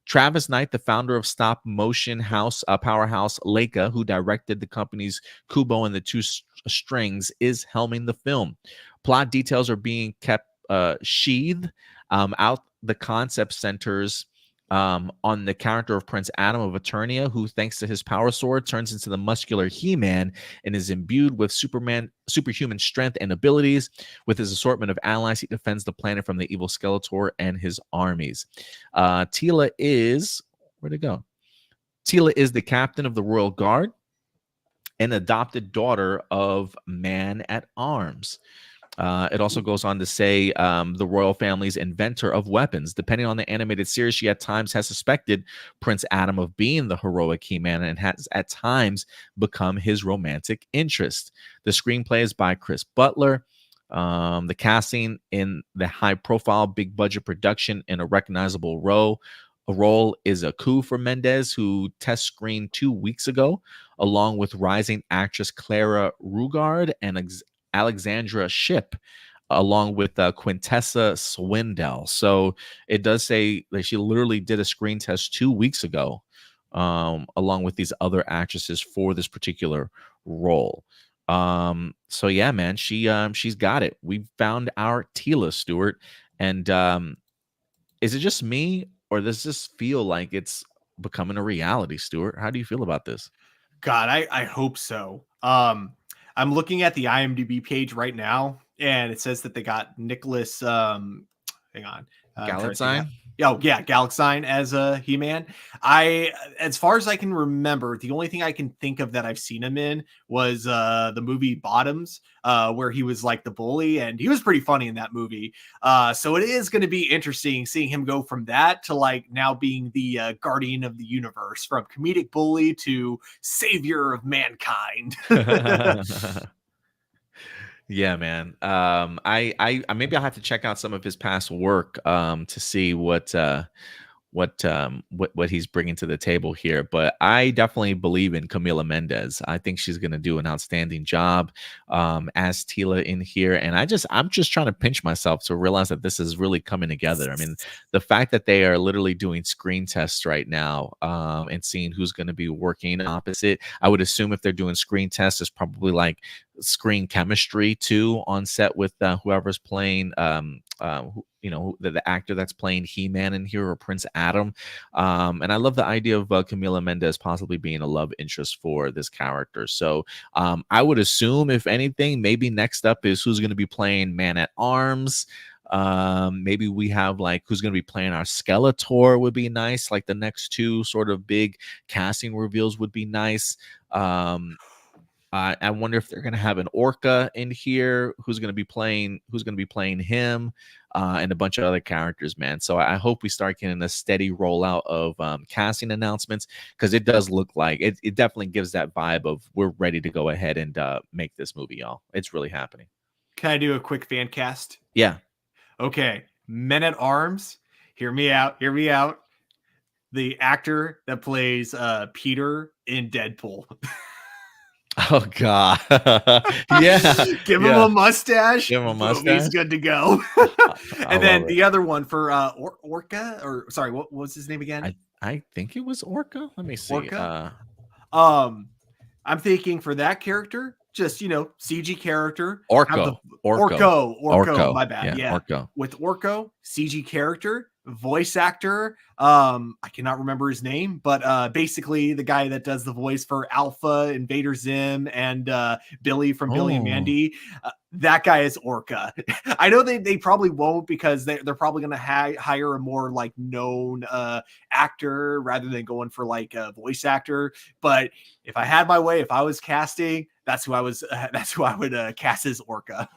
Travis Knight, the founder of stop motion powerhouse Leica, who directed the company's Kubo and the Two Strings, is helming the film. Plot details are being kept sheathed out. The concept centers on the character of Prince Adam of Eternia, who, thanks to his power sword, turns into the muscular He-Man and is imbued with superhuman strength and abilities. With his assortment of allies, he defends the planet from the evil Skeletor and his armies. Teela is, where'd it go? Teela is the captain of the Royal Guard, an adopted daughter of Man-at-Arms. It also goes on to say the royal family's inventor of weapons. Depending on the animated series, she at times has suspected Prince Adam of being the heroic He-Man and has at times become his romantic interest. The screenplay is by Chris Butler. The casting in the high-profile, big-budget production in a recognizable role is a coup for Mendes, who test screened 2 weeks ago, along with rising actress Clara Rugard and Alexandra Shipp, along with Quintessa Swindell. So it does say that she literally did a screen test 2 weeks ago, along with these other actresses for this particular role. So yeah, man, she's got it. We found our Teela, Stewart. And is it just me, or does this feel like it's becoming a reality, Stewart? How do you feel about this? God, I hope so. I'm looking at the IMDb page right now, and it says that they got Nicholas. Hang on, Galitzine? Oh yeah, Galaxine as a He-Man. As far as I can remember, the only thing I can think of that I've seen him in was the movie Bottoms, where he was like the bully, and he was pretty funny in that movie. So it is going to be interesting seeing him go from that to like now being the guardian of the universe, from comedic bully to savior of mankind. Yeah, man. I maybe I'll have to check out some of his past work to see what he's bringing to the table here. But I definitely believe in Camila Mendes. I think she's going to do an outstanding job as Teela in here. And I'm just trying to pinch myself to realize that this is really coming together. I mean, the fact that they are literally doing screen tests right now and seeing who's going to be working opposite. I would assume if they're doing screen tests, it's probably like screen chemistry too on set with whoever's playing the actor that's playing He-Man in here, or Prince Adam. And I love the idea of Camila Mendes possibly being a love interest for this character. So I would assume, if anything, maybe next up is who's going to be playing Man at Arms. Maybe we have like who's going to be playing our Skeletor would be nice. Like the next two sort of big casting reveals would be nice. I wonder if they're going to have an Orca in here who's going to be playing him, and a bunch of other characters, man. So I hope we start getting a steady rollout of casting announcements, because it does look like it definitely gives that vibe of we're ready to go ahead and make this movie, y'all. It's really happening. Can I do a quick fan cast? Yeah. Okay. Men at Arms. Hear me out. Hear me out. The actor that plays Peter in Deadpool. Oh God. Yeah. Give him a mustache. Give him a mustache. He's good to go. And then the other one for Orca, or sorry, what was his name again? I think it was Orca. Let me see. Orca? I'm thinking for that character, just CG character. Orco. My bad. Yeah. Orco. With Orco, CG character, voice actor. I cannot remember his name, but basically the guy that does the voice for Alpha, Invader Zim, and Billy from Billy and Mandy. That guy is Orca. I know they probably won't, because they're probably going to hire a more like known actor rather than going for like a voice actor. But if I had my way, if I was casting, that's who I would cast as Orca.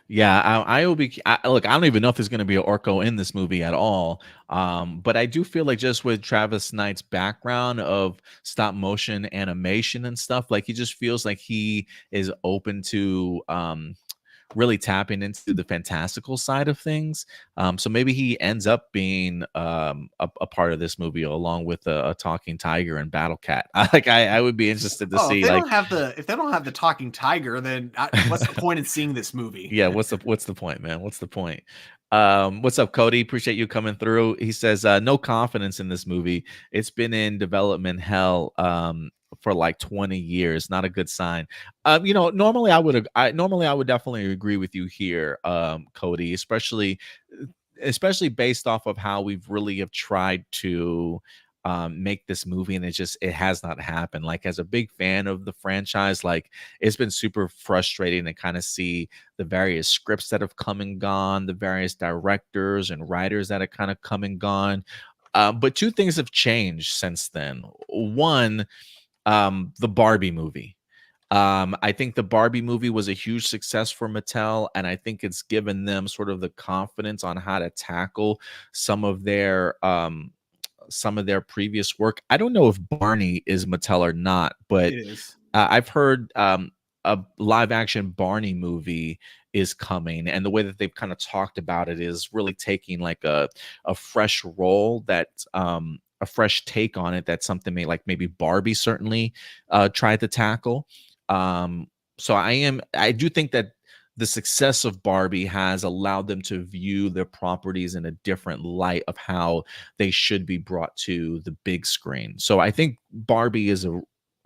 Yeah, I will be. Look, I don't even know if there's going to be an Orco in this movie at all. But I do feel like, just with Travis Knight's background of stop motion animation and stuff, like he just feels like he is open to really tapping into the fantastical side of things. So maybe he ends up being a part of this movie, along with a talking tiger and Battle Cat. I would be interested to see. If they don't have the talking tiger, then what's the point in seeing this movie? Yeah, what's the point, man? What's the point? What's up, Cody? Appreciate you coming through. He says no confidence in this movie. It's been in development hell for like 20 years. Not a good sign. Normally I would definitely agree with you here, Cody, especially based off of how we've really have tried to make this movie, and it has not happened. Like, as a big fan of the franchise, like, it's been super frustrating to kind of see the various scripts that have come and gone, the various directors and writers that have kind of come and gone. But two things have changed since then. One, the Barbie movie. I think the Barbie movie was a huge success for Mattel, and I think it's given them sort of the confidence on how to tackle some of their previous work. I don't know if Barney is Mattel or not, but It is. I've heard a live action Barney movie is coming, and the way that they've kind of talked about it is really taking like a fresh role, that a fresh take on it, that's something maybe Barbie certainly tried to tackle. So I do think that the success of Barbie has allowed them to view their properties in a different light of how they should be brought to the big screen. So I think Barbie is a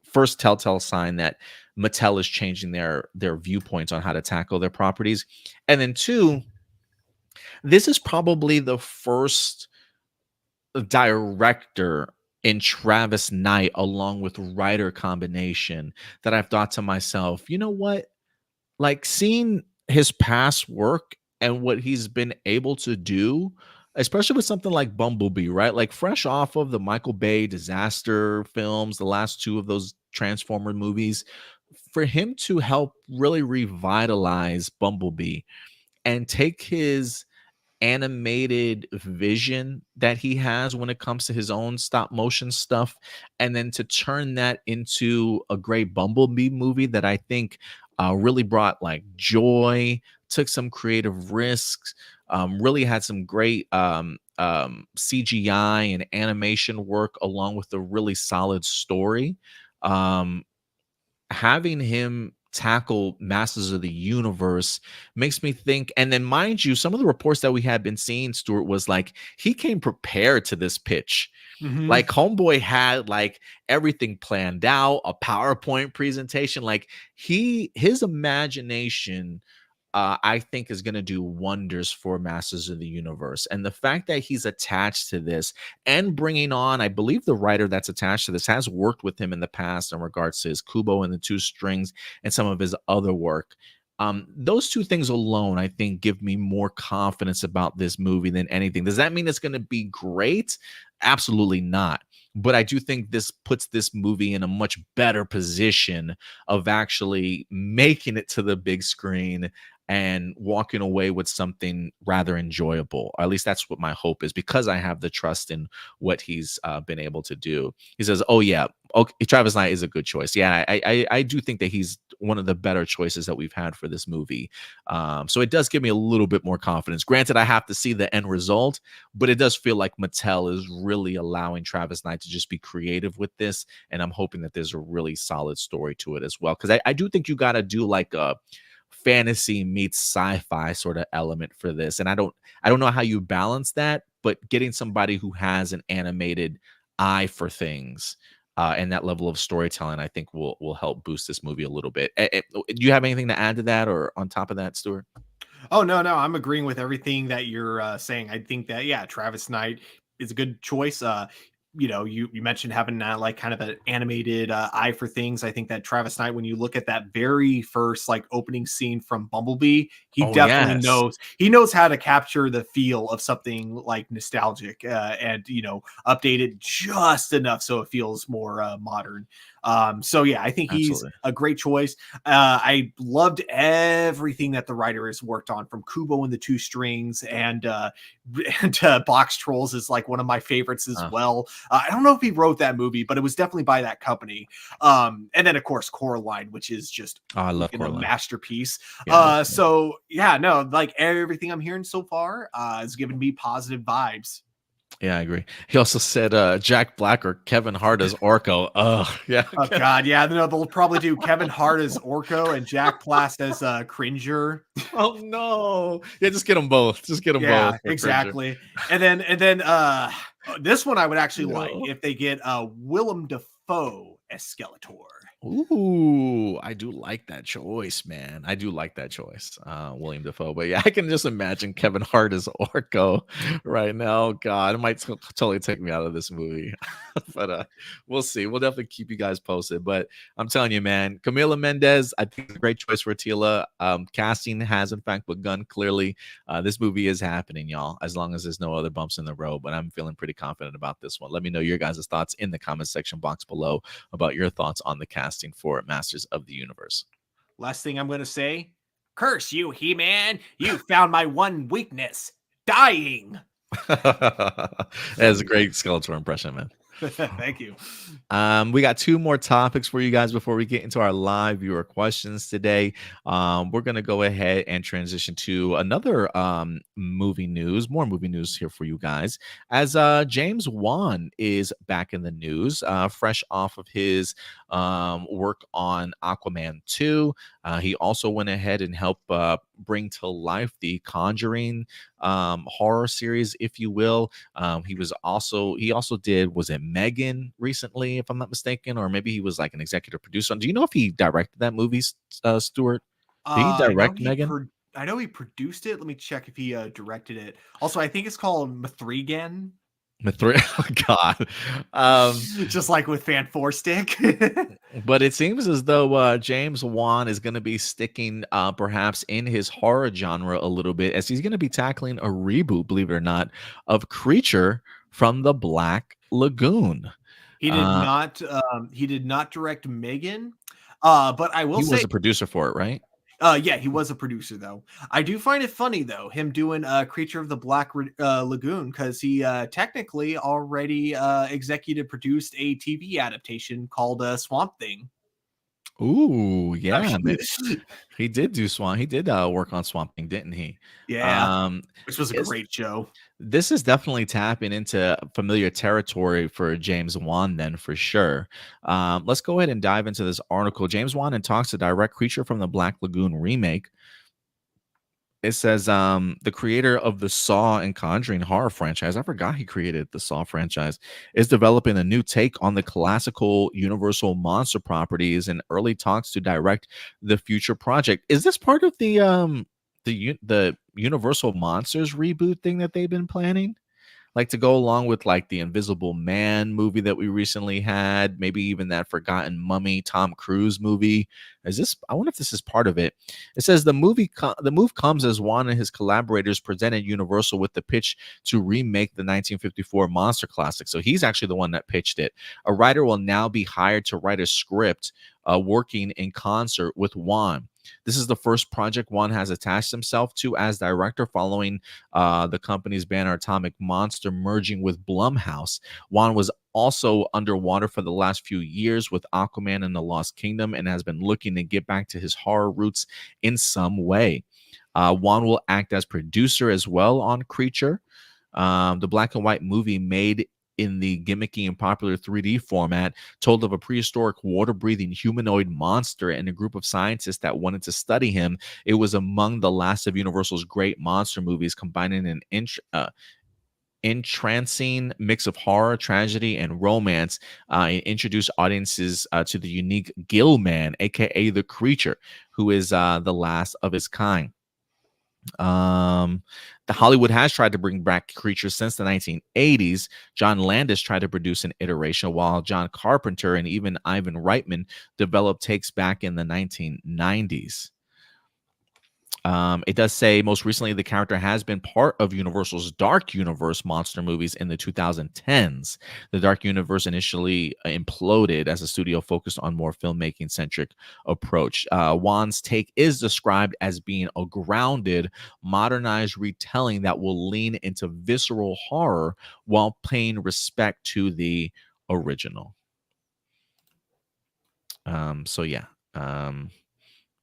first telltale sign that Mattel is changing their viewpoints on how to tackle their properties. And then two, this is probably the first director in Travis Knight, along with writer combination, that I've thought to myself, you know what? Like, seeing his past work and what he's been able to do, especially with something like Bumblebee, right? Like, fresh off of the Michael Bay disaster films, the last two of those Transformer movies, for him to help really revitalize Bumblebee and take his animated vision that he has when it comes to his own stop motion stuff, and then to turn that into a great Bumblebee movie that I think really brought like joy, took some creative risks, really had some great CGI and animation work along with a really solid story. Um, Having him tackle Masters of the Universe makes me think. And then, mind you, some of the reports that we had been seeing, Stuart, was like he came prepared to this pitch. Mhm. Like Homeboy had like everything planned out, a PowerPoint presentation. Like his imagination, I think is going to do wonders for Masters of the Universe. And the fact that he's attached to this and bringing on, I believe the writer that's attached to this has worked with him in the past in regards to his Kubo and the Two Strings and some of his other work. Those two things alone, I think, give me more confidence about this movie than anything. Does that mean it's going to be great? Absolutely not. But I do think this puts this movie in a much better position of actually making it to the big screen and walking away with something rather enjoyable. Or at least that's what my hope is, because I have the trust in what he's been able to do. He says, "Oh yeah, okay, Travis Knight is a good choice." Yeah, I do think that he's one of the better choices that we've had for this movie. So it does give me a little bit more confidence. Granted, I have to see the end result, but it does feel like Mattel is really allowing Travis Knight to just be creative with this, and I'm hoping that there's a really solid story to it as well. Because I do think you got to do like a fantasy meets sci-fi sort of element for this, and I don't know how you balance that, but getting somebody who has an animated eye for things and that level of storytelling, I think will help boost this movie a little bit. Do you have anything to add to that or on top of that, Stuart? Oh, no, no, I'm agreeing with everything that you're saying. I think that, yeah, Travis Knight is a good choice. You mentioned having like kind of an animated eye for things. I think that Travis Knight, when you look at that very first like opening scene from Bumblebee, he Oh definitely yes, knows how to capture the feel of something like nostalgic and update it just enough so it feels more modern. So yeah, I think he's absolutely. a great choice. I loved everything that the writer has worked on, from Kubo and the Two Strings and Box Trolls is like one of my favorites as well. I don't know if he wrote that movie, but it was definitely by that company. And then of course Coraline, which is just Oh, I love a Coraline. masterpiece. Yeah, I love Coraline. So yeah, no, like everything I'm hearing so far is giving me positive vibes. Yeah, I agree. He also said Jack Black or Kevin Hart as Orko. Oh, yeah. Oh God, yeah, no, they'll probably do Kevin Hart as Orko and Jack Plast as Cringer. Oh no. Yeah, just get them both. Just get them both Yeah, for Cringer. exactly. And then this one I would actually like No. if they get Willem Dafoe as Skeletor. Ooh, I do like that choice, man. I do like that choice, William Defoe. But yeah, I can just imagine Kevin Hart as Orko right now. God, it might totally take me out of this movie. But we'll see. We'll definitely keep you guys posted. But I'm telling you, man, Camila Mendes, I think it's a great choice for Teela. Casting has, in fact, begun clearly. This movie is happening, y'all, as long as there's no other bumps in the road. But I'm feeling pretty confident about this one. Let me know your guys' thoughts in the comment section box below about your thoughts on the casting for Masters of the Universe. Last thing I'm going to say, curse you, He-Man. You found my one weakness, dying. That's a great Skeletor impression, man. Thank you. We got two more topics for you guys before we get into our live viewer questions today. We're going to go ahead and transition to another movie news, more movie news here for you guys, as James Wan is back in the news, fresh off of his work on Aquaman 2. He also went ahead and helped bring to life the Conjuring horror series, if you will. He also did, was it Megan recently, if I'm not mistaken, or maybe he was like an executive producer. Do you know if he directed that movie, Stuart? Did he I know direct Megan? I know he produced it. Let me check if he directed it. Also, I think it's called Mithrigan. Oh God. Um, Just like with Fan Four Stick. but it seems as though James Wan is going to be sticking perhaps in his horror genre a little bit, as he's going to be tackling a reboot, believe it or not, of Creature from the Black Lagoon. He did Uh, not. He did not direct Megan. But I will he was say, a producer for it, right? yeah, he was a producer though. I do find it funny though, him doing Creature of the Black Lagoon, because he technically already executive produced a TV adaptation called Swamp Thing. Ooh, yeah, Actually, he did do Swamp. He did work on Swamp Thing, didn't he? yeah, Um, which was a it's great show. This is definitely tapping into familiar territory for James Wan, then for sure. Let's go ahead and dive into this article. James Wan in talks to direct Creature from the Black Lagoon remake. It says the creator of the Saw and Conjuring horror franchise, I forgot he created the Saw franchise, is developing a new take on the classical Universal monster properties in early talks to direct the future project. Is this part of the Universal Monsters reboot thing that they've been planning? Like to go along with like the Invisible Man movie that we recently had, maybe even that Forgotten Mummy Tom Cruise movie. Is this? I wonder if this is part of it. It says the move comes as Wan and his collaborators presented Universal with the pitch to remake the 1954 monster classic. So he's actually the one that pitched it. A writer will now be hired to write a script, working in concert with Wan. This is the first project Wan has attached himself to as director following the company's banner Atomic Monster merging with Blumhouse. Wan was also underwater for the last few years with Aquaman and the Lost Kingdom and has been looking to get back to his horror roots in some way. Wan will act as producer as well on Creature. The black and white movie made in the gimmicky and popular 3D format told of a prehistoric water-breathing humanoid monster and a group of scientists that wanted to study him. It was among the last of Universal's great monster movies, combining an entrancing mix of horror, tragedy, and romance. It introduced audiences to the unique Gill Man, aka the Creature, who is the last of his kind. The Hollywood has tried to bring back Creatures since the 1980s. John Landis tried to produce an iteration, while John Carpenter and even Ivan Reitman developed takes back in the 1990s. It does say most recently the character has been part of Universal's Dark Universe monster movies in the 2010s. The Dark Universe initially imploded as the studio focused on more filmmaking centric approach. Wan's take is described as being a grounded, modernized retelling that will lean into visceral horror while paying respect to the original. So yeah.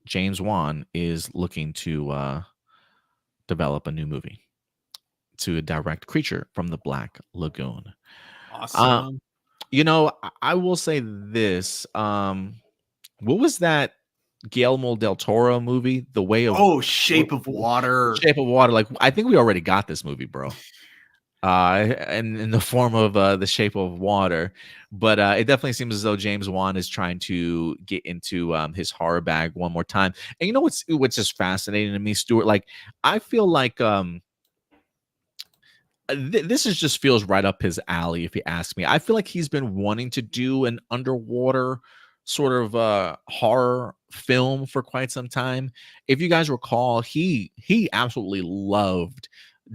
James Wan is looking to develop a new movie to direct Creature from the Black Lagoon. Uh, Awesome. I will say this. What was that Guillermo del Toro movie? The Way of Oh, Shape of Water. Shape of Water. Like, I think we already got this movie, bro. And in the form of The Shape of Water. But it definitely seems as though James Wan is trying to get into his horror bag one more time. And you know what's just fascinating to me, Stuart? Like, I feel like this is just feels right up his alley, if you ask me. I feel like he's been wanting to do an underwater sort of horror film for quite some time. If you guys recall, he absolutely loved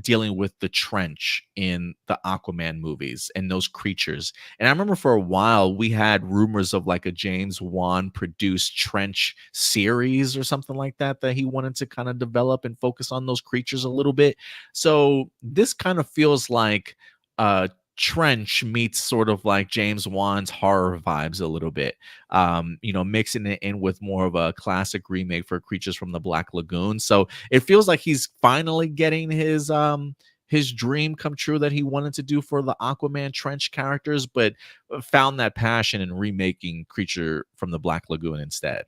dealing with the trench in the Aquaman movies and those creatures. And I remember for a while we had rumors of like a James Wan produced trench series or something like that he wanted to kind of develop and focus on those creatures a little bit. So this kind of feels like Trench meets sort of like James Wan's horror vibes a little bit. Mixing it in with more of a classic remake for Creatures from the Black Lagoon. So it feels like he's finally getting his dream come true that he wanted to do for the Aquaman Trench characters, but found that passion in remaking Creature from the Black Lagoon instead.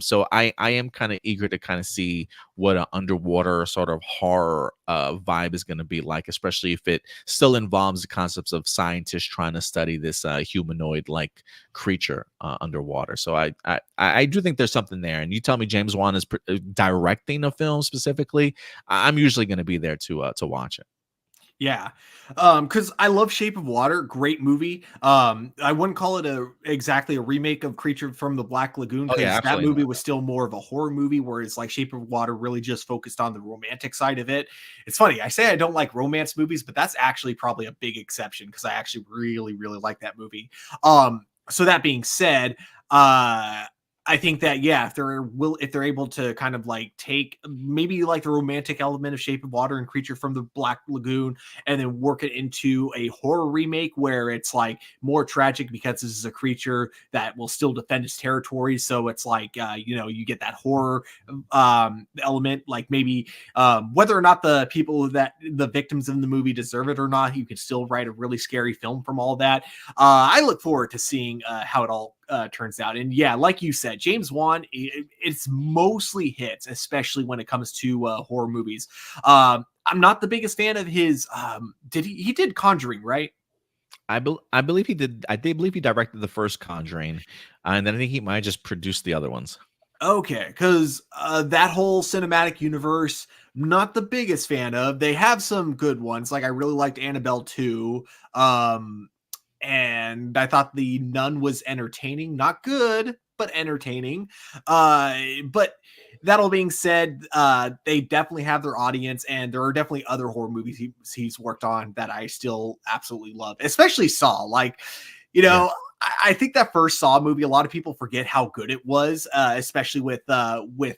So I am kind of eager to kind of see what an underwater sort of horror vibe is going to be like, especially if it still involves the concepts of scientists trying to study this humanoid like creature underwater. So I do think there's something there. And you tell me James Wan is directing a film specifically, I'm usually going to be there to watch it. Yeah. Because I love Shape of Water, great movie. I wouldn't call it exactly a remake of Creature from the Black Lagoon, Oh yeah, because that absolutely movie not. was still more of a horror movie, whereas like Shape of Water really just focused on the romantic side of it. It's funny, I say I don't like romance movies, but that's actually probably a big exception because I actually really, really like that movie. So that being said, I think that if they're able to kind of like take maybe like the romantic element of Shape of Water and Creature from the Black Lagoon and then work it into a horror remake where it's like more tragic because this is a creature that will still defend its territory. So it's like you get that horror element, like maybe whether or not the people that the victims in the movie deserve it or not, you could still write a really scary film from all that. I look forward to seeing how it all turns out. And yeah, like you said, James Wan, it's mostly hits, especially when it comes to horror movies. I'm not the biggest fan of his. He did Conjuring, right? I believe he did. I did believe he directed the first Conjuring, and then I think he might have just produced the other ones. Okay, because that whole cinematic universe, not the biggest fan of. They have some good ones. Like I really liked Annabelle 2. And I thought the Nun was entertaining, not good, but entertaining. But that all being said, they definitely have their audience, and there are definitely other horror movies he's worked on that I still absolutely love, especially Saw. Like, you Yeah. know, I think that first Saw movie, a lot of people forget how good it was, especially with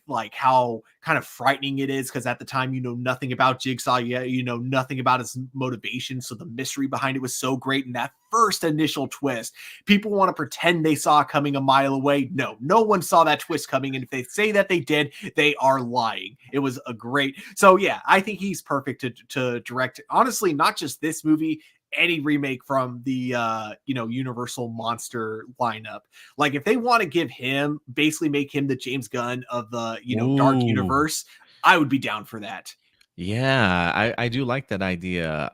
like how kind of frightening it is. Because at the time, you know nothing about Jigsaw, you know nothing about his motivation, so the mystery behind it was so great. And that first initial twist, people want to pretend they saw it coming a mile away. No one saw that twist coming, and if they say that they did, they are lying. It was a great. So yeah, I think he's perfect to direct. Honestly, not just this movie, any remake from the Universal monster lineup. Like if they want to give him, basically make him the James Gunn of the dark Ooh. universe, I would be down for that. Yeah, I do like that idea.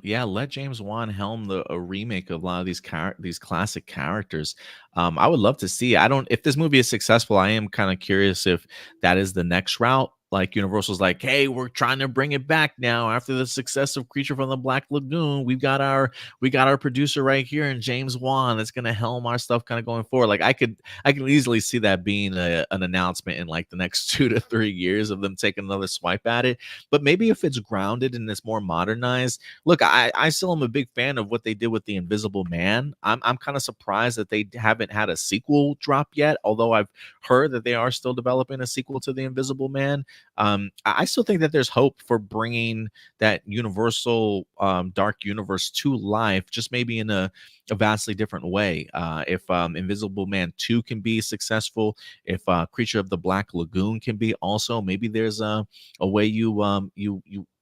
Yeah, let James Wan helm a remake of a lot of these classic characters. I would love to see. I don't if this movie is successful. I am kind of curious if that is the next route. Like Universal's like, hey, we're trying to bring it back now after the success of Creature from the Black Lagoon. We got our producer right here in James Wan that's gonna helm our stuff kind of going forward. Like I can easily see that being an announcement in like the next 2 to 3 years of them taking another swipe at it. But maybe if it's grounded and it's more modernized. Look, I still am a big fan of what they did with the Invisible Man. I'm kind of surprised that they haven't had a sequel drop yet, although I've heard that they are still developing a sequel to the Invisible Man. I still think that there's hope for bringing that Universal Dark Universe to life, just maybe in a vastly different way. If Invisible Man 2 can be successful, if Creature of the Black Lagoon can be also, maybe there's a way you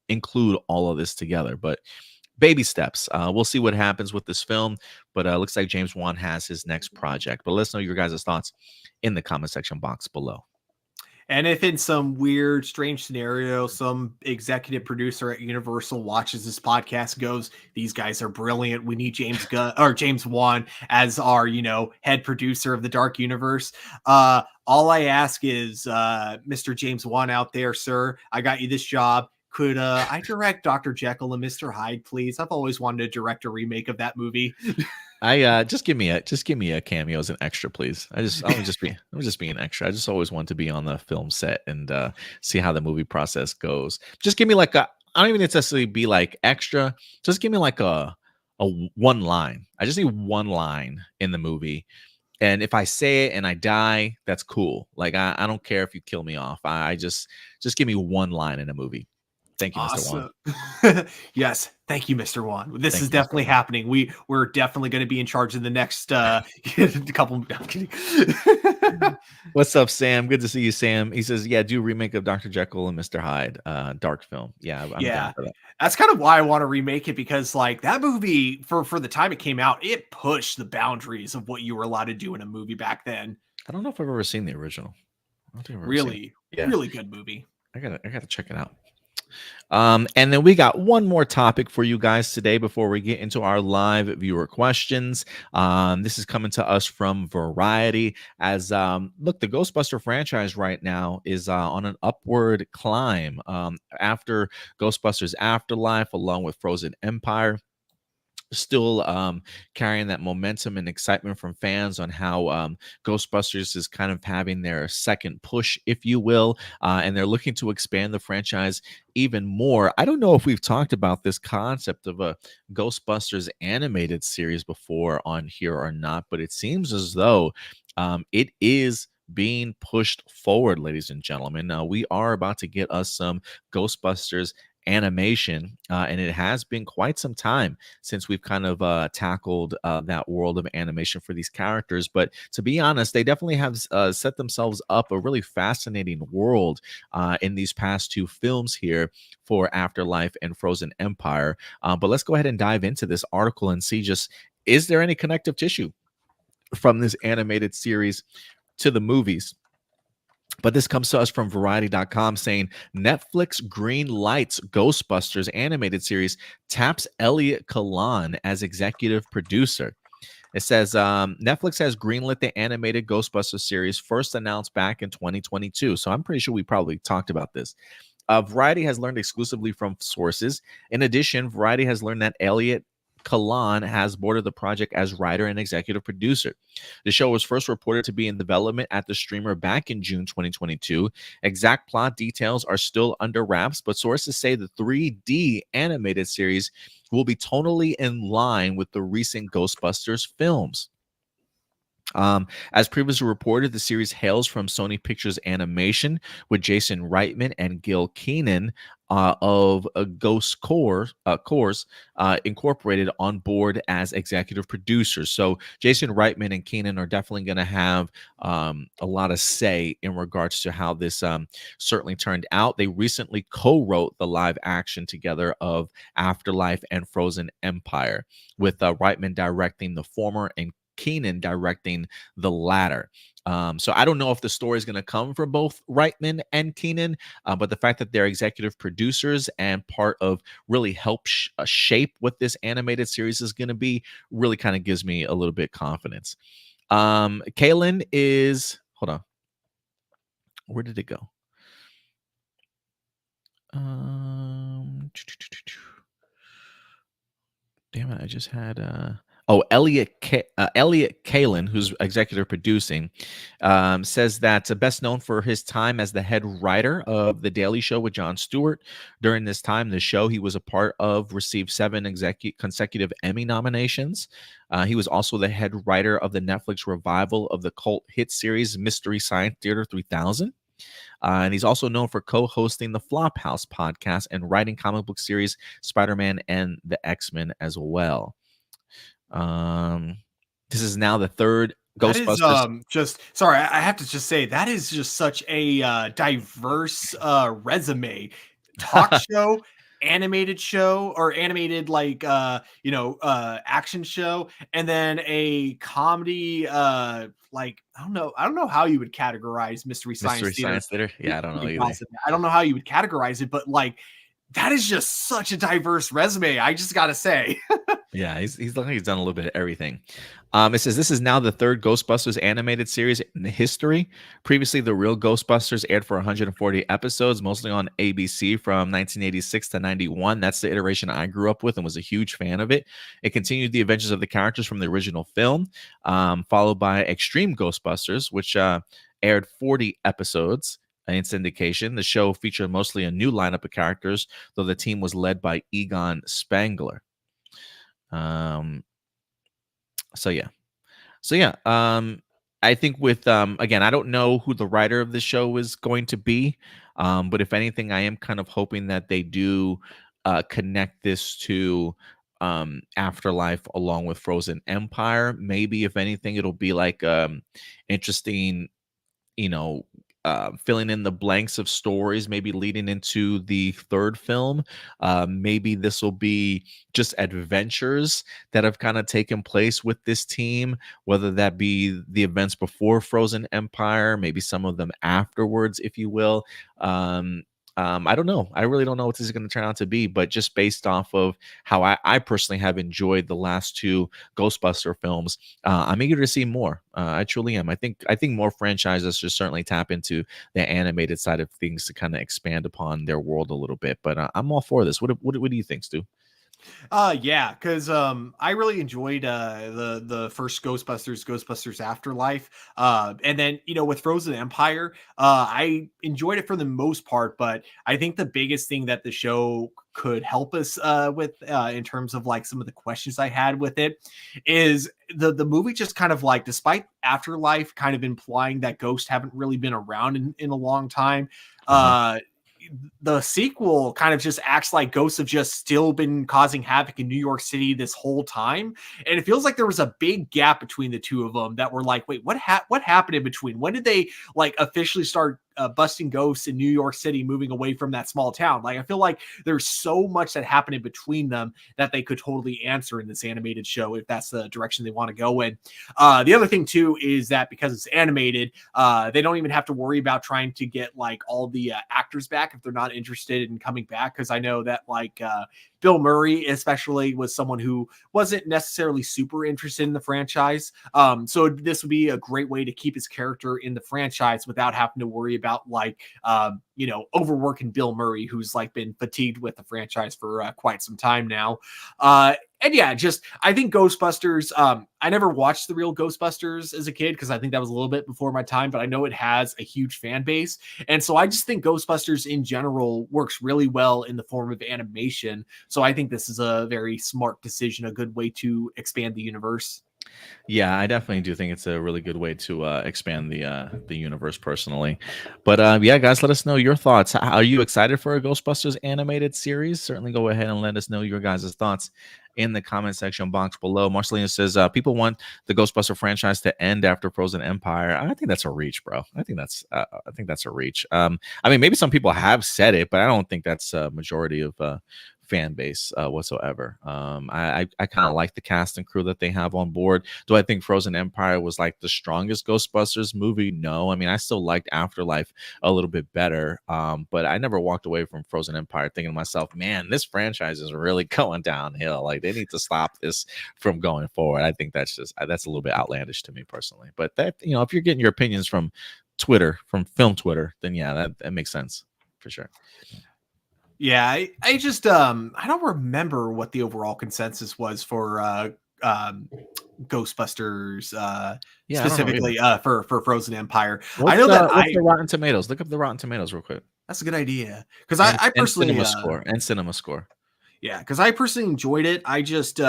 include all of this together. But baby steps. We'll see what happens with this film. But looks like James Wan has his next project. But let us know your guys' thoughts in the comment section box below. And if in some weird, strange scenario, some executive producer at Universal watches this podcast, goes, "These guys are brilliant. We need James Gunn or James Wan as our, head producer of the Dark Universe." All I ask is, Mr. James Wan out there, sir, I got you this job. Could I direct Dr. Jekyll and Mr. Hyde, please? I've always wanted to direct a remake of that movie. I just give me a cameo as an extra, please. I'm just being an extra. I just always want to be on the film set and see how the movie process goes. Just give me like a I don't even necessarily be like extra. Just give me like a one line. I just need one line in the movie. And if I say it and I die, that's cool. Like I don't care if you kill me off. I just give me one line in a movie. Thank you, Mr. Wan. Awesome. Yes. Thank you, Mr. Wan. This Thank is you, Mr. definitely Wan. happening. We're definitely going to be in charge in the next couple. I'm kidding. What's up, Sam? Good to see you, Sam. He says, "Yeah, do remake of Dr. Jekyll and Mr. Hyde, dark film." Yeah, I'm down Yeah. for that. That's kind of why I want to remake it, because like that movie for the time it came out, it pushed the boundaries of what you were allowed to do in a movie back then. I don't know if I've ever seen the original. I don't think I've ever seen it. Really, Yeah, really good movie. I gotta check it out. And then we got one more topic for you guys today before we get into our live viewer questions. This is coming to us from Variety. As look, the Ghostbuster franchise right now is on an upward climb. After Ghostbusters Afterlife, along with Frozen Empire, still carrying that momentum and excitement from fans on how Ghostbusters is kind of having their second push, if you will, and they're looking to expand the franchise even more. I don't know if we've talked about this concept of a Ghostbusters animated series before on here or not, but it seems as though it is being pushed forward, ladies and gentlemen. Now, we are about to get us some Ghostbusters animation, and it has been quite some time since we've kind of tackled that world of animation for these characters. But to be honest, they definitely have set themselves up a really fascinating world in these past two films here for Afterlife and Frozen Empire. But let's go ahead and dive into this article and see, just, is there any connective tissue from this animated series to the movies? But this comes to us from Variety.com saying Netflix green lights Ghostbusters animated series, taps Elliot Kalan as executive producer. It says Netflix has greenlit the animated Ghostbusters series, first announced back in 2022. So I'm pretty sure we probably talked about this. Variety has learned exclusively from sources. In addition, Variety has learned that Elliot Kalan has boarded the project as writer and executive producer. The show was first reported to be in development at the streamer back in June 2022. Exact plot details are still under wraps, but sources say the 3D animated series will be tonally in line with the recent Ghostbusters films. As previously reported, the series hails from Sony Pictures Animation, with Jason Reitman and Gil Keenan of Ghost Course Incorporated on board as executive producers. So Jason Reitman and Keenan are definitely going to have a lot of say in regards to how this certainly turned out. They recently co-wrote the live action together of Afterlife and Frozen Empire, with Reitman directing the former and Keenan directing the latter. So I don't know if the story is going to come from both Reitman and Keenan, but the fact that they're executive producers and part of really help shape what this animated series is going to be really kind of gives me a little bit confidence. Kaylin is, hold on, where did it go? Damn it, I just had Elliot Kalin, who's executive producing, says that best known for his time as the head writer of The Daily Show with Jon Stewart. During this time, the show he was a part of received 7 consecutive Emmy nominations. He was also the head writer of the Netflix revival of the cult hit series Mystery Science Theater 3000. And he's also known for co-hosting the Flophouse podcast and writing comic book series Spider-Man and the X-Men as well. This is now the third Ghostbusters. That is just, sorry, I have to just say that is just such a diverse resume. Talk show, animated show, or animated action show, and then a comedy like I don't know how you would categorize Mystery Science Theater. Yeah, I don't know either. I don't know how you would categorize it, but like that is just such a diverse resume. I just gotta say. Yeah, he's looking like he's done a little bit of everything. It says this is now the third Ghostbusters animated series in the history. Previously, the real Ghostbusters aired for 140 episodes, mostly on ABC from 1986 to 91. That's the iteration I grew up with and was a huge fan of it. It continued the adventures of the characters from the original film, followed by Extreme Ghostbusters, which aired 40 episodes in syndication. The show featured mostly a new lineup of characters, though the team was led by Egon Spangler. So yeah. I think with again, I don't know who the writer of the show is going to be, but if anything, I am kind of hoping that they do connect this to Afterlife along with Frozen Empire. Maybe if anything, it'll be like interesting, filling in the blanks of stories, maybe leading into the third film. Maybe this will be just adventures that have kind of taken place with this team, whether that be the events before Frozen Empire, maybe some of them afterwards, if you will. I don't know. I really don't know what this is going to turn out to be, but just based off of how I personally have enjoyed the last two Ghostbuster films, I'm eager to see more. I truly am. I think more franchises should certainly tap into the animated side of things to kind of expand upon their world a little bit. But I'm all for this. What do you think, Stu? Yeah, because I really enjoyed the first Ghostbusters Afterlife. And then, with Frozen Empire, I enjoyed it for the most part, but I think the biggest thing that the show could help us with in terms of like some of the questions I had with it is the movie just kind of like, despite Afterlife kind of implying that ghosts haven't really been around in a long time, Uh-huh. uh the sequel kind of just acts like ghosts have just still been causing havoc in New York City this whole time. And it feels like there was a big gap between the two of them that were like, wait, what happened in between? When did they like officially start busting ghosts in New York City, moving away from that small town? Like, I feel like there's so much that happened in between them that they could totally answer in this animated show if that's the direction they want to go in. The other thing too is that because it's animated, they don't even have to worry about trying to get like all the actors back if they're not interested in coming back. Because I know that like Bill Murray, especially, was someone who wasn't necessarily super interested in the franchise. So this would be a great way to keep his character in the franchise without having to worry about like overworking Bill Murray, who's like been fatigued with the franchise for quite some time now. And yeah, just I think Ghostbusters. I never watched the real Ghostbusters as a kid because I think that was a little bit before my time, but I know it has a huge fan base. And so I just think Ghostbusters in general works really well in the form of animation. So I think this is a very smart decision, a good way to expand the universe. Yeah, I definitely do think it's a really good way to expand the universe personally. But yeah, guys, let us know your thoughts. Are you excited for a Ghostbusters animated series? Certainly go ahead and let us know your guys' thoughts in the comment section box below. Marcelina says people want the Ghostbuster franchise to end after Frozen Empire. I think that's a reach, bro. I think that's a reach. I mean, maybe some people have said it, but I don't think that's a majority of fan base whatsoever. I kind of like the cast and crew that they have on board. Do I think Frozen Empire was like the strongest Ghostbusters movie? No. I mean, I still liked Afterlife a little bit better. But I never walked away from Frozen Empire thinking to myself, man, this franchise is really going downhill. Like they need to stop this from going forward. I think that's a little bit outlandish to me personally. But that, if you're getting your opinions from Twitter, from film Twitter, then yeah, that makes sense for sure. Yeah, I just I don't remember what the overall consensus was for Ghostbusters Yeah, I don't know either. specifically for Frozen Empire. I What's know that what's the Rotten Tomatoes? Look up the Rotten Tomatoes real quick. that's a good idea because And I and personally cinema score. And cinema score. yeah, because I personally enjoyed it. I just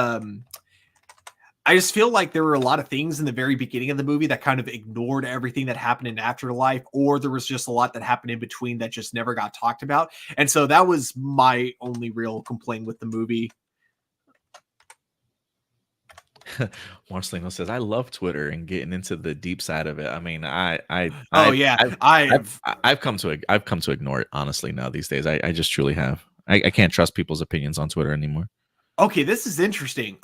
feel like there were a lot of things in the very beginning of the movie that kind of ignored everything that happened in Afterlife, or there was just a lot that happened in between that just never got talked about. And so that was my only real complaint with the movie. Marcelino says, "I love Twitter and getting into the deep side of it." I mean, Oh yeah, I've come to ignore it honestly now these days. I just truly have. I can't trust people's opinions on Twitter anymore. Okay, this is interesting.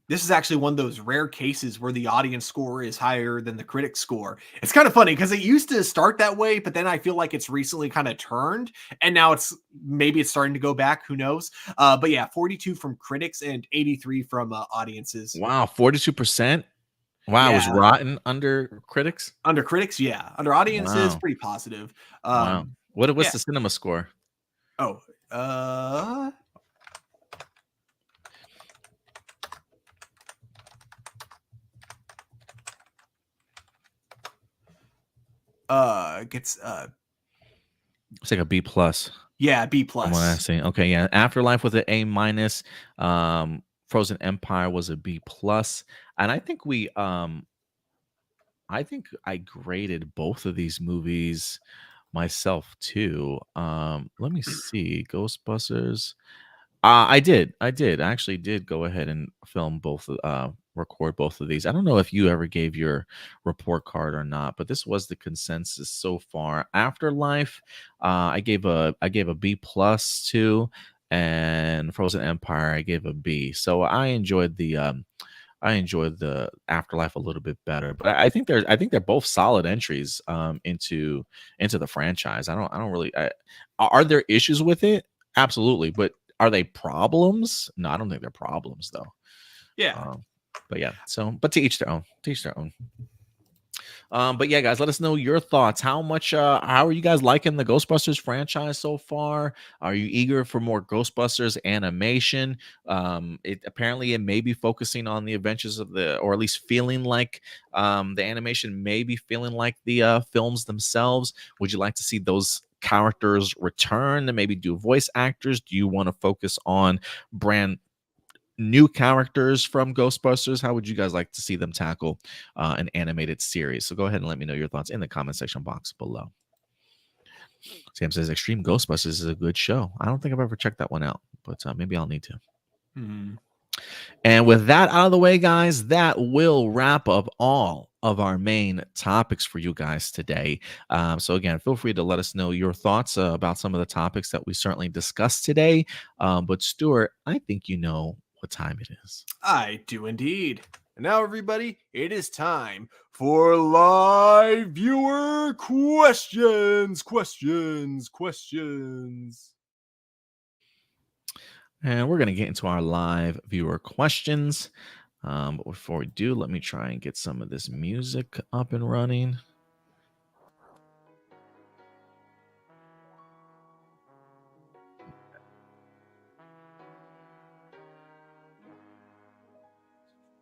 This is actually one of those rare cases where the audience score is higher than the critic score. It's kind of funny because it used to start that way, but then I feel like it's recently kind of turned, and now maybe it's starting to go back. Who knows? But yeah, 42 from critics and 83 from audiences. Wow, 42%. Wow, it was Yeah, rotten under critics. under critics, yeah. Under audiences, Wow, pretty positive. wow. What's Yeah. the cinema score? Oh, uh, gets It's like a B plus. yeah, B From what I plus. see. Okay, yeah. Afterlife was an A minus. Frozen Empire was a B plus. And I think I graded both of these movies myself too. Let me see. Ghostbusters. I did. I actually did go ahead and film record both of these. I don't know if you ever gave your report card or not, but this was the consensus so far. Afterlife, I gave a B plus to, and Frozen Empire, I gave a B. So I enjoyed the Afterlife a little bit better, but I think they're both solid entries into the franchise. I don't really. Are there issues with it? Absolutely, but are they problems? No, I don't think they're problems though. Yeah. Um, but yeah, so but to each their own. To each their own. But yeah, guys, let us know your thoughts. How are you guys liking the Ghostbusters franchise so far? Are you eager for more Ghostbusters animation? It may be focusing on the adventures of or at least feeling like the animation may be feeling like the films themselves. Would you like to see those characters return and maybe do voice actors? Do you want to focus on brand new characters from Ghostbusters? How would you guys like to see them tackle an animated series? So go ahead and let me know your thoughts in the comment section box below. Sam says Extreme Ghostbusters is a good show. I don't think I've ever checked that one out, but maybe I'll need to. And with that out of the way, guys, that will wrap up all of our main topics for you guys today. So again, feel free to let us know your thoughts about some of the topics that we certainly discussed today. But Stuart, I think you know what time it is. I do indeed. And now, everybody, it is time for live viewer questions. And we're going to get into our live viewer questions. But before we do, let me try and get some of this music up and running.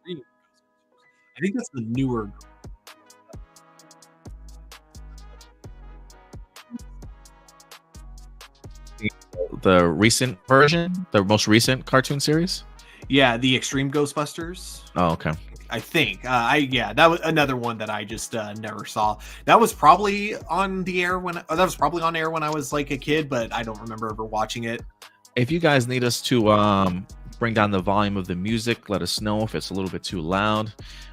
I think that's the newer. The recent version, the most recent cartoon series. Yeah, the Extreme Ghostbusters. Oh, okay. I think. That was another one that I just never saw. That was probably on air when I was like a kid, but I don't remember ever watching it. If you guys need us to bring down the volume of the music, let us know if it's a little bit too loud.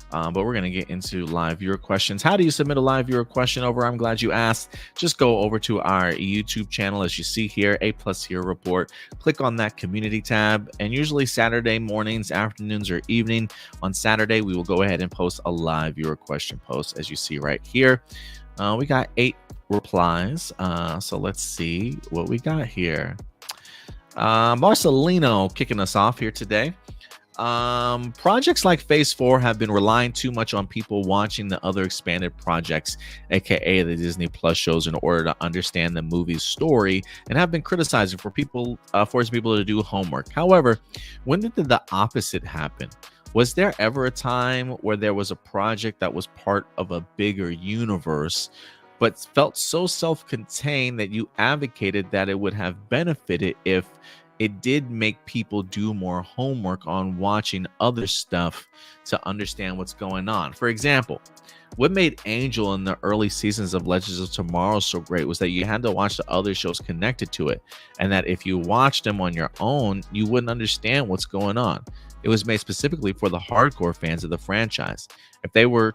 But we're going to get into live viewer questions. How do you submit a live viewer question over? I'm glad you asked. Just go over to our YouTube channel, as you see here, A+ Hero Report. Click on that community tab, and usually Saturday mornings, afternoons, or evening. On Saturday, we will go ahead and post a live viewer question post, as you see right here. We got 8 replies, so let's see what we got here. Marcelino kicking us off here today. Projects like Phase 4 have been relying too much on people watching the other expanded projects, aka the Disney Plus shows, in order to understand the movie's story, and have been criticizing for forcing people to do homework. However, when did the opposite happen? Was there ever a time where there was a project that was part of a bigger universe but felt so self-contained that you advocated that it would have benefited if it did make people do more homework on watching other stuff to understand what's going on? For example, what made Angel in the early seasons of Legends of Tomorrow so great was that you had to watch the other shows connected to it, and that if you watched them on your own, you wouldn't understand what's going on. It was made specifically for the hardcore fans of the franchise. If they were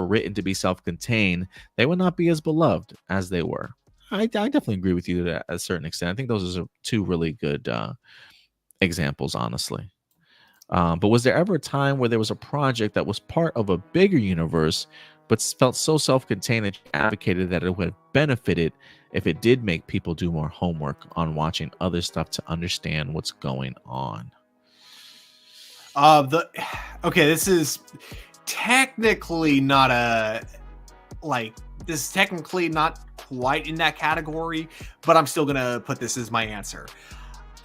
written to be self-contained, they would not be as beloved as they were. I definitely agree with you to that, a certain extent. I think those are 2 really good examples, honestly. But was there ever a time where there was a project that was part of a bigger universe, but felt so self-contained that you advocated that it would have benefited if it did make people do more homework on watching other stuff to understand what's going on? This is technically not quite in that category, but I'm still gonna put this as my answer.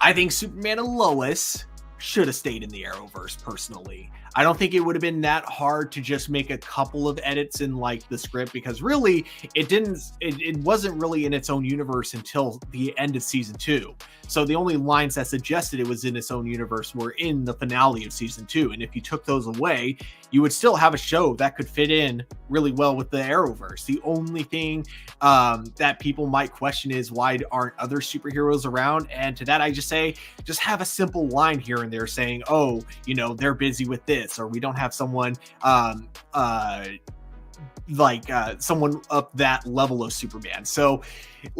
I think Superman and Lois should have stayed in the Arrowverse, personally. I don't think it would have been that hard to just make a couple of edits in like the script, because really it wasn't really in its own universe until the end of season 2. So the only lines that suggested it was in its own universe were in the finale of season 2. And if you took those away, you would still have a show that could fit in really well with the Arrowverse. The only thing that people might question is, why aren't other superheroes around? And to that, I just say, just have a simple line here and there saying, oh, they're busy with this, or we don't have someone someone up that level of Superman. So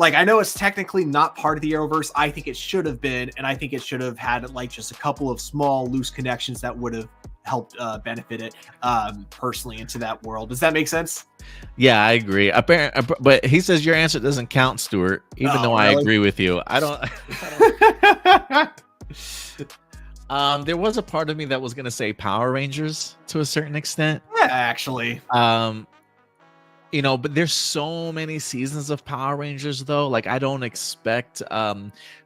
I know it's technically not part of the Arrowverse. I think it should have been, and I think it should have had just a couple of small loose connections that would have helped benefit it personally into that world. Does that make sense? Yeah, I agree. But he says your answer doesn't count, Stuart, even though really? I agree with you. I don't there was a part of me that was going to say Power Rangers to a certain extent. Yeah, actually. But there's so many seasons of Power Rangers though. Like I don't expect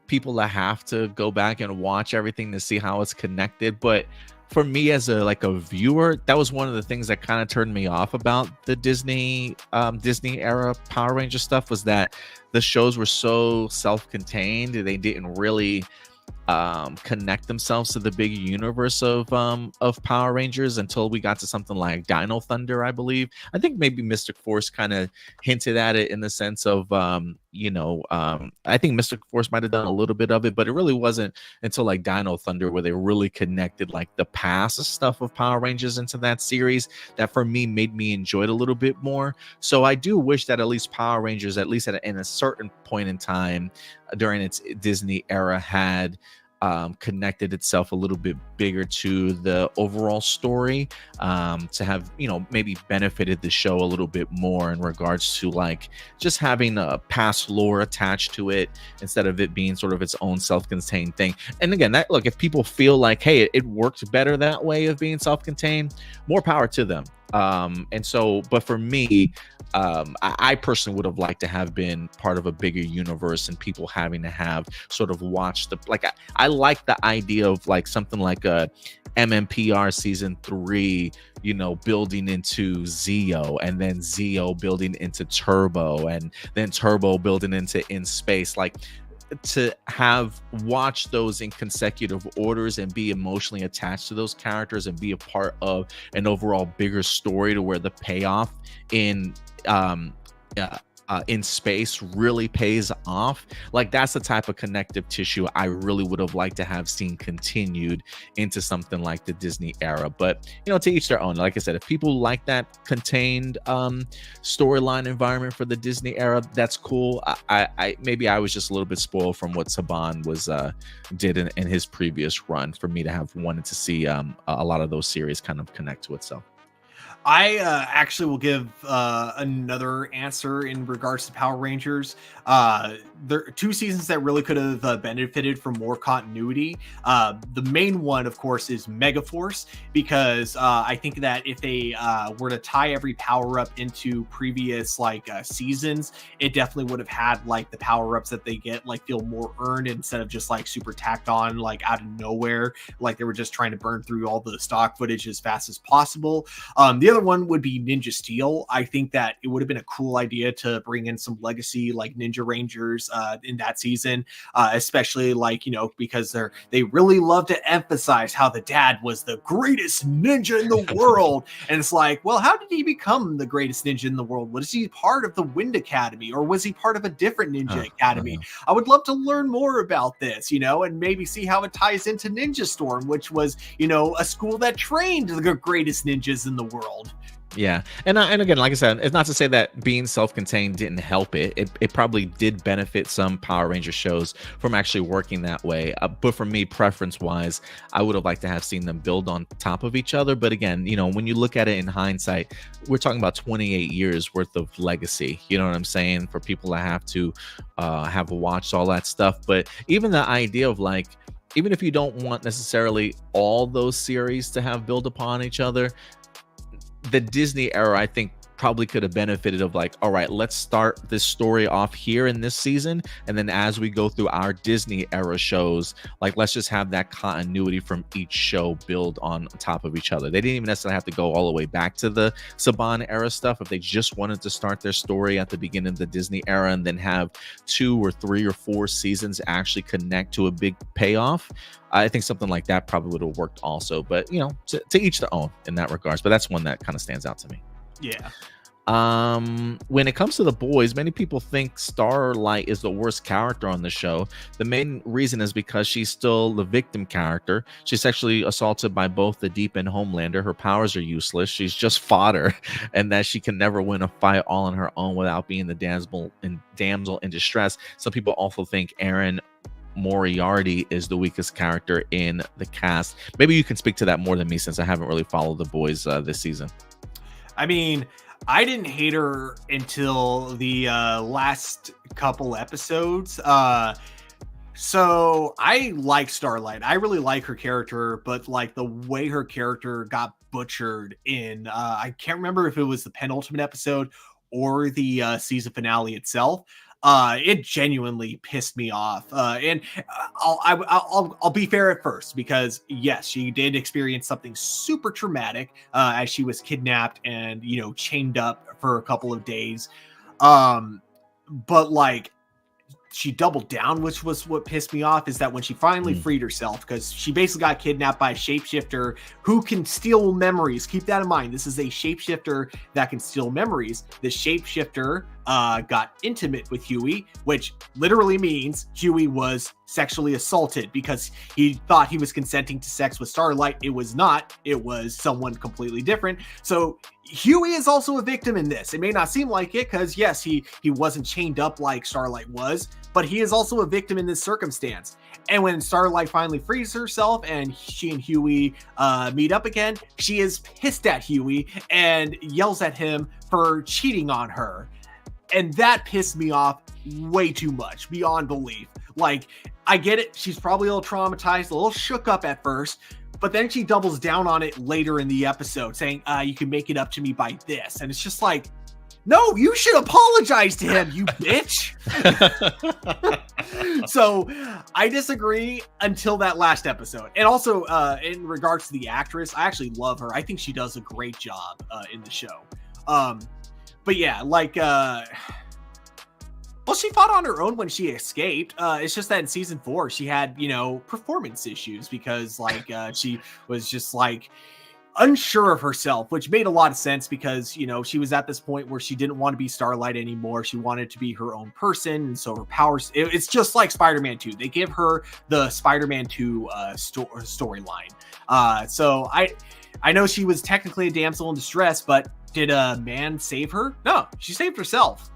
people to have to go back and watch everything to see how it's connected. But for me as a viewer, that was one of the things that kind of turned me off about the Disney era Power Ranger stuff, was that the shows were so self-contained. They didn't really connect themselves to the big universe of Power Rangers until we got to something like Dino Thunder, I believe. I think maybe Mystic Force kind of hinted at it in the sense of I think Mystic Force might have done a little bit of it, but it really wasn't until like Dino Thunder where they really connected like the past stuff of Power Rangers into that series that for me made me enjoy it a little bit more. So I do wish that at least Power Rangers, at least in a certain point in time during its Disney era, had connected itself a little bit bigger to the overall story, to have maybe benefited the show a little bit more in regards to like just having a past lore attached to it instead of it being sort of its own self-contained thing. And again, that look, if people feel like, hey, it worked better that way of being self-contained, more power to them. And so, but for me, I personally would have liked to have been part of a bigger universe and people having to have sort of watched I like the idea of like something like a MMPR season 3, building into Zeo, and then Zeo building into Turbo, and then Turbo building into In Space. Like, to have watched those in consecutive orders and be emotionally attached to those characters and be a part of an overall bigger story to where the payoff in Space really pays off. Like, that's the type of connective tissue I really would have liked to have seen continued into something like the Disney era. But to each their own. Like I said, if people like that contained storyline environment for the Disney era, that's cool. I maybe I was just a little bit spoiled from what Saban did in his previous run for me to have wanted to see a lot of those series kind of connect to itself. I actually will give another answer in regards to Power Rangers. There are 2 seasons that really could have benefited from more continuity. The main one, of course, is Megaforce, because I think that if they were to tie every power up into previous seasons, it definitely would have had like the power ups that they get like feel more earned instead of just like super tacked on like out of nowhere, like they were just trying to burn through all the stock footage as fast as possible. The other one would be Ninja Steel. I think that it would have been a cool idea to bring in some legacy like Ninja Rangers in that season, especially because they really love to emphasize how the dad was the greatest ninja in the world. And it's like, well, how did he become the greatest ninja in the world? Was he part of the Wind Academy, or was he part of a different ninja academy? I would love to learn more about this, and maybe see how it ties into Ninja Storm, which was, a school that trained the greatest ninjas in the world. Yeah. And again, like I said, it's not to say that being self-contained didn't help it. It probably did benefit some Power Ranger shows from actually working that way. But for me, preference-wise, I would have liked to have seen them build on top of each other. But again, when you look at it in hindsight, we're talking about 28 years worth of legacy. You know what I'm saying? For people to have watched all that stuff. But even the idea of even if you don't want necessarily all those series to have build upon each other, the Disney era, I think, probably could have benefited of all right, let's start this story off here in this season, and then as we go through our Disney era shows, let's just have that continuity from each show build on top of each other. They didn't even necessarily have to go all the way back to the Saban era stuff. If they just wanted to start their story at the beginning of the Disney era and then have 2 or 3 or 4 seasons actually connect to a big payoff, I think something like that probably would have worked also. But to each their own in that regards. But that's one that kind of stands out to me. Yeah. When it comes to the boys, many people think Starlight is the worst character on the show. The main reason is because she's still the victim character. She's sexually assaulted by both the Deep and Homelander. Her powers are useless. She's just fodder, and that she can never win a fight all on her own without being the damsel in distress. Some people also think Aaron Moriarty is the weakest character in the cast. Maybe you can speak to that more than me, since I haven't really followed the boys this season. I mean, I didn't hate her until the last couple episodes. So I like Starlight. I really like her character, but the way her character got butchered in, I can't remember if it was the penultimate episode or the season finale itself. It genuinely pissed me off. And I'll be fair at first, because yes, she did experience something super traumatic as she was kidnapped and, you know, chained up for a couple of days. But like, she doubled down, which was what pissed me off, is that when she finally freed herself, because she basically got kidnapped by a shapeshifter who can steal memories. Keep that in mind. This is a shapeshifter that can steal memories. The shapeshifter got intimate with Huey, which literally means Huey was sexually assaulted because he thought he was consenting to sex with Starlight. It was not. It was someone completely different. So Huey is also a victim in this. It may not seem like it, because yes, he wasn't chained up like Starlight was, but he is also a victim in this circumstance. And when Starlight finally frees herself and she and Huey meet up again, she is pissed at Huey and yells at him for cheating on her. And that pissed me off way too much, beyond belief. Like, I get it. She's probably a little traumatized, a little shook up at first, but then she doubles down on it later in the episode, saying, you can make it up to me by this. And it's just like, no, you should apologize to him, you bitch. So I disagree until that last episode. And also, in regards to the actress, I actually love her. I think she does a great job in the show. But yeah, like, well, she fought on her own when she escaped. It's just that in season 4, she had, you know, performance issues because, like, she was just, like, unsure of herself, which made a lot of sense because, you know, she was at this point where she didn't want to be Starlight anymore. She wanted to be her own person. And so her powers, it's just like Spider-Man 2. They give her the Spider-Man 2 storyline. So I know she was technically a damsel in distress, but did a man save her? No, she saved herself.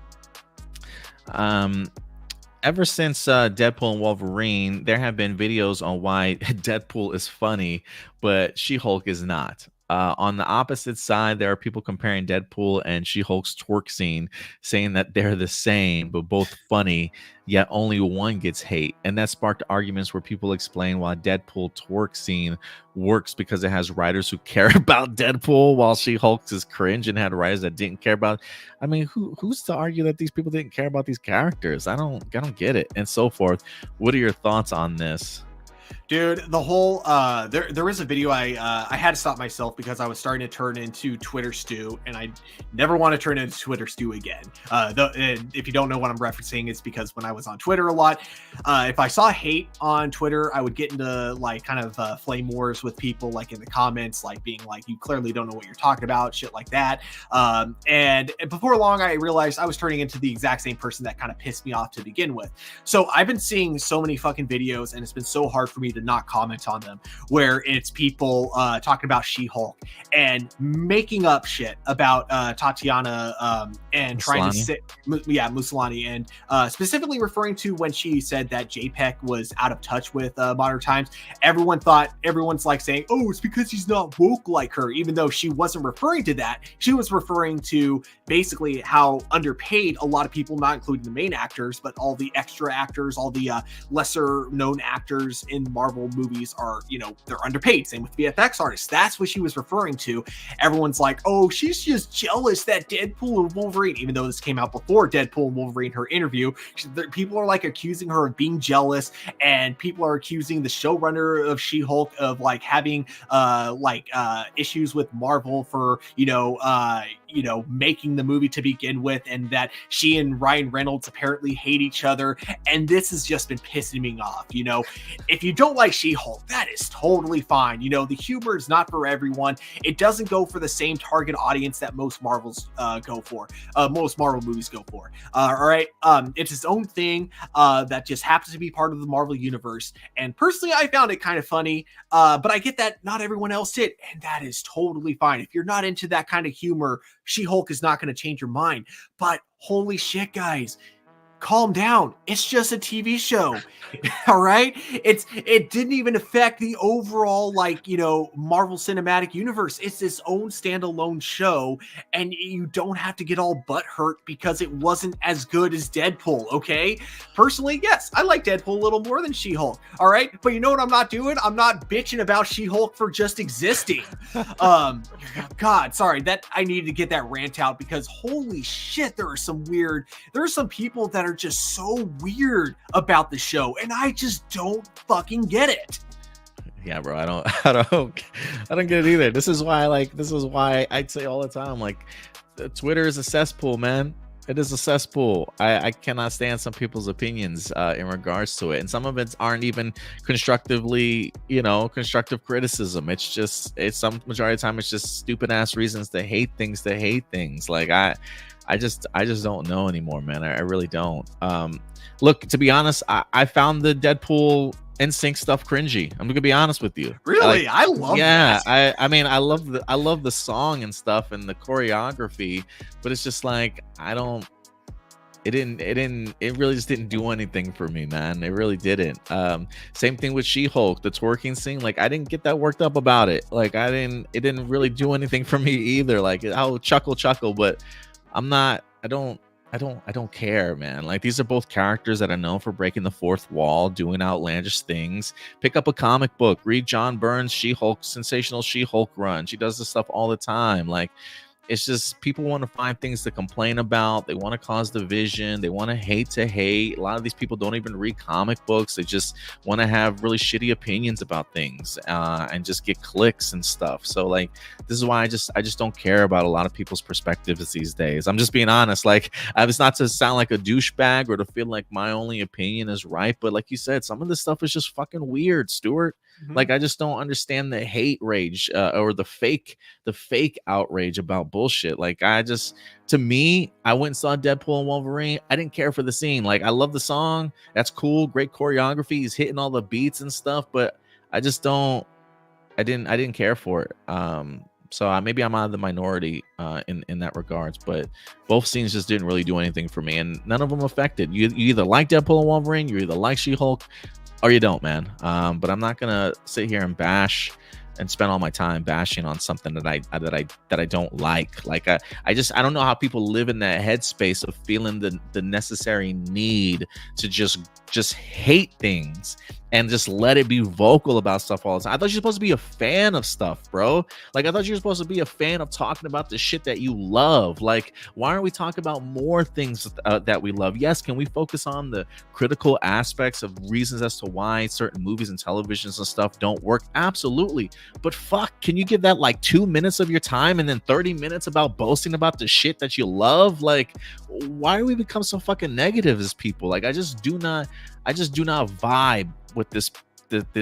Ever since Deadpool and Wolverine, there have been videos on why Deadpool is funny, but She-Hulk is not. On the opposite side, there are people comparing Deadpool and She-Hulk's twerk scene, saying that they're the same, but both funny, yet only one gets hate. And that sparked arguments where people explain why Deadpool twerk scene works because it has writers who care about Deadpool, while She-Hulk's is cringe and had writers that didn't care about. I mean, who's to argue that these people didn't care about these characters? I don't get it, and so forth. What are your thoughts on this? Dude, the whole there is a video I had to stop myself because I was starting to turn into Twitter stew, and I never want to turn into Twitter stew again. And if you don't know what I'm referencing, it's because when I was on Twitter a lot, if I saw hate on Twitter, I would get into like kind of flame wars with people, like in the comments, like being like, you clearly don't know what you're talking about, shit like that. And before long, I realized I was turning into the exact same person that kind of pissed me off to begin with. So I've been seeing so many fucking videos, and it's been so hard for me to not comment on them, where it's people talking about She-Hulk and making up shit about Tatiana and trying to say, Musolani, and specifically referring to when she said that JPEG was out of touch with modern times. Everyone's like saying, oh, it's because he's not woke like her, even though she wasn't referring to that. She was referring to basically how underpaid a lot of people, not including the main actors, but all the extra actors, all the lesser known actors in Marvel movies are, you know, they're underpaid. Same with VFX artists. That's what she was referring to. Everyone's like, oh, she's just jealous that Deadpool and Wolverine, even though this came out before Deadpool and Wolverine, her interview, people are like accusing her of being jealous, and people are accusing the showrunner of She-Hulk of like having issues with Marvel for, making the movie to begin with, and that she and Ryan Reynolds apparently hate each other. And this has just been pissing me off. You know, if you don't like She-Hulk, that is totally fine. You know, the humor is not for everyone. It doesn't go for the same target audience that most Marvels go for. Most Marvel movies go for. All right. It's its own thing that just happens to be part of the Marvel universe. And personally, I found it kind of funny. But I get that not everyone else did, and that is totally fine. If you're not into that kind of humor, She-Hulk is not going to change your mind. But holy shit, guys, calm down. It's just a TV show. All right. It didn't even affect the overall, like, you know, Marvel Cinematic Universe. It's its own standalone show, and you don't have to get all butthurt because it wasn't as good as Deadpool. Okay. Personally, yes, I like Deadpool a little more than She-Hulk. All right. But you know what I'm not doing? I'm not bitching about She-Hulk for just existing. God, sorry, that I needed to get that rant out because holy shit, there are some people that are just so weird about the show, and I just don't fucking get it. Yeah, bro, I don't get it either. This is why I'd say all the time, like, Twitter is a cesspool, man. It is a cesspool. I cannot stand some people's opinions in regards to it, and some of it aren't even constructively, you know, constructive criticism. It's some majority of the time it's just stupid ass reasons to hate things. Like I just don't know anymore, man. I really don't. Look, to be honest, I found the Deadpool NSYNC stuff cringy. I'm gonna be honest with you. Really, I love. Yeah, that. I mean, I love the song and stuff and the choreography, but it's just like it really just didn't do anything for me, man. It really didn't. Same thing with She-Hulk, the twerking scene. Like, I didn't get that worked up about it. Like, it didn't really do anything for me either. Like, I'll chuckle, but I don't care, man. Like, these are both characters that are known for breaking the fourth wall, doing outlandish things. Pick up a comic book, read John Byrne's She-Hulk, sensational She-Hulk run. She does this stuff all the time. Like, it's just people want to find things to complain about. They want to cause division. They want to hate. A lot of these people don't even read comic books. They just want to have really shitty opinions about things and just get clicks and stuff. So, like, this is why I just don't care about a lot of people's perspectives these days. I'm just being honest. Like, it's not to sound like a douchebag or to feel like my only opinion is right, but like you said, some of this stuff is just fucking weird, Stuart. Like, I just don't understand the hate rage or the fake outrage about bullshit. Like, to me, I went and saw Deadpool and Wolverine. I didn't care for the scene. Like, I love the song. That's cool. Great choreography. He's hitting all the beats and stuff, but I didn't care for it. So maybe I'm out of the minority in that regards, but both scenes just didn't really do anything for me, and none of them affected. You either like Deadpool and Wolverine, you either like She-Hulk, or you don't, man. But I'm not gonna sit here and bash and spend all my time bashing on something that I don't like. Like, I don't know how people live in that headspace of feeling the necessary need to just hate things and just let it be vocal about stuff all the time. I thought you're supposed to be a fan of stuff, bro. Like, I thought you were supposed to be a fan of talking about the shit that you love. Like, why aren't we talking about more things that we love? Yes, can we focus on the critical aspects of reasons as to why certain movies and televisions and stuff don't work? Absolutely. But fuck, can you give that like 2 minutes of your time and then 30 minutes about boasting about the shit that you love? Like, why do we become so fucking negative as people? Like, I just do not vibe with this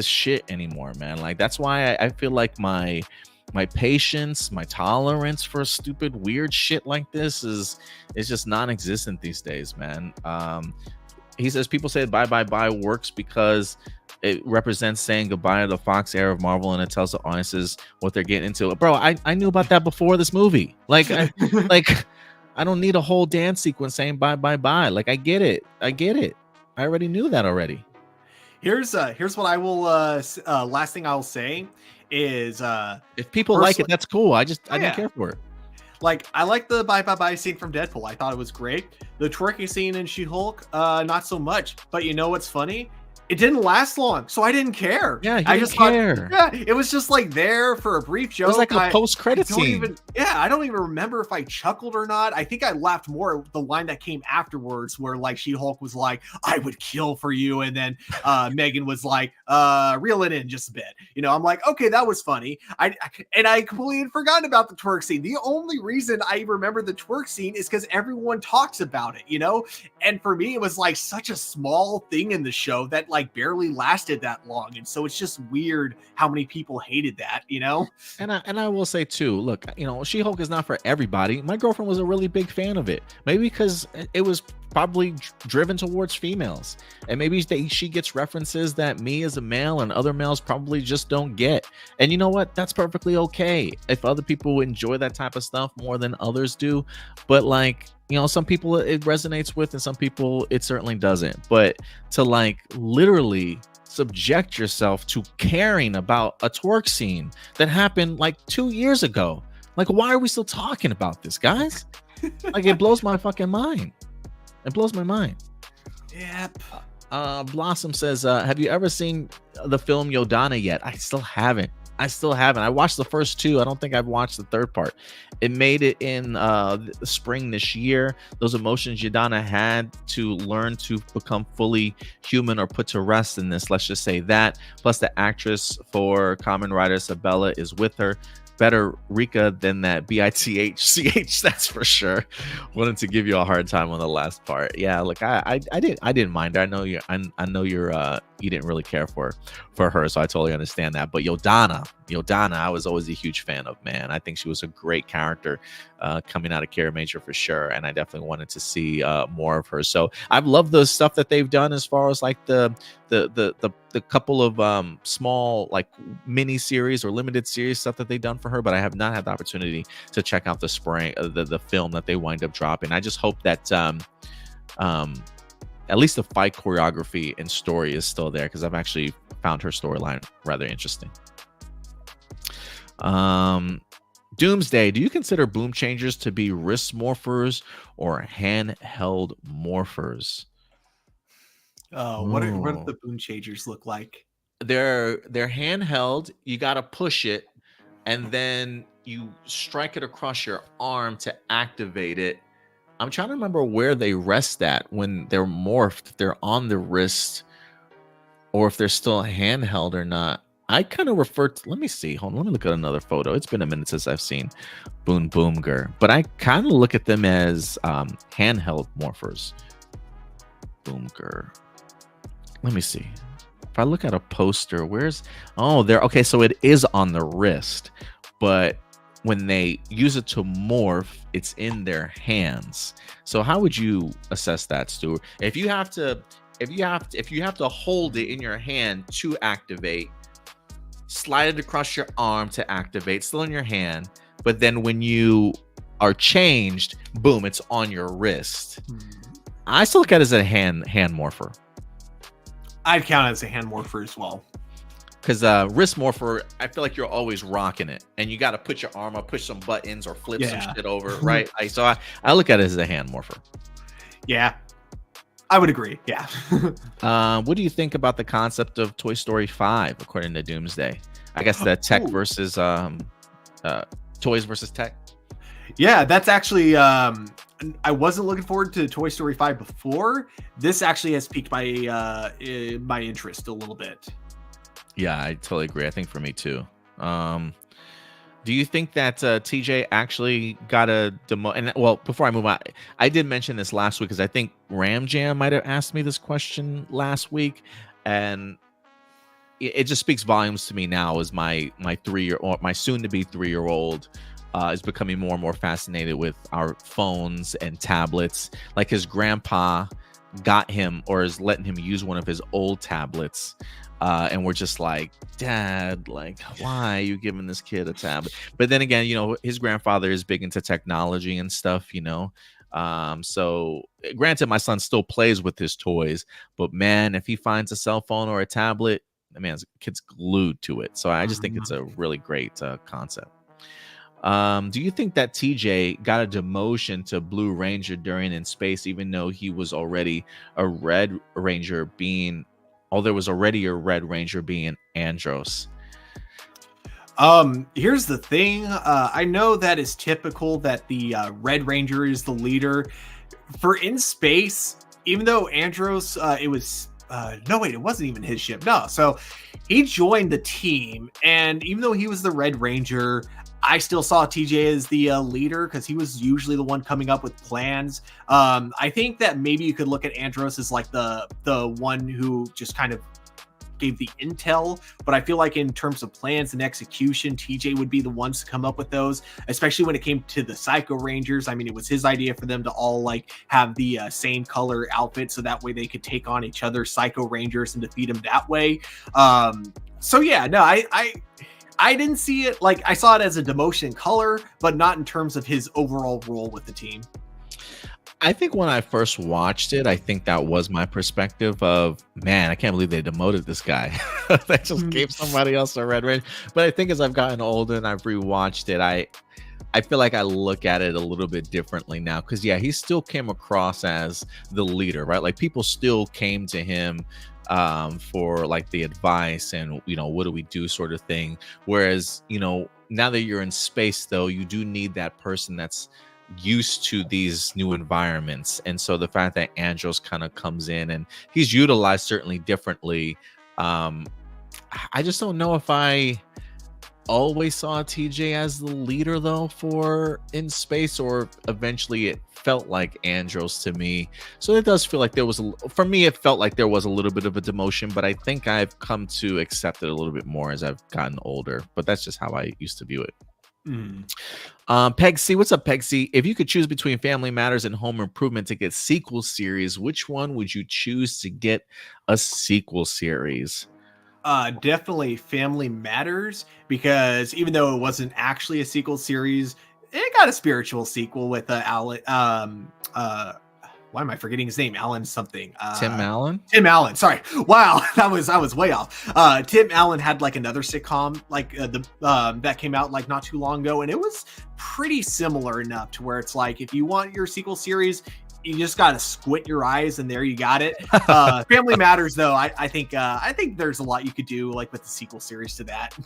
shit anymore, man. Like, that's why I feel like my patience, my tolerance for stupid weird shit like this is just non-existent these days, man. He says people say bye works because it represents saying goodbye to the Fox era of Marvel, and it tells the audiences what they're getting into. Bro, I knew about that before this movie. Like, I don't need a whole dance sequence saying bye. Like, I get it. I already knew that already. Here's what I will last thing I'll say is if people like it, that's cool. I didn't care for it. Like, I like the bye scene from Deadpool. I thought it was great. The twerking scene in She-Hulk, not so much. But you know what's funny? It didn't last long, so I didn't care. Yeah, I just care. It was just like there for a brief joke. It was like a post-credit scene. I don't even remember if I chuckled or not. I think I laughed more at the line that came afterwards, where like She-Hulk was like, "I would kill for you," and then Megan was like, "Reel it in just a bit." You know, I'm like, okay, that was funny. I completely had forgotten about the twerk scene. The only reason I remember the twerk scene is because everyone talks about it, you know. And for me, it was like such a small thing in the show that like barely lasted that long, and so it's just weird how many people hated that, you know. And I will say too, look, you know, She-Hulk is not for everybody. My girlfriend was a really big fan of it, maybe because it was probably driven towards females, and maybe she gets references that me as a male and other males probably just don't get. And you know what, that's perfectly okay if other people enjoy that type of stuff more than others do. But like, some people it resonates with, and some people it certainly doesn't. But to like literally subject yourself to caring about a twerk scene that happened like 2 years ago, like why are we still talking about this, guys? Like it blows my fucking mind. It blows my mind. Yep. Blossom says, have you ever seen the film Yodana yet? I still haven't. I watched the first two. I don't think I've watched the third part. It made it in the spring this year. Those emotions Yodana had to learn to become fully human or put to rest in this. Let's just say that. Plus, the actress for Kamen Rider Sabella is with her. Better Rika than that BITHCH, that's for sure. Wanted to give you a hard time on the last part. Yeah, look, I didn't mind her. I know you didn't really care for her, so I totally understand that. But Yodana, I was always a huge fan of, man. I think she was a great character coming out of Kira Major for sure, and I definitely wanted to see more of her. So I've loved the stuff that they've done as far as like the couple of small like mini series or limited series stuff that they've done for her, but I have not had the opportunity to check out the film that they wind up dropping. I just hope that at least the fight choreography and story is still there, because I've actually found her storyline rather interesting. Doomsday, do you consider boom changers to be wrist morphers or handheld morphers? What do the boom changers look like? They're handheld. You got to push it, and then you strike it across your arm to activate it. I'm trying to remember where they rest at when they're morphed. If they're on the wrist, or if they're still handheld or not. I kind of refer to. Let me see. Hold on. Let me look at another photo. It's been a minute since I've seen Boom Boomger, but I kind of look at them as handheld morphers. Boomger. Let me see. If I look at a poster, there. Okay, so it is on the wrist, but when they use it to morph, it's in their hands. So how would you assess that, Stuart? If you have to hold it in your hand to activate, slide it across your arm to activate, still in your hand, but then when you are changed, boom, it's on your wrist. I still look at it as a hand morpher. I'd count it as a hand morpher as well. Because wrist morpher, I feel like you're always rocking it, and you got to put your arm up, push some buttons, or flip some shit over, right? So I look at it as a hand morpher. Yeah, I would agree. Yeah. What do you think about the concept of Toy Story 5, according to Doomsday? I guess the tech versus toys versus tech. Yeah, that's actually. I wasn't looking forward to Toy Story 5 before. This actually has piqued my interest a little bit. Yeah, I totally agree. I think for me too. Do you think that TJ actually got a demo? And well, before I move on, I did mention this last week because I think Ram Jam might have asked me this question last week, and it just speaks volumes to me now as my soon-to-be 3-year-old is becoming more and more fascinated with our phones and tablets. Like his grandpa got him or is letting him use one of his old tablets. And we're just like, Dad, like, why are you giving this kid a tablet? But then again, his grandfather is big into technology and stuff, so granted, my son still plays with his toys, but man, if he finds a cell phone or a tablet, the kid's glued to it. So I just think it's a really great concept. Do you think that TJ got a demotion to Blue Ranger during In Space, even though he was already a Red Ranger being there was already a Red Ranger being Andros? Here's the thing. I know that is typical that the Red Ranger is the leader. For In Space, even though Andros, it wasn't even his ship. No, so he joined the team, and even though he was the Red Ranger, I still saw TJ as the leader because he was usually the one coming up with plans. I think that maybe you could look at Andros as like the one who just kind of gave the intel, but I feel like in terms of plans and execution, TJ would be the ones to come up with those, especially when it came to the Psycho Rangers. I mean, it was his idea for them to all like have the same color outfit, so that way they could take on each other, Psycho Rangers, and defeat them that way. So yeah, no, I didn't see it like I saw it as a demotion in color, but not in terms of his overall role with the team. I think when I first watched it, I think that was my perspective of, man, I can't believe they demoted this guy. They just gave somebody else a Red Ranger. But I think as I've gotten older and I've rewatched it, I feel like I look at it a little bit differently now. Because yeah, he still came across as the leader, right? Like people still came to him for like the advice and what do we do sort of thing. Whereas now that you're in space, though, you do need that person that's used to these new environments. And so the fact that Andros kind of comes in and he's utilized certainly differently, I just don't know if I always saw TJ as the leader though for in space, or eventually it felt like Andros to me. So it does feel like there was for me it felt like there was a little bit of a demotion, but I think I've come to accept it a little bit more as I've gotten older. But that's just how I used to view it. Peg C, what's up, Peg C? If you could choose between Family Matters and Home Improvement to get sequel series, which one would you choose to get a sequel series? Definitely Family Matters, because even though it wasn't actually a sequel series, it got a spiritual sequel with Alan. Why am I forgetting his name? Alan something. Tim Allen. Tim Allen. Sorry. Wow, I was way off. Tim Allen had like another sitcom like that came out like not too long ago, and it was pretty similar enough to where it's like if you want your sequel series, you just gotta squint your eyes and there you got it. Family Matters, though, I think there's a lot you could do like with the sequel series to that.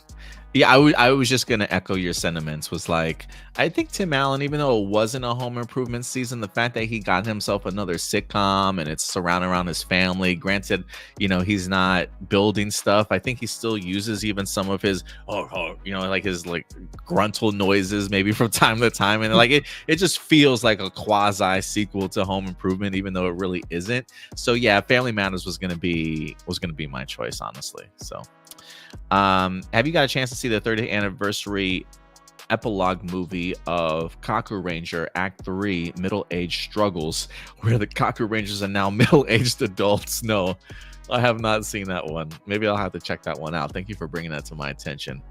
Yeah, I was just gonna echo your sentiments. Was like, I think Tim Allen, even though it wasn't a Home Improvement season, the fact that he got himself another sitcom and it's surrounded around his family. Granted, he's not building stuff. I think he still uses even some of his like his like gruntle noises maybe from time to time, and like it just feels like a quasi sequel to Home Improvement, even though it really isn't. So yeah, Family Matters was gonna be my choice, honestly. So. Have you got a chance to see the 30th anniversary epilogue movie of Kaku Ranger Act 3 Middle-Aged Struggles, where the Kaku Rangers are now middle-aged adults? No, I have not seen that one. Maybe I'll have to check that one out. Thank you for bringing that to my attention.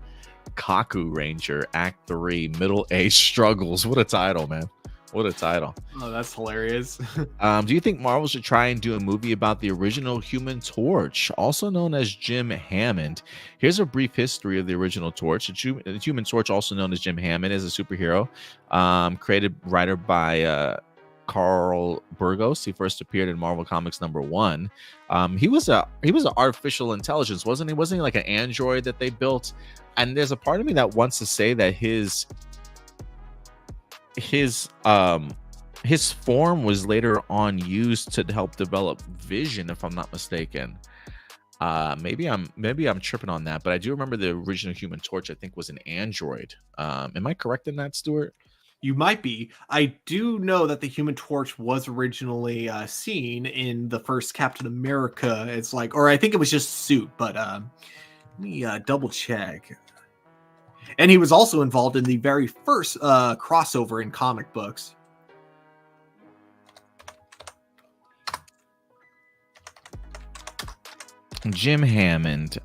Kaku Ranger Act 3 Middle-Aged Struggles. What a title, man. What a title. Oh, that's hilarious. Do you think Marvel should try and do a movie about the original Human Torch, also known as Jim Hammond? Here's a brief history of the original Torch. The Human Torch, also known as Jim Hammond, is a superhero created writer by Carl Burgos. He first appeared in Marvel Comics #1. He was an artificial intelligence, wasn't he? Wasn't he like an android that they built? And there's a part of me that wants to say that his form was later on used to help develop Vision, if I'm not mistaken. Maybe I'm tripping on that, but I do remember the original Human Torch, I think, was an android. Am I correct in that, Stuart? You might be. I do know that the Human Torch was originally seen in the first Captain America. It's like, or I think it was just suit, but let me double check. And he was also involved in the very first crossover in comic books. Jim Hammond.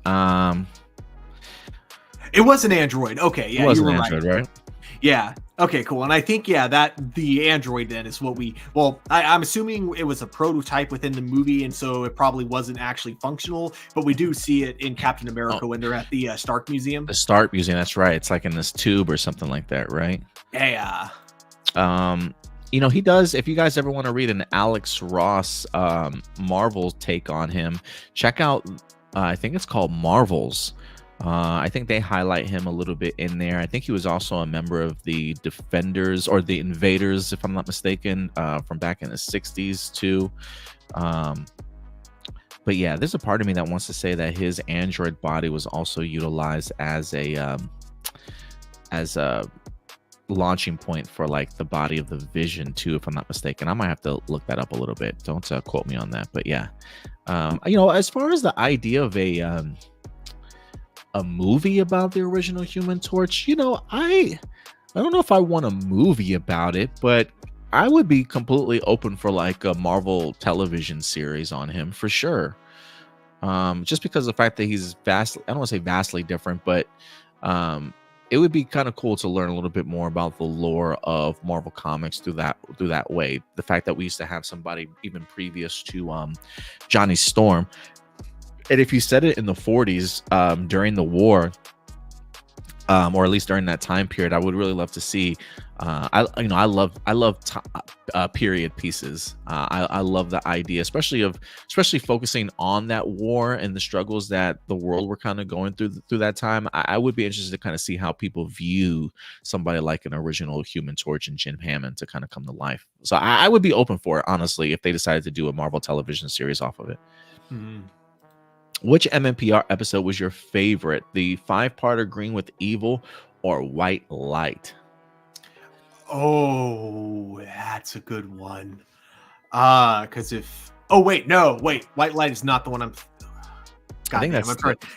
It was an android. Okay, yeah, it was an android, right? Yeah. Okay, cool. And I think, yeah, that the android then is what I'm assuming it was a prototype within the movie, and so it probably wasn't actually functional, but we do see it in Captain America when they're at the Stark Museum. The Stark Museum, that's right. It's like in this tube or something like that, right? Yeah. He does, if you guys ever want to read an Alex Ross Marvel take on him, check out, I think it's called Marvels. I think they highlight him a little bit in there. I think he was also a member of the Defenders or the Invaders, if I'm not mistaken, from back in the 60s too. But yeah, there's a part of me that wants to say that his android body was also utilized as a launching point for like the body of the Vision too, if I'm not mistaken. I might have to look that up a little bit. Don't quote me on that, but yeah. As far as the idea of a movie about the original Human Torch, I don't know if I want a movie about it, but I would be completely open for like a Marvel television series on him for sure. Just because of the fact that he's vastly, I don't want to say vastly different, but it would be kind of cool to learn a little bit more about the lore of Marvel Comics through that way. The fact that we used to have somebody even previous to Johnny Storm, and if you said it in the 40s during the war, or at least during that time period, I would really love to see. I love period pieces. I love the idea, especially focusing on that war and the struggles that the world were kind of going through that time. I would be interested to kind of see how people view somebody like an original Human Torch and Jim Hammond to kind of come to life. So I would be open for it, honestly, if they decided to do a Marvel television series off of it. Mm-hmm. Which MMPR episode was your favorite? The 5-parter Green with Evil or White Light? Oh, that's a good one. Because White Light is not the one I'm. I think that's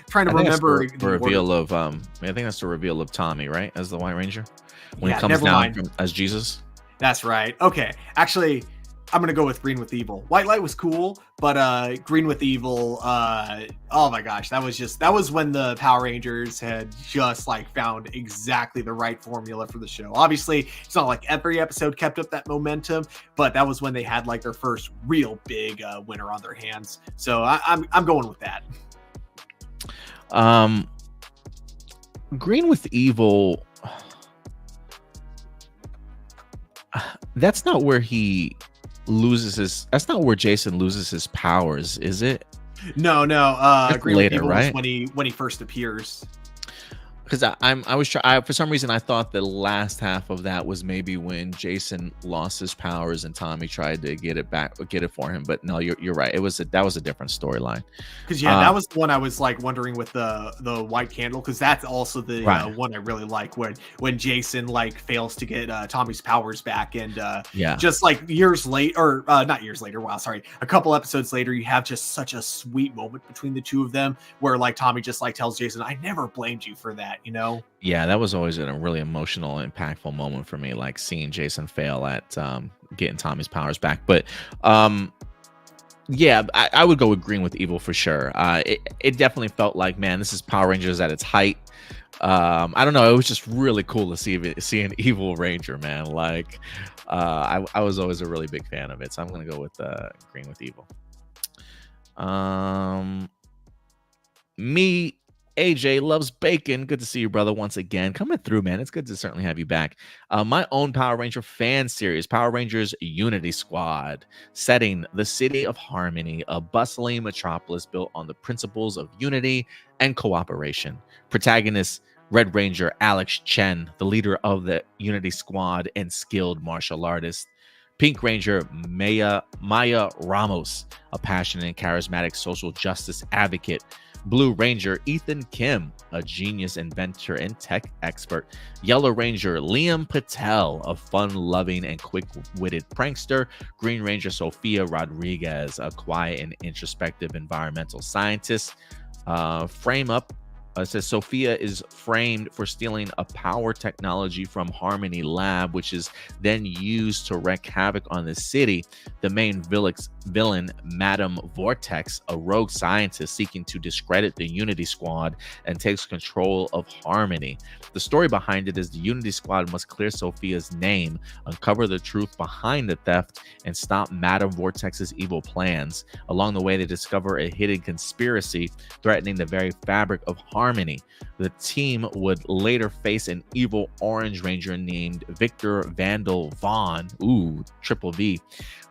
trying to remember the reveal of I think that's the reveal of Tommy, right, as the White Ranger when he comes down as Jesus. That's right. Okay, actually, I'm gonna go with Green with Evil. White Light was cool, but Green with Evil, oh my gosh, that was when the Power Rangers had just like found exactly the right formula for the show. Obviously, it's not like every episode kept up that momentum, but that was when they had like their first real big winner on their hands. So I'm going with that. Green with Evil. That's not where Jason loses his powers, is it? No. Green later, with Evil right? is when he first appears. Because for some reason I thought the last half of that was maybe when Jason lost his powers and Tommy tried to get it for him. But no, you're right. That was a different storyline. Because that was the one I was like wondering with the white candle, because that's also the one I really like when Jason like fails to get Tommy's powers back, and just like a couple episodes later, you have just such a sweet moment between the two of them where like Tommy just like tells Jason, "I never blamed you for that." Yeah, that was always a really emotional, impactful moment for me, like seeing Jason fail at getting Tommy's powers back. But I would go with Green with Evil for sure. It definitely felt like, man, this is Power Rangers at its height. I don't know, it was just really cool to see an evil Ranger, man. Like I was always a really big fan of it, so I'm gonna go with Green with Evil. Me, AJ loves bacon. Good to see you, brother, once again. Coming through, man. It's good to certainly have you back. My own Power Ranger fan series, Power Rangers Unity Squad. Setting: the city of Harmony, a bustling metropolis built on the principles of unity and cooperation. Protagonist: Red Ranger Alex Chen, the leader of the Unity Squad and skilled martial artist. Pink Ranger Maya Ramos, a passionate and charismatic social justice advocate. Blue Ranger Ethan Kim, a genius inventor and tech expert. Yellow Ranger Liam Patel, a fun-loving and quick-witted prankster. Green Ranger Sophia Rodriguez, a quiet and introspective environmental scientist. Frame up. It says Sophia is framed for stealing a power technology from Harmony Lab, which is then used to wreak havoc on the city. The main villain, Madame Vortex, a rogue scientist seeking to discredit the Unity Squad and takes control of Harmony. The story behind it is the Unity Squad must clear Sophia's name, uncover the truth behind the theft, and stop Madame Vortex's evil plans. Along the way, they discover a hidden conspiracy threatening the very fabric of Harmony. The team would later face an evil Orange Ranger named Victor Vandal Vaughn, Triple V,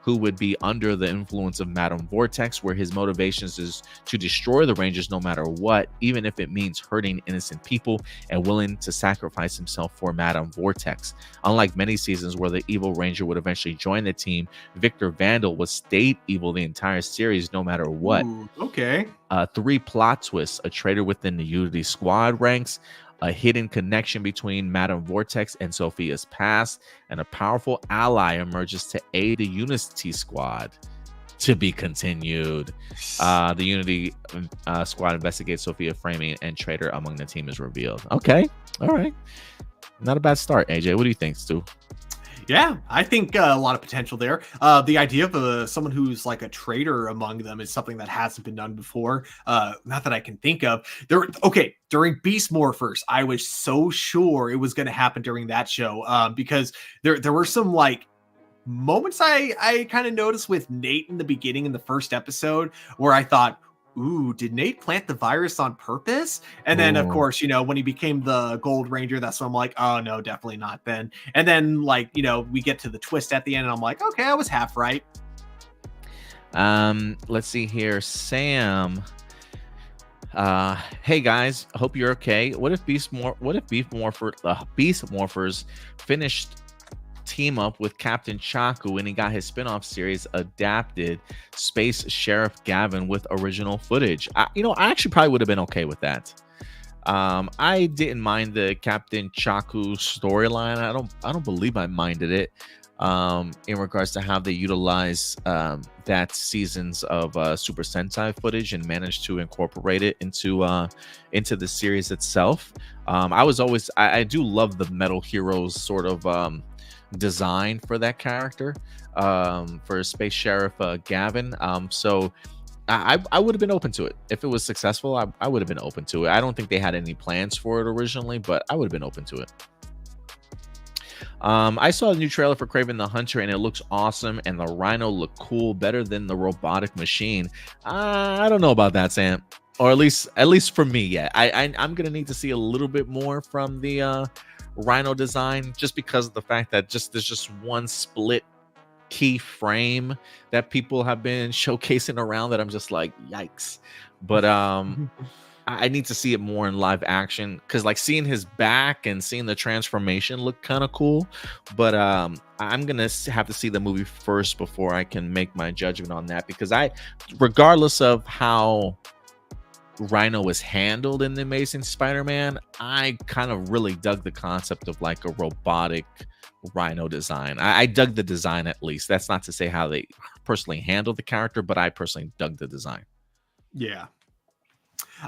who would be under the influence of Madame Vortex, where his motivations is to destroy the Rangers no matter what, even if it means hurting innocent people, and willing to sacrifice himself for Madame Vortex. Unlike many seasons where the evil Ranger would eventually join the team, Victor Vandal would stay evil the entire series no matter what. Okay. 3 plot twists: a traitor within the Unity Squad ranks, a hidden connection between Madame Vortex and Sophia's past, and a powerful ally emerges to aid the Unity Squad. To be continued. The Unity Squad investigates Sophia framing, and traitor among the team is revealed. Okay, all right. Not a bad start, AJ. What do you think, Stu? Yeah, I think a lot of potential there. The idea of someone who's like a traitor among them is something that hasn't been done before. Not that I can think of. Okay, during Beast Morphers, I was so sure it was going to happen during that show because there were some like moments I kind of noticed with Nate in the beginning in the first episode where I thought, ooh, did Nate plant the virus on purpose? And then, of Ooh. course, when he became the Gold Ranger, that's when I'm like, oh, no, definitely not then. And then, like, we get to the twist at the end, and I'm like, okay, I was half right. Let's see here. Sam. Hey guys, hope you're okay. What if Beast Morphers finished team up with Captain Chaku and he got his spin-off series adapted Space Sheriff Gavin with original footage? I actually probably would have been okay with that. I didn't mind the Captain Chaku storyline. I don't believe I minded it in regards to how they utilize that seasons of Super Sentai footage and managed to incorporate it into the series itself. I do love the Metal Heroes sort of design for that character, for Space Sheriff Gavin. So I would have been open to it if it was successful. I would have been open to it. I don't think they had any plans for it originally, but I would have been open to it. I saw a new trailer for Kraven the Hunter and it looks awesome, and the Rhino looked cool, better than the robotic machine. I don't know about that, Sam, or at least for me. Yeah, I'm gonna need to see a little bit more from the Rhino design, just because of the fact that there's just one split key frame that people have been showcasing around that I'm just like, yikes. But I need to see it more in live action, because like seeing his back and seeing the transformation look kind of cool. But I'm gonna have to see the movie first before I can make my judgment on that, because regardless of how Rhino was handled in the Amazing Spider-Man, I kind of really dug the concept of like a robotic Rhino design. I dug the design, at least. That's not to say how they personally handled the character, but I personally dug the design. Yeah.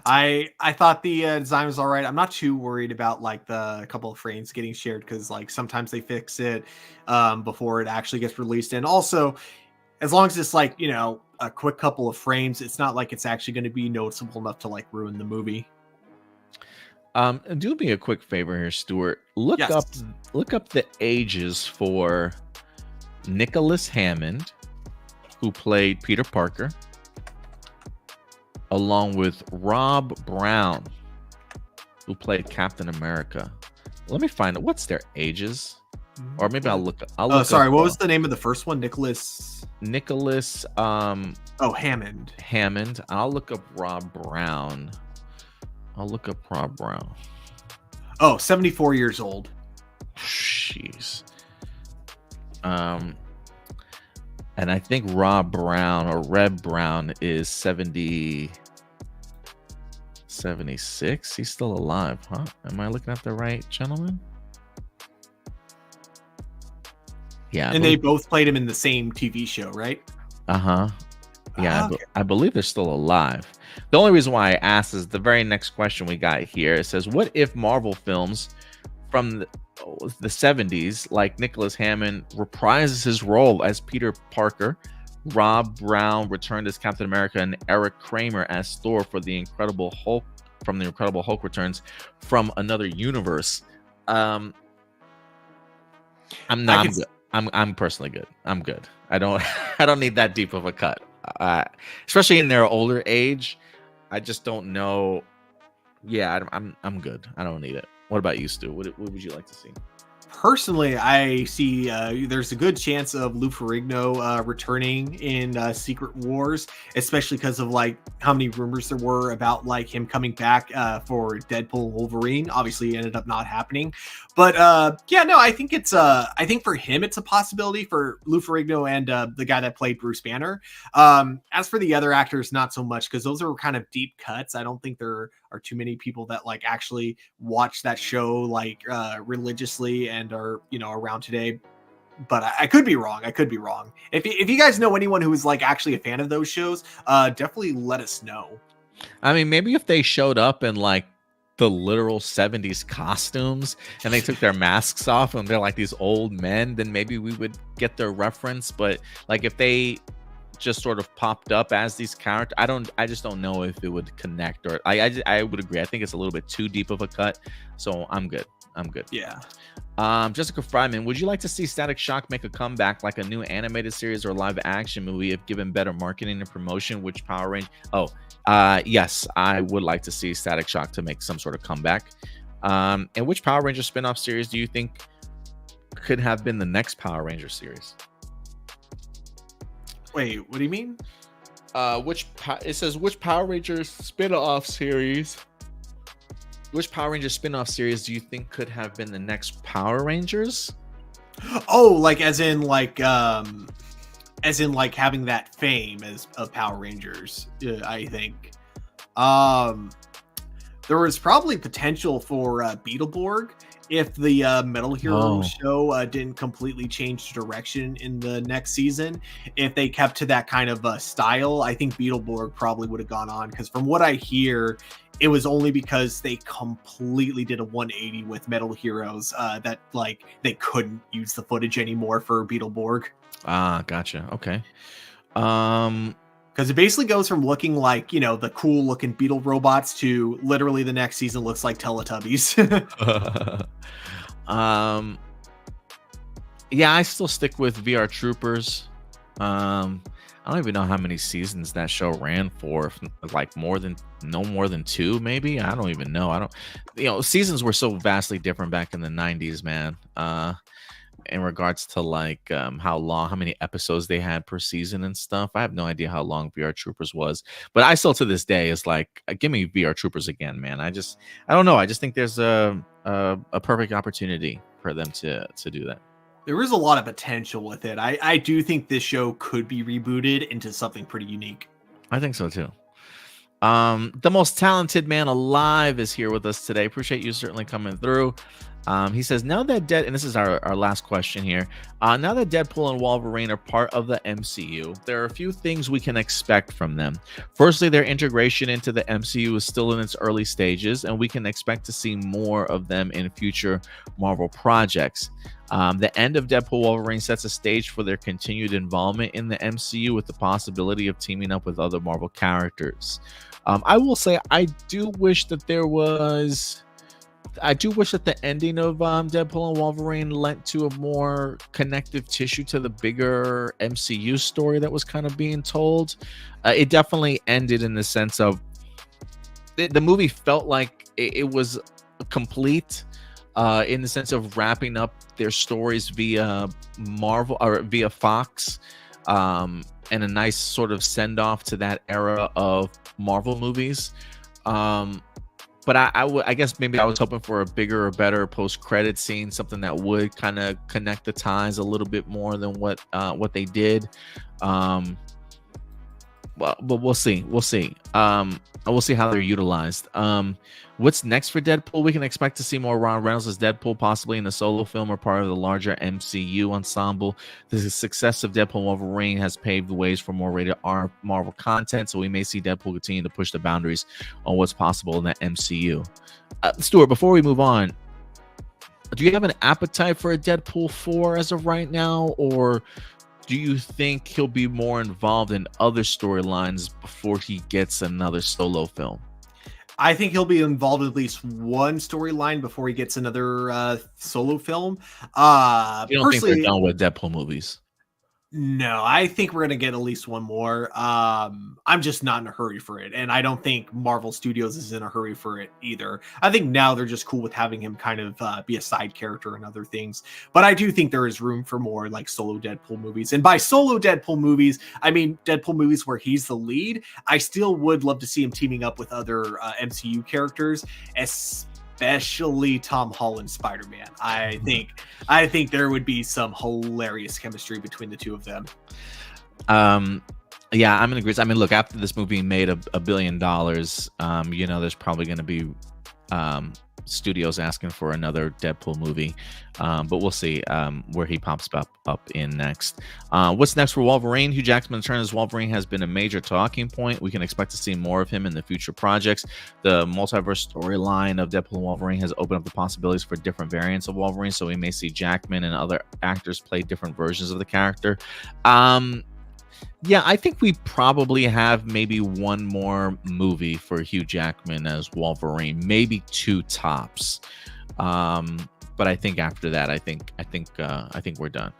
I thought the design was all right. I'm not too worried about like the couple of frames getting shared, because like sometimes they fix it before it actually gets released. And also, as long as it's like, a quick couple of frames, it's not like it's actually going to be noticeable enough to like ruin the movie. Do me a quick favor here, Stuart. Look Yes. up the ages for Nicholas Hammond, who played Peter Parker, along with Rob Brown, who played Captain America. Let me find out what's their ages, or maybe I'll look. Sorry, what was the name of the first one? Nicholas. Hammond. Hammond. I'll look up Rob Brown. Oh, 74 years old. Jeez. And I think Rob Brown or Reb Brown is 76. He's still alive, huh? Am I looking at the right gentleman? Yeah. And they both played him in the same TV show, right? Uh-huh. Yeah, Okay. I believe they're still alive. The only reason why I asked is the very next question we got here. It says, what if Marvel films from the 70s, like Nicholas Hammond reprises his role as Peter Parker, Rob Brown returned as Captain America, and Eric Kramer as Thor for the Incredible Hulk from the Incredible Hulk returns from another universe? I'm personally good. I'm good. I don't need that deep of a cut. Especially in their older age. I just don't know. Yeah, I'm good. I don't need it. What about you, Stu? What would you like to see? Personally, I see there's a good chance of Lou Ferrigno returning in Secret Wars, especially because of like how many rumors there were about like him coming back for Deadpool and Wolverine. Obviously, it ended up not happening, but I think for him it's a possibility, for Lou Ferrigno and the guy that played Bruce Banner. As for the other actors, not so much, because those are kind of deep cuts. I don't think there are too many people that like actually watch that show like religiously and are around today. But I could be wrong. If you guys know anyone who is like actually a fan of those shows, definitely let us know. I mean, maybe if they showed up in like the literal 70s costumes and they took their masks off and they're like these old men, then maybe we would get their reference. But like if they just sort of popped up as these characters, I just don't know if it would connect. Or I would agree. I think it's a little bit too deep of a cut. So I'm good. Yeah. Jessica Fryman, would you like to see Static Shock make a comeback like a new animated series or live action movie if given better marketing and promotion? Which Power Range? Yes, I would like to see Static Shock to make some sort of comeback. And which Power Ranger spin-off series do you think could have been the next Power Ranger series? Wait, what do you mean? It says which Power Ranger spin-off series? Which Power Ranger spin-off series do you think could have been the next Power Rangers? Oh, like as in like having that fame as of Power Rangers. I think there was probably potential for Beetleborg if the Metal Hero show didn't completely change direction in the next season. If they kept to that kind of style, I think Beetleborg probably would have gone on, because from what I hear, it was only because they completely did a 180 with Metal Heroes that like they couldn't use the footage anymore for Beetleborg. Gotcha. Okay. Because it basically goes from looking like, the cool looking Beetle robots to literally the next season looks like Teletubbies. Yeah, I still stick with VR Troopers. I don't even know how many seasons that show ran for, like no more than 2, maybe. I don't even know. Seasons were so vastly different back in the 90s, man. In regards to like how many episodes they had per season and stuff. I have no idea how long VR Troopers was, but I still to this day is like, give me VR Troopers again, man. I don't know. I just think there's a perfect opportunity for them to do that. There is a lot of potential with it. I do think this show could be rebooted into something pretty unique. I think so too. The most talented man alive is here with us today. Appreciate you certainly coming through. He says, now that and this is our last question here. Now that Deadpool and Wolverine are part of the MCU, there are a few things we can expect from them. Firstly, their integration into the MCU is still in its early stages, and we can expect to see more of them in future Marvel projects. The end of Deadpool Wolverine sets a stage for their continued involvement in the MCU with the possibility of teaming up with other Marvel characters. I will say I do wish that the ending of Deadpool and Wolverine lent to a more connective tissue to the bigger MCU story that was kind of being told. It definitely ended in the sense of the movie felt like it was complete in the sense of wrapping up their stories via Marvel or via Fox, and a nice sort of send off to that era of Marvel movies. But I guess maybe I was hoping for a bigger or better post-credit scene, something that would kind of connect the ties a little bit more than what they did. But we'll see. We'll see how they're utilized. What's next for Deadpool? We can expect to see more Ryan Reynolds as Deadpool, possibly in a solo film or part of the larger MCU ensemble. The success of Deadpool and Wolverine has paved the ways for more rated R Marvel content, so we may see Deadpool continue to push the boundaries on what's possible in the MCU. Stuart, before we move on, do you have an appetite for a Deadpool 4 as of right now, or do you think he'll be more involved in other storylines before he gets another solo film? I think he'll be involved in at least one storyline before he gets another solo film. You don't think they're done with Deadpool movies? No, I think we're going to get at least one more. I'm just not in a hurry for it. And I don't think Marvel Studios is in a hurry for it either. I think now they're just cool with having him kind of be a side character and other things. But I do think there is room for more like solo Deadpool movies. And by solo Deadpool movies, I mean Deadpool movies where he's the lead. I still would love to see him teaming up with other MCU characters, especially Tom Holland Spider-Man. I think there would be some hilarious chemistry between the two of them. Yeah, I'm in agreement. I mean, look, after this movie made $1 billion, there's probably going to be studios asking for another Deadpool movie. But we'll see where he pops up in next. What's next for Wolverine? Hugh Jackman's return as Wolverine has been a major talking point. We can expect to see more of him in the future projects. The multiverse storyline of Deadpool and Wolverine has opened up the possibilities for different variants of Wolverine, so we may see Jackman and other actors play different versions of the character. Yeah, I think we probably have maybe one more movie for Hugh Jackman as Wolverine, maybe two tops. But I think after that, I think we're done.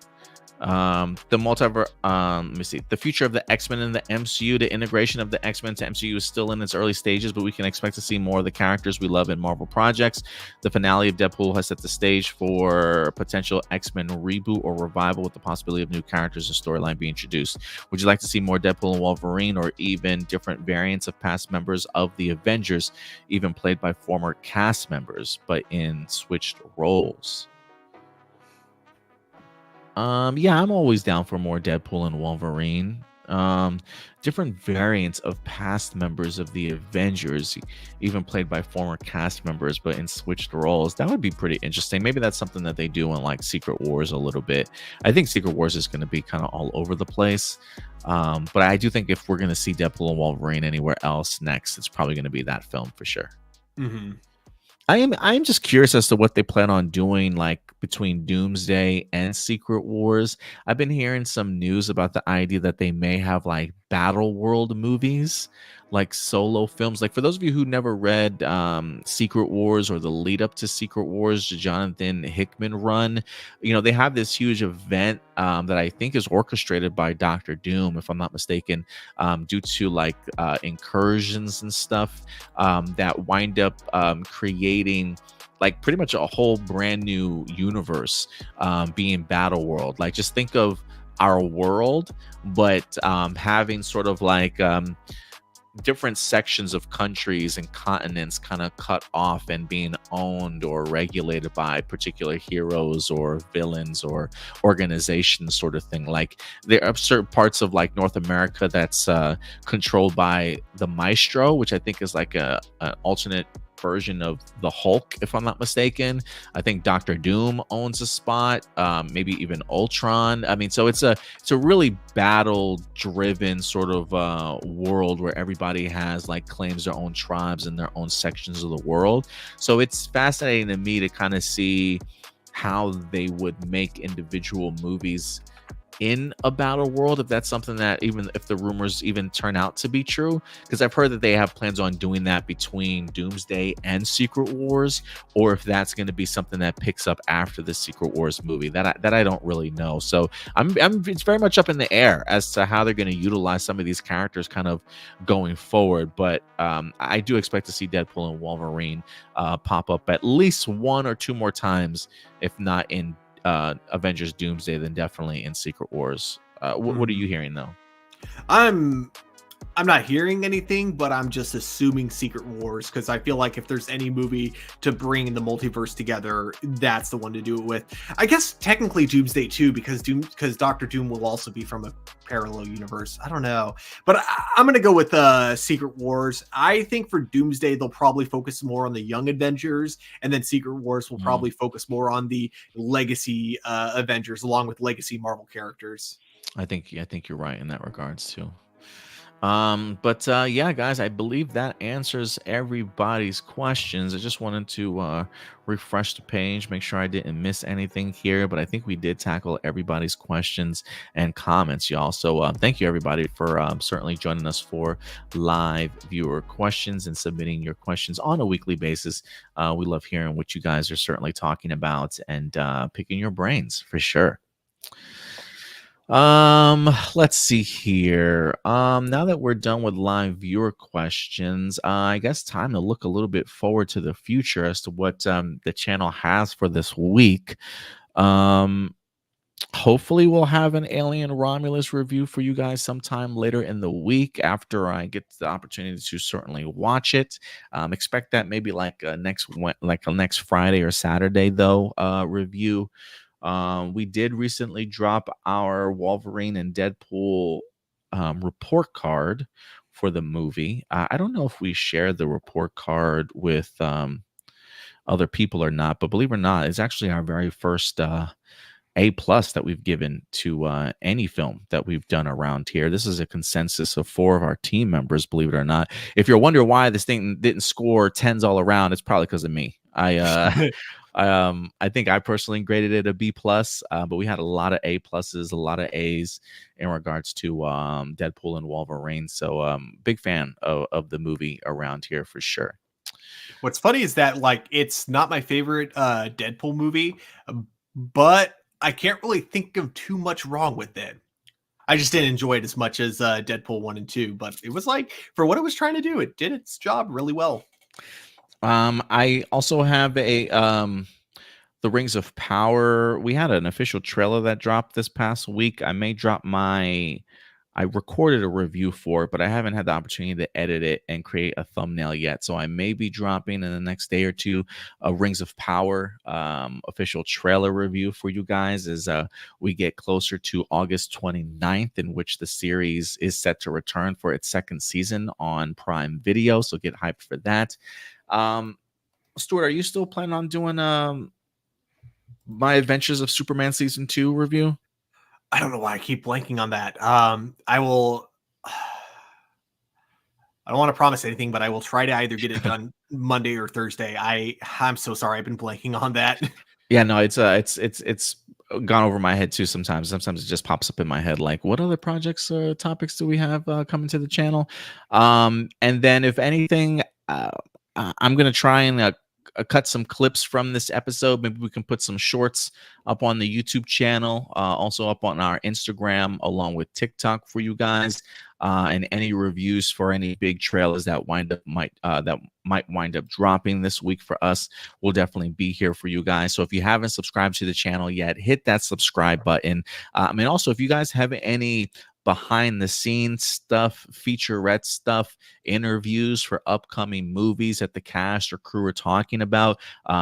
The multiverse. Let me see. The future of the X-Men in the MCU, the integration of the X-Men to MCU is still in its early stages, but we can expect to see more of the characters we love in Marvel projects. The finale of Deadpool has set the stage for a potential X-Men reboot or revival, with the possibility of new characters and storyline being introduced. Would you like to see more Deadpool and Wolverine, or even different variants of past members of the Avengers, even played by former cast members, but in switched roles? Yeah, I'm always down for more Deadpool and Wolverine. Different variants of past members of the Avengers, even played by former cast members, but in switched roles. That would be pretty interesting. Maybe that's something that they do in like Secret Wars a little bit. I think Secret Wars is going to be kind of all over the place. But I do think if we're going to see Deadpool and Wolverine anywhere else next, it's probably going to be that film for sure. Mm-hmm. I am just curious as to what they plan on doing, like between Doomsday and Secret Wars. I've been hearing some news about the idea that they may have like Battle World movies, like solo films. Like for those of you who never read Secret Wars or the lead up to Secret Wars, the Jonathan Hickman run, they have this huge event that I think is orchestrated by Doctor Doom, if I'm not mistaken, due to like incursions and stuff that wind up creating like pretty much a whole brand new universe, being Battle World. Like just think of our world, but having sort of like different sections of countries and continents kind of cut off and being owned or regulated by particular heroes or villains or organizations, sort of thing. Like there are certain parts of like North America that's controlled by the Maestro, which I think is like an alternate version of the Hulk, if I'm not mistaken. I think Doctor Doom owns a spot, maybe even Ultron. I mean, so it's a really battle driven sort of world where everybody has like claims their own tribes and their own sections of the world. So it's fascinating to me to kind of see how they would make individual movies in a battle world, if that's something that, even if the rumors even turn out to be true, because I've heard that they have plans on doing that between Doomsday and Secret Wars, or if that's going to be something that picks up after the Secret Wars movie, that I don't really know. So I'm it's very much up in the air as to how they're going to utilize some of these characters kind of going forward. But I do expect to see Deadpool and Wolverine pop up at least one or two more times, if not in Avengers Doomsday, then definitely in Secret Wars. What are you hearing though? I'm not hearing anything, but I'm just assuming Secret Wars, because I feel like if there's any movie to bring the multiverse together, that's the one to do it with. I guess technically Doomsday too, because Doctor Doom will also be from a parallel universe. I don't know, but I'm gonna go with Secret Wars. I think for Doomsday they'll probably focus more on the Young Avengers, and then Secret Wars will probably focus more on the legacy Avengers, along with legacy Marvel characters. I think you're right in that regards too. But yeah, guys, I believe that answers everybody's questions. I just wanted to refresh the page, make sure I didn't miss anything here, but I think we did tackle everybody's questions and comments, y'all. So thank you, everybody, for certainly joining us for live viewer questions and submitting your questions on a weekly basis. We love hearing what you guys are certainly talking about and picking your brains for sure. Let's see here. Now that we're done with live viewer questions, I guess time to look a little bit forward to the future as to what the channel has for this week. Hopefully we'll have an Alien Romulus review for you guys sometime later in the week after I get the opportunity to certainly watch it. Expect that maybe like a next Friday or Saturday though review. We did recently drop our Wolverine and Deadpool report card for the movie. I don't know if we shared the report card with other people or not, but believe it or not, it's actually our very first A plus that we've given to any film that we've done around here. This is a consensus of 4 of our team members, believe it or not. If you're wondering why this thing didn't score tens all around, it's probably because of me. I think I personally graded it a B plus, but we had a lot of A pluses, a lot of A's in regards to Deadpool and Wolverine. So big fan of the movie around here for sure. What's funny is that like it's not my favorite Deadpool movie, but I can't really think of too much wrong with it. I just didn't enjoy it as much as Deadpool 1 and 2, but it was like for what it was trying to do, it did its job really well. I also have a the Rings of Power. We had an official trailer that dropped this past week. I recorded a review for it, but I haven't had the opportunity to edit it and create a thumbnail yet. So I may be dropping in the next day or two a Rings of Power official trailer review for you guys as we get closer to August 29th, in which the series is set to return for its second season on Prime Video. So get hyped for that. Stuart, are you still planning on doing My Adventures of Superman season 2 review? I don't know why I keep blanking on that. I will. I don't want to promise anything, but I will try to either get it done Monday or Thursday. I'm so sorry. I've been blanking on that. Yeah, no, it's gone over my head too sometimes. Sometimes it just pops up in my head like, what other projects topics do we have coming to the channel? And then if anything, I'm gonna try and cut some clips from this episode. Maybe we can put some shorts up on the YouTube channel, also up on our Instagram, along with TikTok for you guys, and any reviews for any big trailers that might wind up dropping this week for us. We'll definitely be here for you guys. So if you haven't subscribed to the channel yet, hit that subscribe button. And also, if you guys have any behind the scenes stuff, featurette stuff, interviews for upcoming movies that the cast or crew are talking about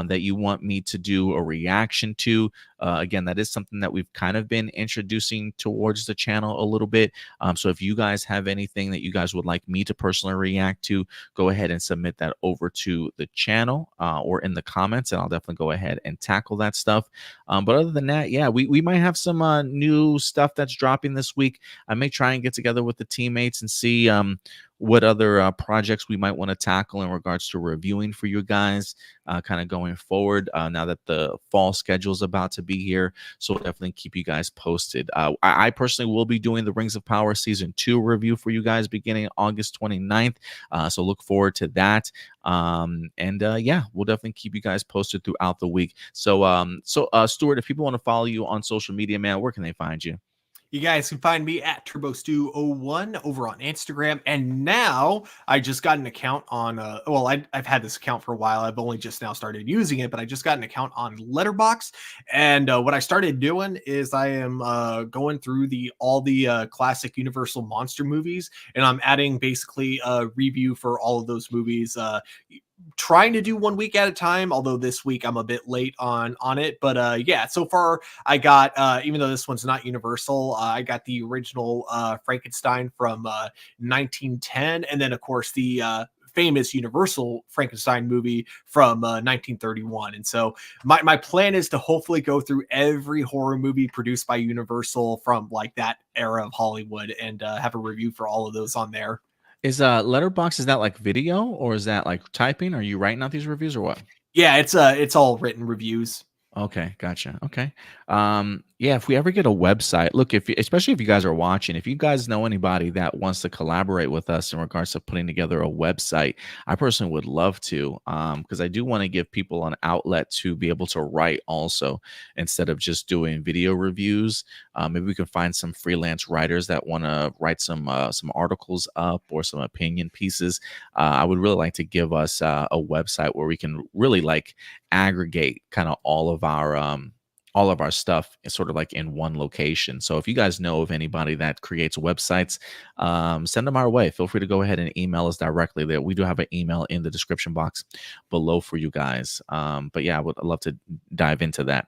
that you want me to do a reaction to, again, that is something that we've kind of been introducing towards the channel a little bit. So if you guys have anything that you guys would like me to personally react to, go ahead and submit that over to the channel or in the comments, and I'll definitely go ahead and tackle that stuff. But other than that, yeah, we might have some new stuff that's dropping this week. I may try and get together with the teammates and see what other projects we might want to tackle in regards to reviewing for you guys kind of going forward now that the fall schedule is about to be here. So we'll definitely keep you guys posted. I personally will be doing the Rings of Power Season 2 review for you guys beginning August 29th. So look forward to that. Yeah, we'll definitely keep you guys posted throughout the week. So, Stuart, if people want to follow you on social media, man, where can they find you? You guys can find me at TurboStew01 over on Instagram. And now I just got an account on, I've had this account for a while. I've only just now started using it, but I just got an account on Letterboxd. And what I started doing is I am going through all the classic Universal monster movies, and I'm adding basically a review for all of those movies. Trying to do 1 week at a time, although this week I'm a bit late on it. But yeah, so far I got, even though this one's not Universal, I got the original Frankenstein from 1910, and then of course the famous Universal Frankenstein movie from 1931. And so my plan is to hopefully go through every horror movie produced by Universal from like that era of Hollywood and have a review for all of those on there. Is Letterbox, is that like video or is that like typing? Are you writing out these reviews or what? Yeah, it's all written reviews. Okay, gotcha. Okay. Yeah, if we ever get a website, look, especially if you guys are watching, if you guys know anybody that wants to collaborate with us in regards to putting together a website, I personally would love to, because I do want to give people an outlet to be able to write also instead of just doing video reviews. Maybe we can find some freelance writers that want to write some articles up or some opinion pieces. I would really like to give us a website where we can really like aggregate kind of all of our stuff is sort of like in one location. So if you guys know of anybody that creates websites, send them our way. Feel free to go ahead and email us directly. There, we do have an email in the description box below for you guys. But yeah, I'd love to dive into that.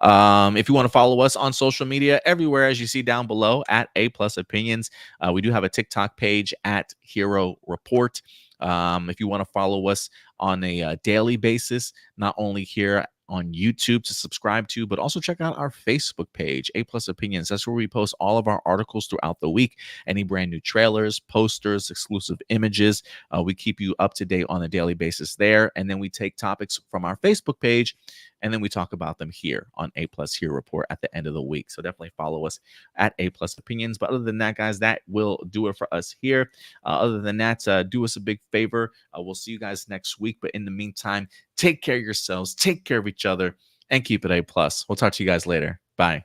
If you want to follow us on social media, everywhere as you see down below at A Plus Opinions, we do have a TikTok page at Hero Report. If you want to follow us on a daily basis, not only here on YouTube to subscribe to, but also check out our Facebook page, A Plus Opinions. That's where we post all of our articles throughout the week, any brand new trailers, posters, exclusive images. We keep you up to date on a daily basis there. And then we take topics from our Facebook page and then we talk about them here on A Plus Here Report at the end of the week. So definitely follow us at A Plus Opinions. But other than that, guys, that will do it for us here. Other than that, do us a big favor. We'll see you guys next week. But in the meantime, take care of yourselves, take care of each other, and keep it A Plus. We'll talk to you guys later. Bye.